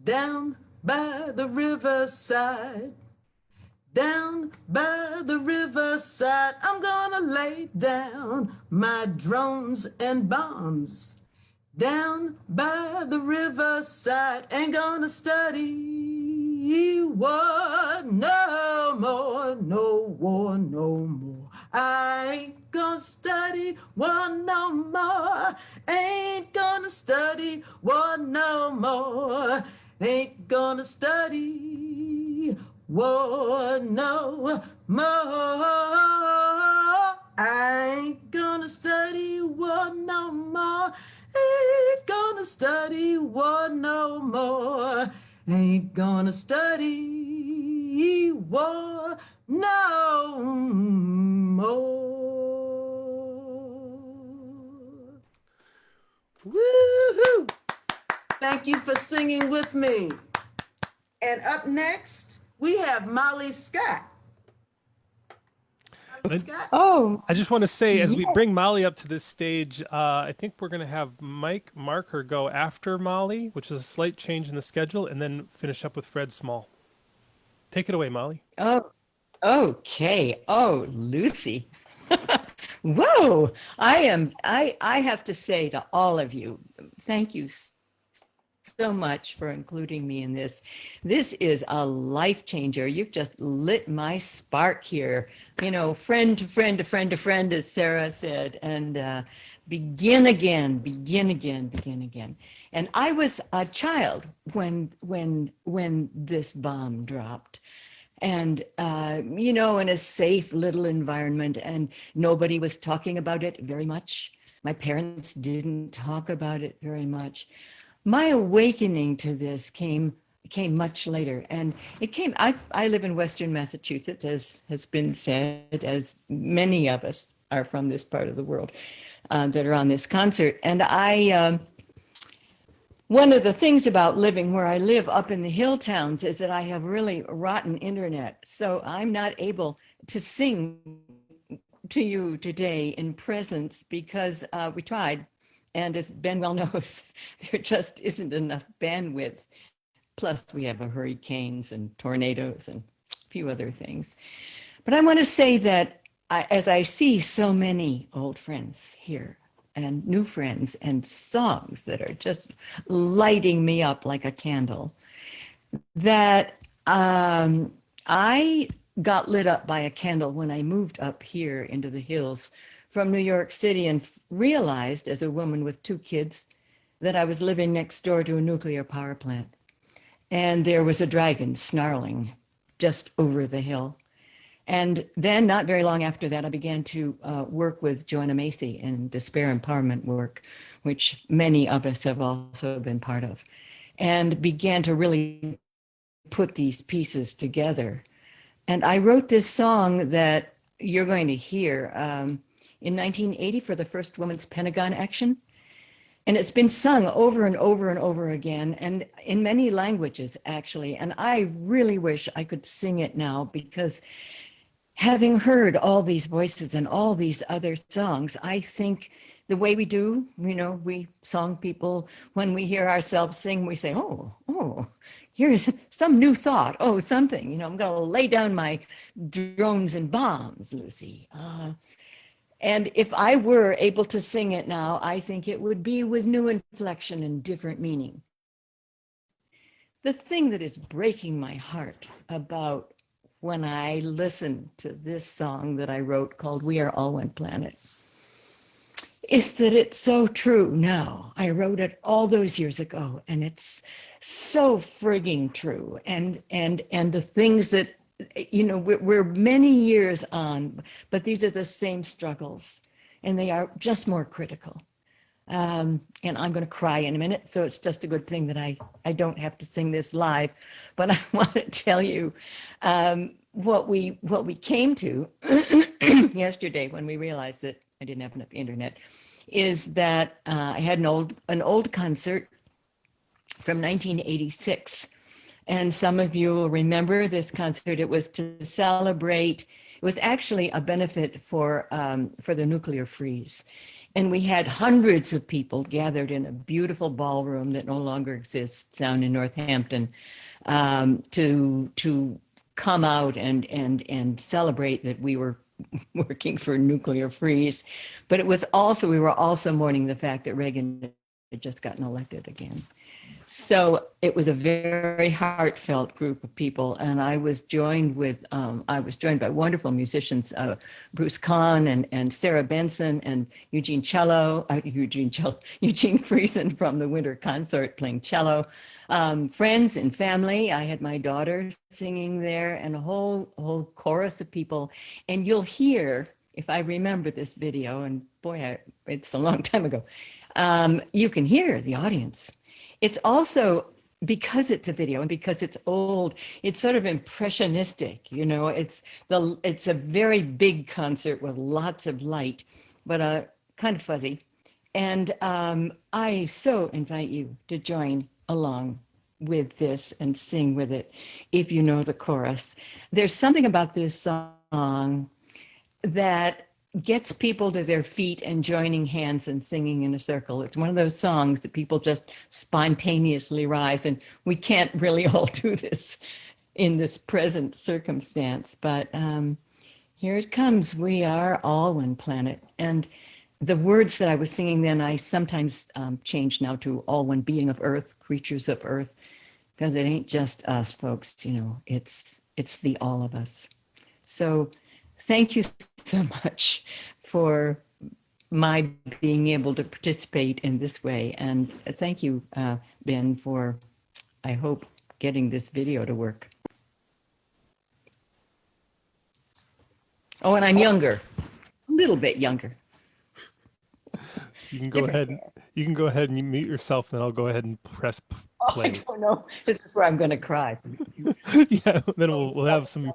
Speaker 1: down by the riverside, down by the riverside. I'm gonna lay down my drones and bombs down by the riverside. Ain't gonna study war no more, no war no more. I ain't gonna study war no more. Ain't gonna study war no more. Ain't gonna study war no more. I ain't gonna study war no more. Ain't gonna study war no more. Ain't gonna study war no more. Woo-hoo! Thank you for singing with me. And up next, we have Molly Scott.
Speaker 3: I just want to say, as we bring Molly up to this stage, I think we're going to have Mike Marker go after Molly, which is a slight change in the schedule, and then finish up with Fred Small. Take it away, Molly.
Speaker 10: Oh, okay. Oh, Lucy. Whoa. I have to say to all of you, thank you so much for including me in this. This is a life changer. You've just lit my spark here. You know, friend to friend to friend to friend, as Sarah said, and begin again, begin again, begin again. And I was a child when this bomb dropped. And, you know, in a safe little environment, and nobody was talking about it very much. My parents didn't talk about it very much. My awakening to this came much later, and it came, I live in Western Massachusetts, as has been said, as many of us are from this part of the world that are on this concert. And one of the things about living where I live up in the hill towns is that I have really rotten internet. So I'm not able to sing to you today in presence because we tried. And as Ben well knows, there just isn't enough bandwidth. Plus we have hurricanes and tornadoes and a few other things. But I want to say that as I see so many old friends here, and new friends and songs that are just lighting me up like a candle, that I got lit up by a candle when I moved up here into the hills from New York City and realized as a woman with 2 kids that I was living next door to a nuclear power plant. And there was a dragon snarling just over the hill. And then not very long after that, I began to work with Joanna Macy in despair empowerment work, which many of us have also been part of, and began to really put these pieces together. And I wrote this song that you're going to hear in 1980 for the first Women's Pentagon Action. And it's been sung over and over and over again, and in many languages, actually. And I really wish I could sing it now, because having heard all these voices and all these other songs, I think the way we do, you know, we song people, when we hear ourselves sing, we say, oh, here's some new thought. Oh, something, you know, I'm going to lay down my drones and bombs, Lucy. And if I were able to sing it now, I think it would be with new inflection and different meaning. The thing that is breaking my heart about when I listen to this song that I wrote called We Are All One Planet is that it's so true now. I wrote it all those years ago, and it's so frigging true. And the things that, you know, we're many years on, but these are the same struggles, and they are just more critical. And I'm going to cry in a minute, so it's just a good thing that I don't have to sing this live. But I want to tell you what we came to yesterday when we realized that I didn't have enough internet, is that I had an old concert from 1986. And some of you will remember this concert. It was to celebrate, it was actually a benefit for the nuclear freeze. And we had hundreds of people gathered in a beautiful ballroom that no longer exists down in Northampton to come out and celebrate that we were working for nuclear freeze. But it was also, we were also mourning the fact that Reagan had just gotten elected again. So it was a very heartfelt group of people, and I was joined by wonderful musicians, Bruce Kahn and Sarah Benson and Eugene Friesen from the Winter Consort playing cello, friends and family. I had my daughter singing there, and a whole chorus of people. And you'll hear, if I remember this video, and boy, it's a long time ago, you can hear the audience. It's also, because it's a video and because it's old, it's sort of impressionistic, you know, it's a very big concert with lots of light, but kind of fuzzy. And I so invite you to join along with this and sing with it if you know the chorus. There's something about this song that gets people to their feet and joining hands and singing in a circle. It's one of those songs that people just spontaneously rise, and we can't really all do this in this present circumstance, but here it comes. We are all one planet. And the words that I was singing then, I sometimes change now to all one being of earth, creatures of earth, because it ain't just us, folks, you know, it's the all of us. So thank you so much for my being able to participate in this way. And thank you, Ben, for, I hope, getting this video to work. Oh, and I'm younger, a little bit younger.
Speaker 3: So you can go ahead. You can go ahead and you mute yourself, then I'll go ahead and press play.
Speaker 10: I don't know. This is where I'm going to cry.
Speaker 3: Yeah, then we'll have some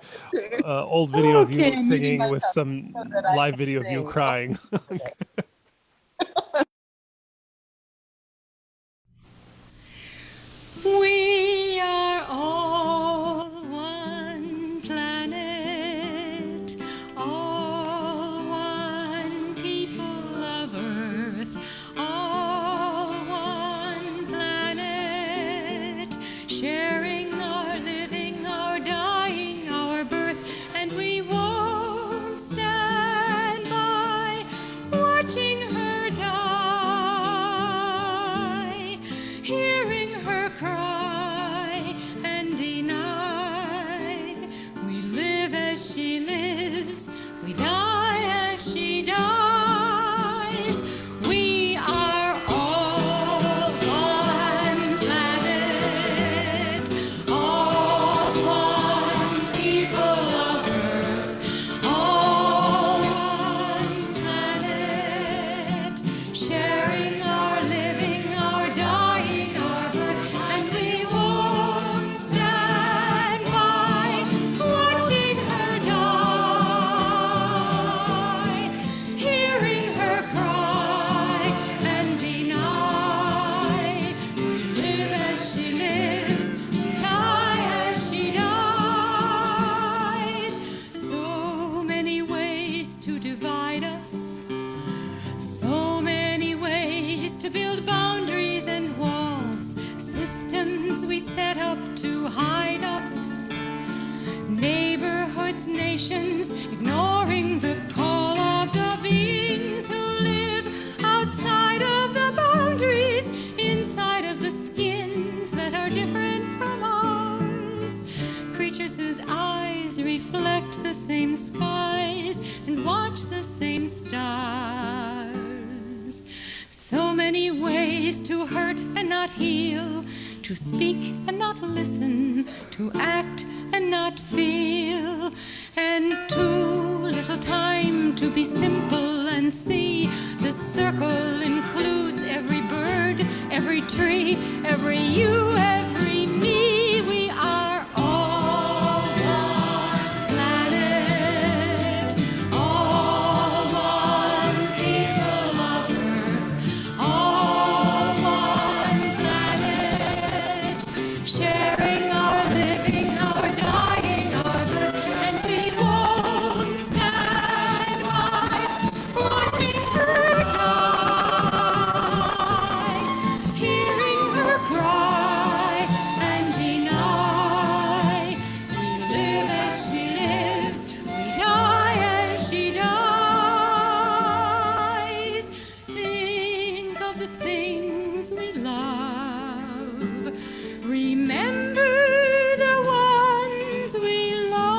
Speaker 3: old video of you
Speaker 10: Okay, I'm muting
Speaker 3: singing with
Speaker 10: myself
Speaker 3: some
Speaker 10: so that I
Speaker 3: live
Speaker 10: can
Speaker 3: video of you
Speaker 10: sing.
Speaker 3: crying.
Speaker 11: We are all one planet, all one people of Earth, all one planet, sharing our living, our dying, our birth, and we won't stand by watching her die, hearing her cry and deny. We live as she lives, we die as she dies. We are all one planet, all one people of Earth, all one planet, sharing our living, our dying, our birth, and we won't stand by watching her die, hearing her cry and deny. We live as she lives, we die as she dies. So many ways to divide us, so many ways to build boundaries and walls, systems we set up to hide us, neighborhoods, nations, ignoring the call of the beings who live outside of the boundaries, inside of the skins that are different from ours, creatures whose eyes reflect the same skies and watch the same stars. So many ways to hurt and not heal, to speak and not listen, to act and not feel, and too little time to be simple and see the circle includes every bird, every tree, every you, every me. We are all one planet, all one people of Earth, all one planet, sharing our living, our dying, our birth, and we won't stand by watching her die, hearing her cry and deny. We live as she lives, we die as she dies. Think of the things we love. Remember the ones we love.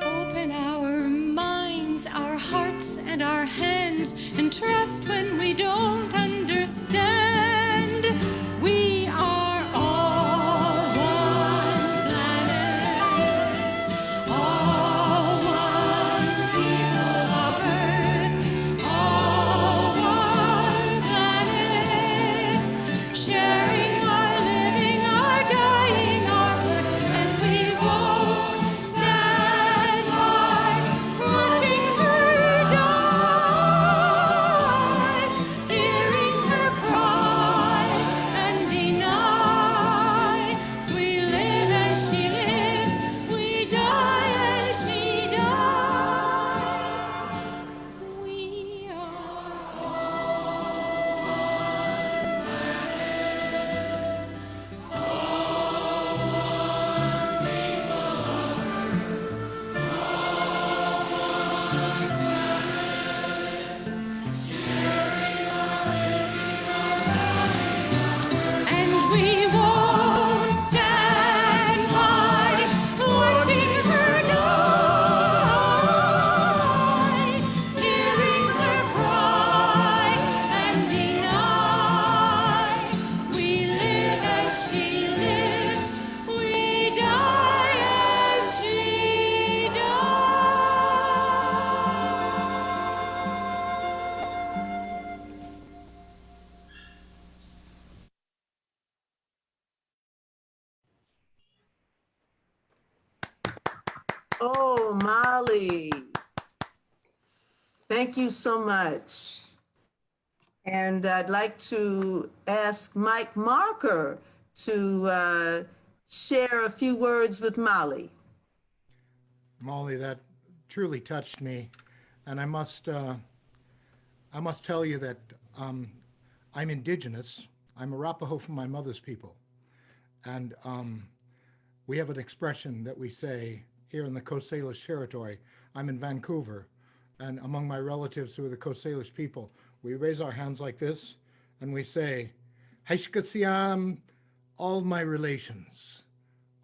Speaker 11: Open our minds, our hearts, and our hands, and trust when we don't understand. We are all one planet, all one people of Earth, all one planet, sharing our living, our dying, our birth, and we won't stand by watching her die,
Speaker 1: Oh, Molly. Thank you so much. And I'd like to ask Mike Marker to share a few words with Molly.
Speaker 12: Molly, that truly touched me, and I must tell you that I'm indigenous. I'm Arapaho from my mother's people, and we have an expression that we say here in the Coast Salish territory. I'm in Vancouver, and among my relatives who are the Coast Salish people, we raise our hands like this, and we say, Haishkasiam, all my relations,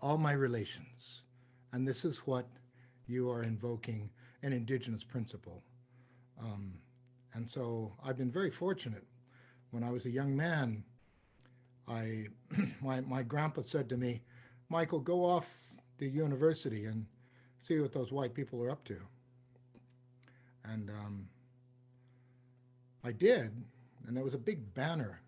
Speaker 12: all my relations. And this is what you are invoking, an indigenous principle. And so I've been very fortunate. When I was a young man, my grandpa said to me, Michael, go off to university and see what those white people are up to. And I did, and there was a big banner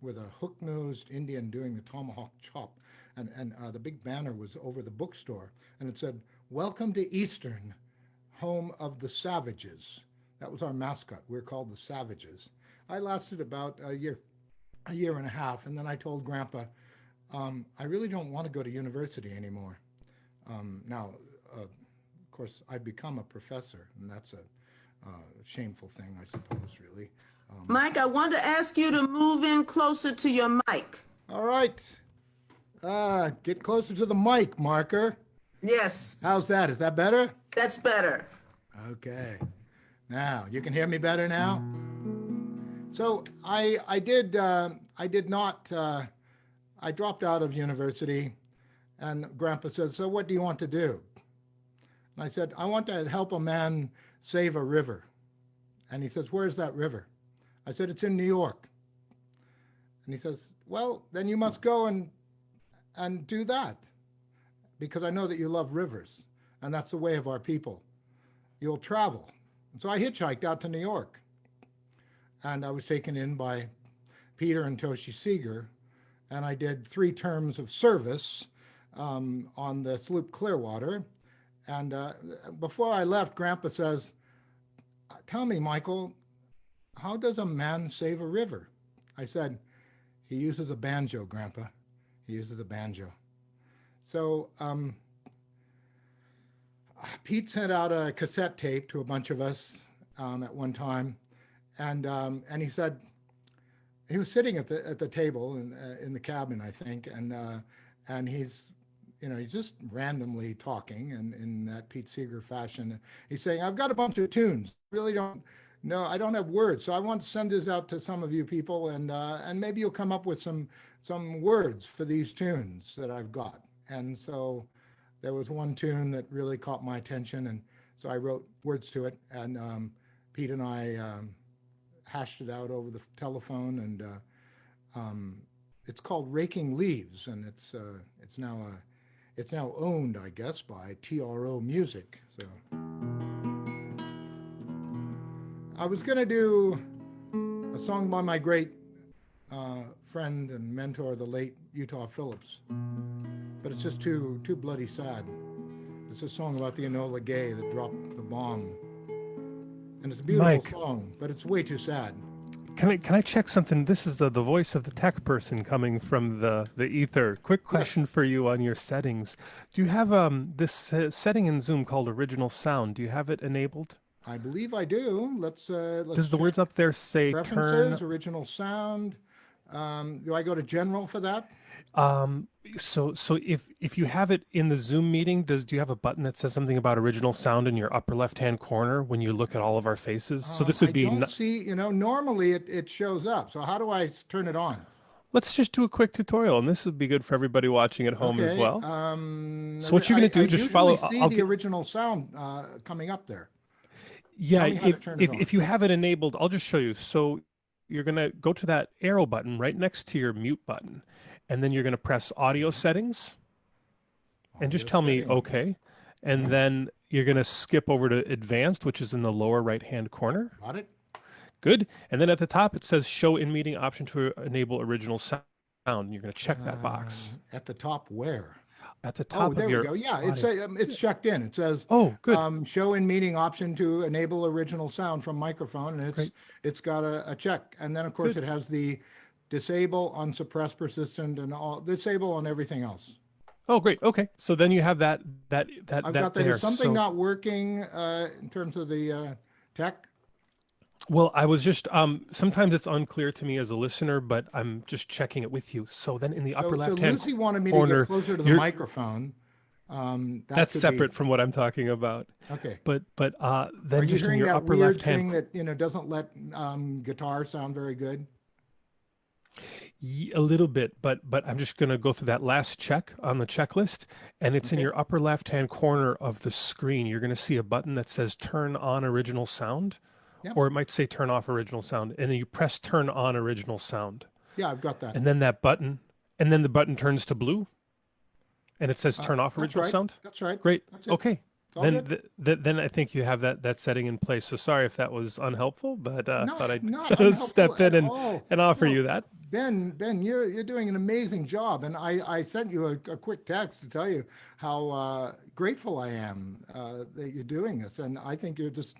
Speaker 12: with a hook-nosed Indian doing the tomahawk chop, and the big banner was over the bookstore, and it said, "Welcome to Eastern, home of the Savages." That was our mascot. We're called the Savages. I lasted about a year and a half, and then I told Grandpa, I really don't want to go to university anymore. Now, of course, I'd become a professor, and that's a shameful thing, I suppose, really.
Speaker 1: Mike, I want to ask you to move in closer to your mic.
Speaker 12: All right. Get closer to the mic, Marker.
Speaker 1: Yes.
Speaker 12: How's that? Is that better?
Speaker 1: That's better.
Speaker 12: Okay. Now, you can hear me better now? So I dropped out of university, and Grandpa said, so what do you want to do? And I said, I want to help a man save a river. And he says, where's that river? I said, it's in New York. And he says, well, then you must go and do that, because I know that you love rivers, and that's the way of our people. You'll travel. And so I hitchhiked out to New York, and I was taken in by Peter and Toshi Seeger, and I did 3 terms of service on the sloop Clearwater. And before I left, Grandpa says, tell me, Michael, how does a man save a river? I said, he uses a banjo, Grandpa. He uses a banjo. So Pete sent out a cassette tape to a bunch of us at one time, and he said, he was sitting at the table in the cabin, I think, and he's just randomly talking in that Pete Seeger fashion. He's saying, I've got a bunch of tunes. Really don't know. I don't have words. So I want to send this out to some of you people, and maybe you'll come up with some words for these tunes that I've got. And so there was one tune that really caught my attention, and so I wrote words to it, and Pete and I hashed it out over the telephone, and it's called Raking Leaves, and it's now owned, I guess, by TRO Music. So I was going to do a song by my great friend and mentor, the late Utah Phillips, but it's just too bloody sad. It's a song about the Enola gay that dropped the bomb, and it's a beautiful
Speaker 3: Mike,
Speaker 12: song, but it's way too sad.
Speaker 3: Can I check something? This is the voice of the tech person coming from the ether. Quick question for you on your settings. Do you have this setting in Zoom called original sound? Do you have it enabled?
Speaker 12: I believe I do. Let's
Speaker 3: Does the words up there say
Speaker 12: preferences,
Speaker 3: turn?
Speaker 12: original sound? Do I go to general for that?
Speaker 3: So if you have it in the Zoom meeting, do you have a button that says something about original sound in your upper left-hand corner when you look at all of our faces? So this would be.
Speaker 12: I don't see. Normally it shows up. So how do I turn it on?
Speaker 3: Let's just do a quick tutorial, and this would be good for everybody watching at home as well. So what you're going to do, just follow.
Speaker 12: I see the original sound coming up there.
Speaker 3: Yeah,
Speaker 12: Tell me how to turn it on.
Speaker 3: if you have it enabled, I'll just show you. So you're going to go to that arrow button right next to your mute button, and then you're going to press audio settings, and just tell me okay. And then you're going to skip over to advanced, which is in the lower right-hand corner.
Speaker 12: Got it.
Speaker 3: Good. And then at the top, it says show in meeting option to enable original sound. And you're going to check that box.
Speaker 12: At the top where?
Speaker 3: at the top
Speaker 12: there
Speaker 3: of your
Speaker 12: we go. Yeah,
Speaker 3: audio.
Speaker 12: it's checked in. It says,
Speaker 3: good.
Speaker 12: Show in meeting option to enable original sound from microphone, and it's got a check. And then of course
Speaker 3: Good.
Speaker 12: it has the disable on suppressed persistent and all disable on everything else.
Speaker 3: Oh, great. Okay, so then you have that
Speaker 12: I've got that.
Speaker 3: there.
Speaker 12: Is something not working in terms of the tech?
Speaker 3: Well, I was just sometimes it's unclear to me as a listener, but I'm just checking it with you. So then in the upper left hand
Speaker 12: Lucy wanted me
Speaker 3: corner,
Speaker 12: to get closer to the microphone.
Speaker 3: That's separate from what I'm talking about.
Speaker 12: Okay.
Speaker 3: But then
Speaker 12: Are you
Speaker 3: just in
Speaker 12: hearing
Speaker 3: your
Speaker 12: that
Speaker 3: upper
Speaker 12: weird
Speaker 3: left hand
Speaker 12: thing that doesn't let guitar sound very good?
Speaker 3: A little bit, but I'm just going to go through that last check on the checklist, and it's in your upper left-hand corner of the screen. You're going to see a button that says "Turn on original sound," or it might say "Turn off original sound," and then you press "Turn on original sound."
Speaker 12: Yeah, I've got that.
Speaker 3: And then that button, and then the button turns to blue, and it says "Turn off original sound."
Speaker 12: That's right.
Speaker 3: Great.
Speaker 12: That's it.
Speaker 3: Okay.
Speaker 12: all
Speaker 3: Then I think you have that setting in place. So sorry if that was unhelpful, but thought I'd
Speaker 12: not
Speaker 3: step in
Speaker 12: unhelpful
Speaker 3: and offer
Speaker 12: No,
Speaker 3: you that.
Speaker 12: Ben, you're doing an amazing job, and I sent you a quick text to tell you how grateful I am that you're doing this, and I think you're just,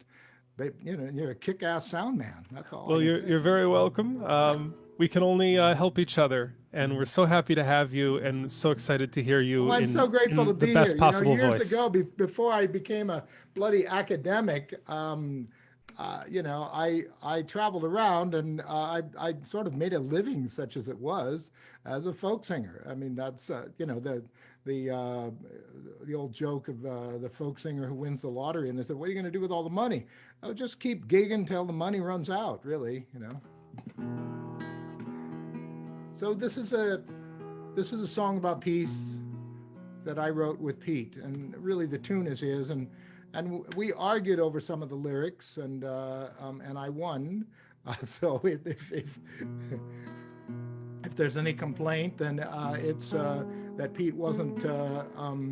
Speaker 12: you're a kick-ass sound man. That's all.
Speaker 3: Well, you're very welcome. We can only help each other, and we're so happy to have you, and so excited to hear you.
Speaker 12: Well, I'm so grateful to be
Speaker 3: the best
Speaker 12: here.
Speaker 3: possible
Speaker 12: years
Speaker 3: voice.
Speaker 12: ago, before I became a bloody academic, I traveled around, and I sort of made a living, such as it was, as a folk singer. I mean, that's the old joke of the folk singer who wins the lottery, and they said, "What are you going to do with all the money?" "Oh, just keep gigging till the money runs out." Really, So this is a song about peace that I wrote with Pete, and really the tune is his, and we argued over some of the lyrics, and I won. So if there's any complaint, then it's that Pete wasn't how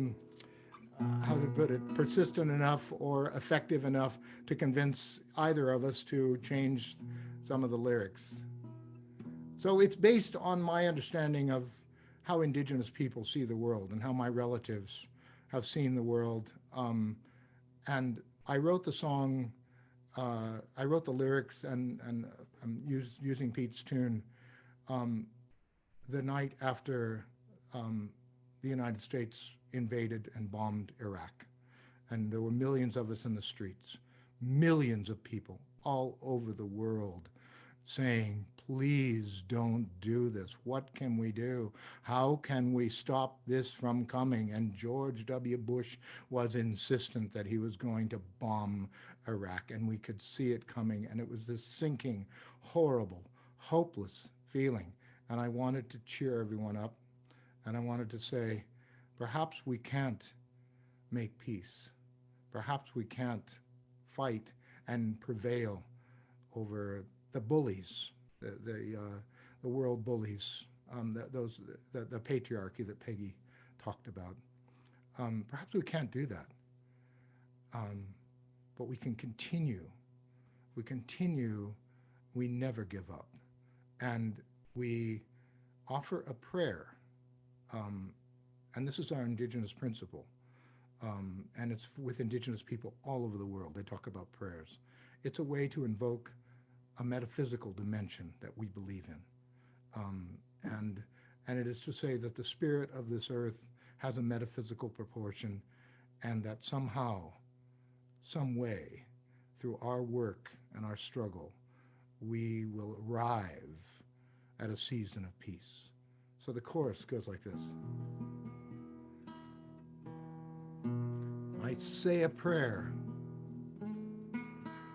Speaker 12: to put it, persistent enough or effective enough to convince either of us to change some of the lyrics. So it's based on my understanding of how Indigenous people see the world and how my relatives have seen the world. And I wrote the song, I wrote the lyrics, and I'm using Pete's tune the night after the United States invaded and bombed Iraq. And there were millions of us in the streets, millions of people all over the world saying, "Please don't do this. What can we do? How can we stop this from coming?" And George W. Bush was insistent that he was going to bomb Iraq, and we could see it coming. And it was this sinking, horrible, hopeless feeling. And I wanted to cheer everyone up. And I wanted to say, perhaps we can't make peace. Perhaps we can't fight and prevail over the bullies, the world bullies, the patriarchy that Peggy talked about. Perhaps we can't do that, but we can continue. We continue. We never give up, and we offer a prayer. And this is our Indigenous principle, and it's with Indigenous people all over the world. They talk about prayers. It's a way to invoke a metaphysical dimension that we believe in. And it is to say that the spirit of this earth has a metaphysical proportion, and that somehow, some way, through our work and our struggle, we will arrive at a season of peace. So the chorus goes like this. I say a prayer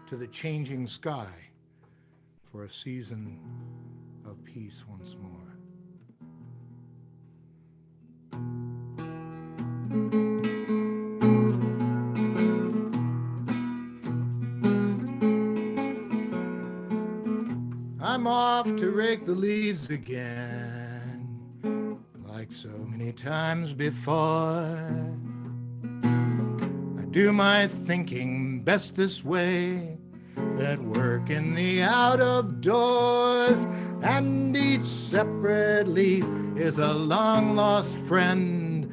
Speaker 12: to the changing sky for a season of peace once more. I'm off to rake the leaves again, like so many times before. I do my thinking best this way, at work in the out of doors, and each separate leaf is a long lost friend,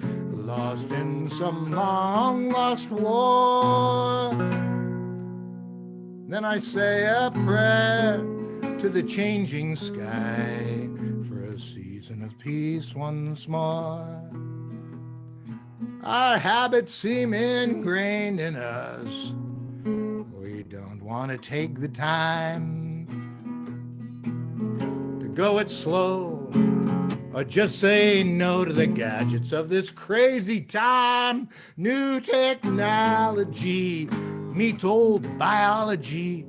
Speaker 12: lost in some long lost war. Then I say a prayer to the changing sky for a season of peace once more. Our habits seem ingrained in us. We don't want to take the time to go it slow or just say no to the gadgets of this crazy time. New technology meets old biology,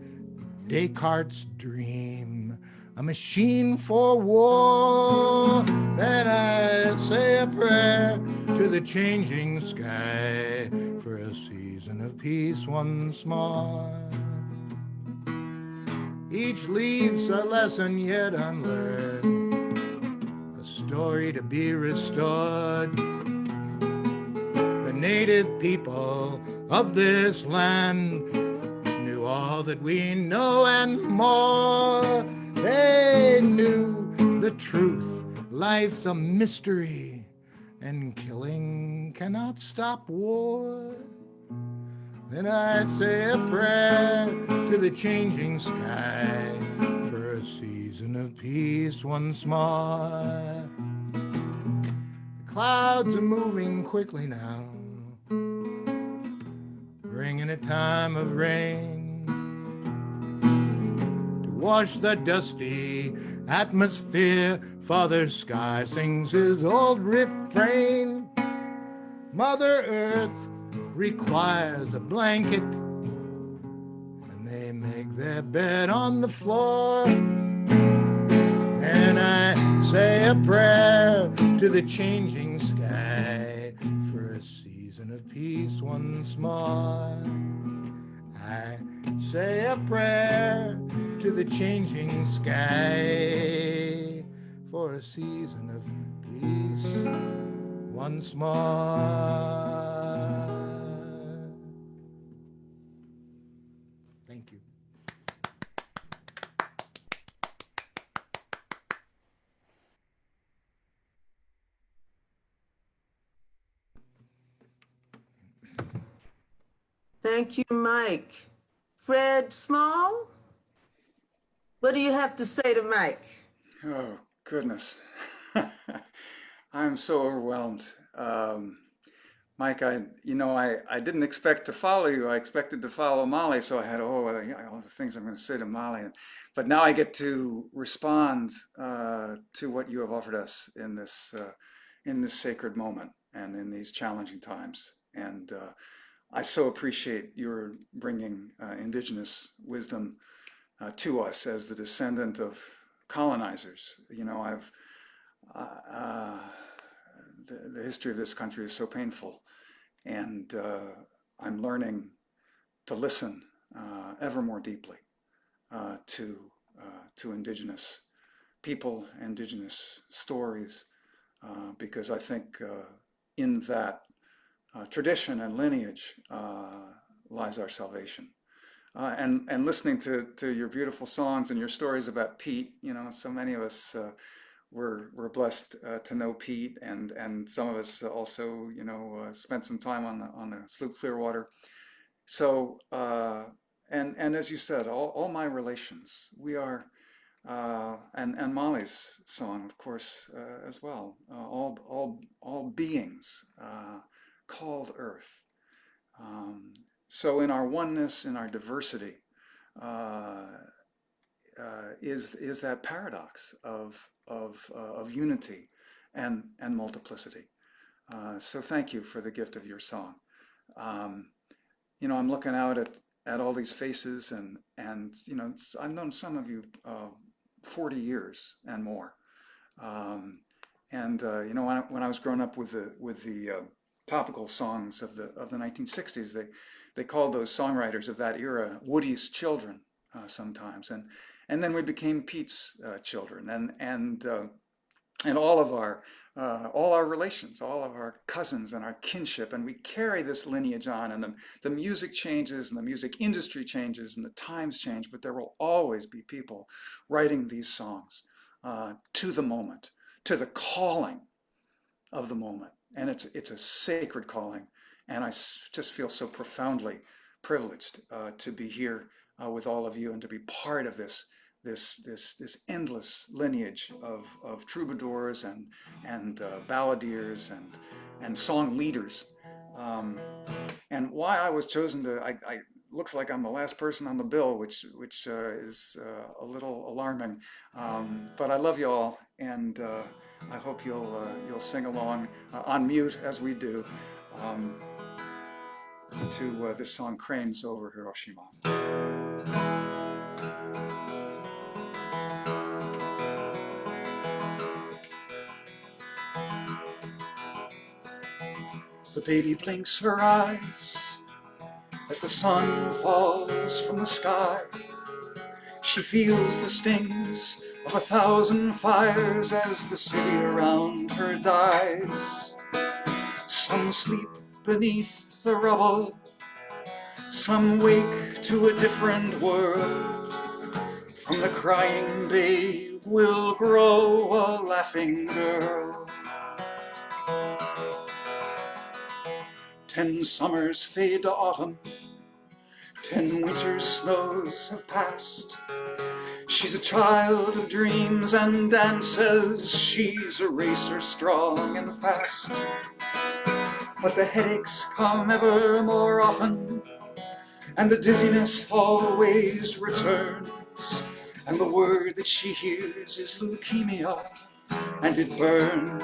Speaker 12: Descartes' dream, a machine for war. Then I say a prayer to the changing sky for a season of peace once more. Each leaves a lesson yet unlearned, a story to be restored. The native people of this land knew all that we know and more. They knew the truth, life's a mystery, and killing cannot stop war. Then I say a prayer to the changing sky for a season of peace once more. The clouds are moving quickly now, bringing a time of rain to wash the dusty atmosphere. Father Sky sings his old refrain. Mother Earth requires a blanket, and they make their bed on the floor. And I say a prayer to the changing sky for a season of peace once more. I say a prayer to the changing sky for a season of peace once more. Thank you.
Speaker 1: Thank you, Mike. Fred Small, what do you have to say to Mike?
Speaker 18: Oh, goodness. I'm so overwhelmed. Mike, I didn't expect to follow you. I expected to follow Molly, so I had all the things I'm going to say to Molly. But now I get to respond to what you have offered us in this sacred moment and in these challenging times. And I so appreciate your bringing indigenous wisdom to us as the descendant of colonizers. You know, the history of this country is so painful, and I'm learning to listen ever more deeply to indigenous people, indigenous stories, because I think in that tradition and lineage lies our salvation. And listening to your beautiful songs and your stories about Pete, you know, so many of us we're blessed to know Pete, and some of us also, you know, spent some time on the sloop Clearwater. So and as you said, all my relations, we are, and Molly's song, of course, as well, all beings called Earth. So in our oneness, in our diversity, is that paradox of unity and multiplicity. So thank you for the gift of your song. You know, I'm looking out at all these faces, and you know, I've known some of you 40 years and more. You know, when I was growing up with the topical songs of the 1960s, they called those songwriters of that era Woody's children sometimes, and then we became Pete's children, and all of our relations, all of our cousins and our kinship, and we carry this lineage on, and the music changes and the music industry changes and the times change, but there will always be people writing these songs to the moment, to the calling of the moment, and it's a sacred calling. And I just feel so profoundly privileged to be here with all of you and to be part of this endless lineage of troubadours and balladeers and song leaders. And why I was chosen to, I looks like I'm the last person on the bill, which is a little alarming. But I love you all, and I hope you'll sing along on mute as we do to this song, "Cranes Over Hiroshima." The baby blinks her eyes as the sun falls from the sky. She feels the stings of 1,000 fires as the city around her dies. Some sleep beneath the rubble, some wake to a different world. From the crying babe will grow a laughing girl. 10 summers fade to autumn, 10 winter snows have passed. She's a child of dreams and dances, she's a racer strong and fast. But the headaches come ever more often, and the dizziness always returns. And the word that she hears is leukemia, and it burns.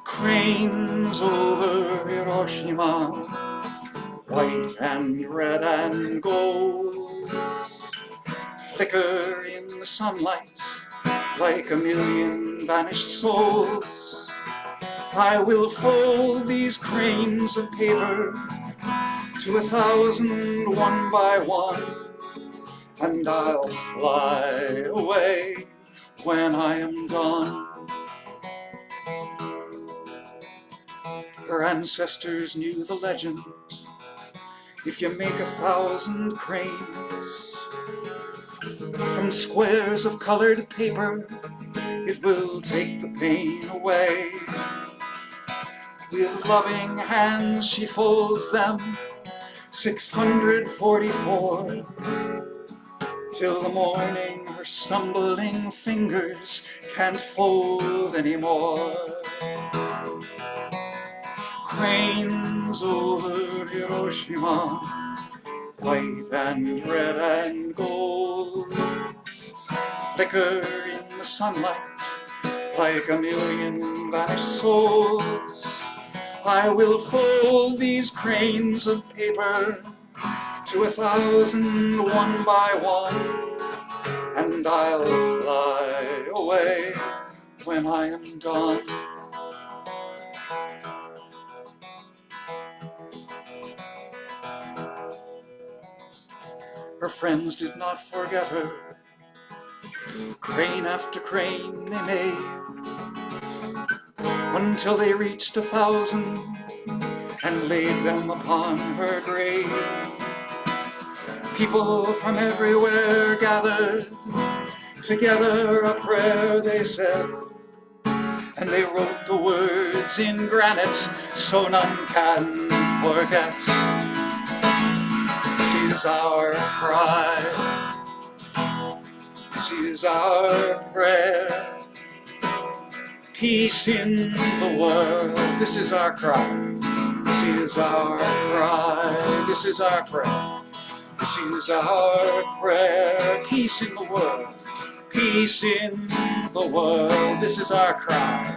Speaker 18: Cranes over Hiroshima, white and red and gold, flicker in the sunlight like a million vanished souls. I will fold these cranes of paper to 1,000 one by one, and I'll fly away when I am done. Her ancestors knew the legend. If you make 1,000 cranes from squares of colored paper, it will take the pain away. With loving hands she folds them, 644, till the morning her stumbling fingers can't fold anymore. Cranes over Hiroshima, white and red and gold, flicker in the sunlight like a million vanished souls. I will fold these cranes of paper to 1,000 one by one, and I'll fly away when I am done. Her friends did not forget her. Crane after crane they made, until they reached 1,000 and laid them upon her grave. People from everywhere gathered together, a prayer they said, and they wrote the words in granite so none can forget. This is our cry, this is our prayer. Peace in the world, this is our cry. This is our cry, this is our prayer. This is our prayer. Peace in the world, peace in the world. This is our cry.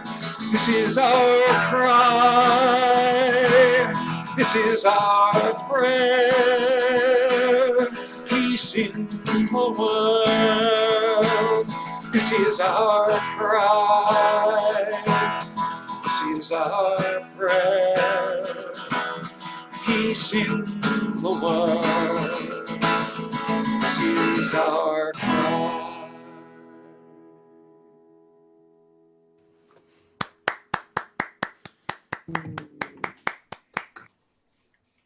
Speaker 18: This is our cry. This is our prayer. Peace in the world. This is our cry. This is our prayer. Peace in the world. This is our cry.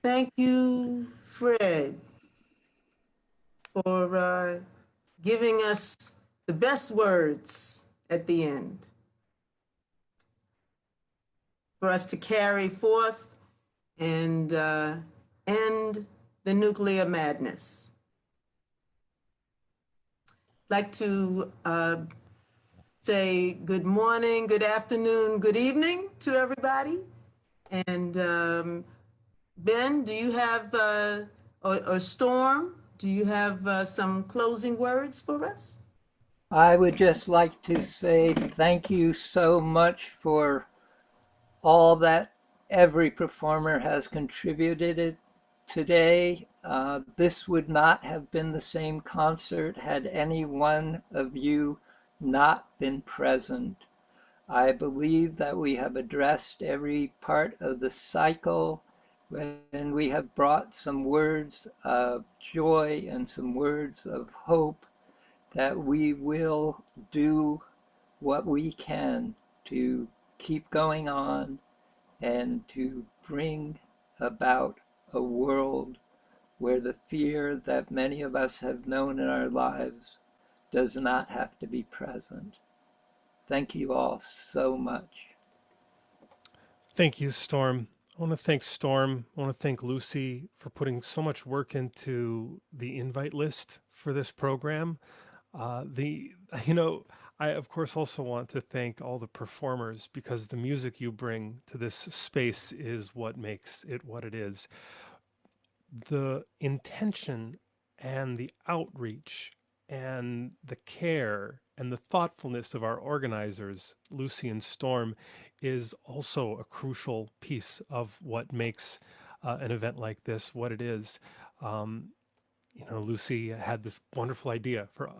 Speaker 1: Thank you, Fred, for giving us the best words at the end. for us to carry forth and end the nuclear madness. I'd like to say good morning, good afternoon, good evening to everybody. And Ben, do you have, or Storm, do you have some closing words for us?
Speaker 4: I would just like to say thank you so much for all that every performer has contributed today. This would not have been the same concert had any one of you not been present. I believe that we have addressed every part of the cycle, and we have brought some words of joy and some words of hope that we will do what we can to keep going on and to bring about a world where the fear that many of us have known in our lives does not have to be present. Thank you all so much.
Speaker 3: Thank you, Storm. I want to thank Storm. I want to thank Lucy for putting so much work into the invite list for this program. I of course also want to thank all the performers, because the music you bring to this space is what makes it what it is. The intention and the outreach and the care and the thoughtfulness of our organizers, Lucy and Storm, is also a crucial piece of what makes an event like this what it is. Lucy had this wonderful idea for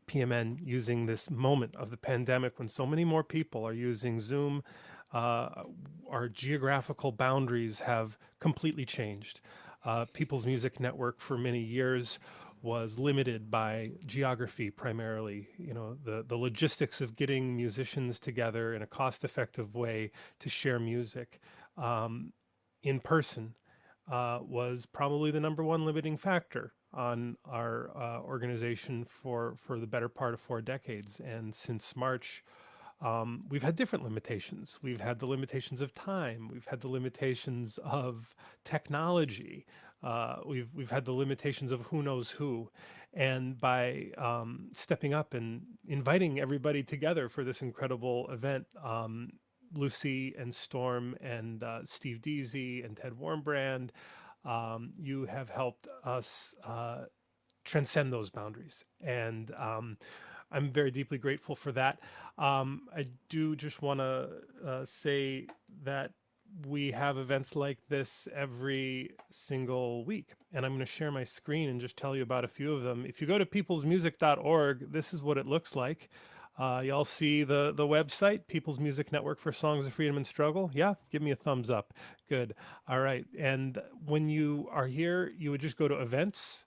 Speaker 3: PMN using this moment of the pandemic when so many more people are using Zoom. Our geographical boundaries have completely changed. People's Music Network for many years was limited by geography primarily. The logistics of getting musicians together in a cost-effective way to share music in person was probably the #1 limiting factor on our organization for the better part of 4 decades. And since March, we've had different limitations. We've had the limitations of time. We've had the limitations of technology. We've had the limitations of who knows who. And by stepping up and inviting everybody together for this incredible event, Lucy and Storm and Steve Deasy and Ted Warmbrand, you have helped us transcend those boundaries. And I'm very deeply grateful for that. I do just want to say that we have events like this every single week. And I'm going to share my screen and just tell you about a few of them. If you go to peoplesmusic.org, this is what it looks like. Y'all see the website, People's Music Network for Songs of Freedom and Struggle? Yeah, give me a thumbs up. Good. All right. And when you are here, you would just go to events.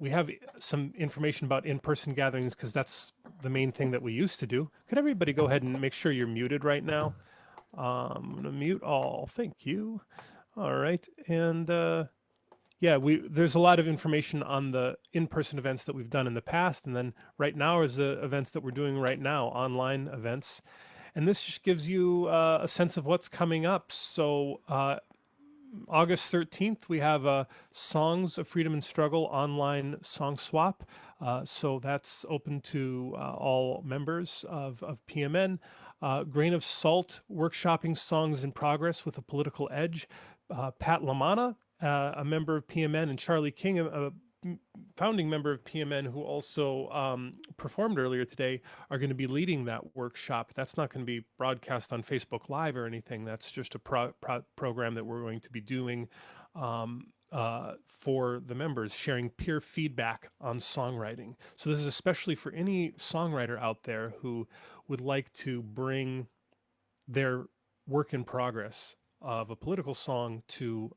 Speaker 3: We have some information about in-person gatherings because that's the main thing that we used to do. Could everybody go ahead and make sure you're muted right now? I'm going to mute all. Thank you. All right. And yeah, there's a lot of information on the in-person events that we've done in the past. And then right now is the events that we're doing right now, online events. And this just gives you a sense of what's coming up. So August 13th, we have a Songs of Freedom and Struggle online song swap. So that's open to all members of PMN. Grain of Salt, workshopping songs in progress with a political edge. Pat Lamana, a member of PMN, and Charlie King, a founding member of PMN who also performed earlier today, are going to be leading that workshop. That's not going to be broadcast on Facebook Live or anything. That's just a program that we're going to be doing for the members, sharing peer feedback on songwriting. So this is especially for any songwriter out there who would like to bring their work in progress of a political song to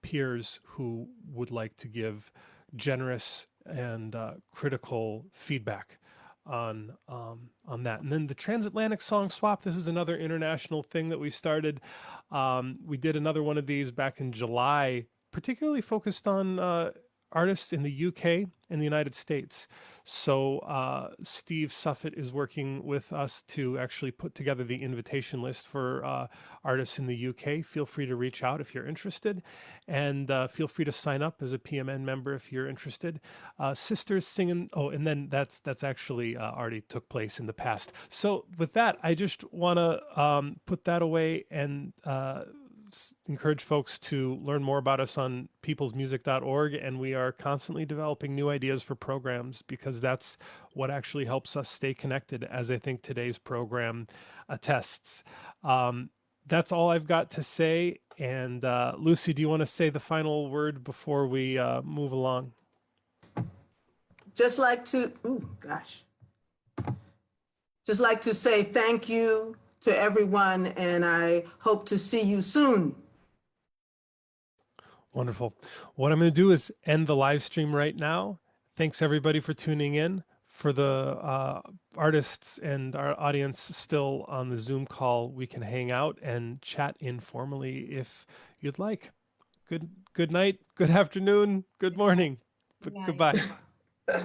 Speaker 3: peers who would like to give generous and critical feedback on that. And then the Transatlantic Song Swap, this is another international thing that we started. We did another one of these back in July, particularly focused on artists in the UK and the United States. So Steve Suffett is working with us to actually put together the invitation list for artists in the UK. Feel free to reach out if you're interested, and feel free to sign up as a PMN member if you're interested. Sisters singing. Oh, and then that's actually already took place in the past. So with that, I just want to put that away and encourage folks to learn more about us on peoplesmusic.org, and we are constantly developing new ideas for programs because that's what actually helps us stay connected, as I think today's program attests. That's all I've got to say. And Lucy, do you want to say the final word before we move along?
Speaker 1: Just like to, just like to say thank you to everyone, and I hope to see you soon.
Speaker 3: Wonderful. What I'm going to do is end the live stream right now. Thanks everybody for tuning in. For the artists and our audience still on the Zoom call, we can hang out and chat informally if you'd like. Good night, good afternoon, good morning. Goodbye.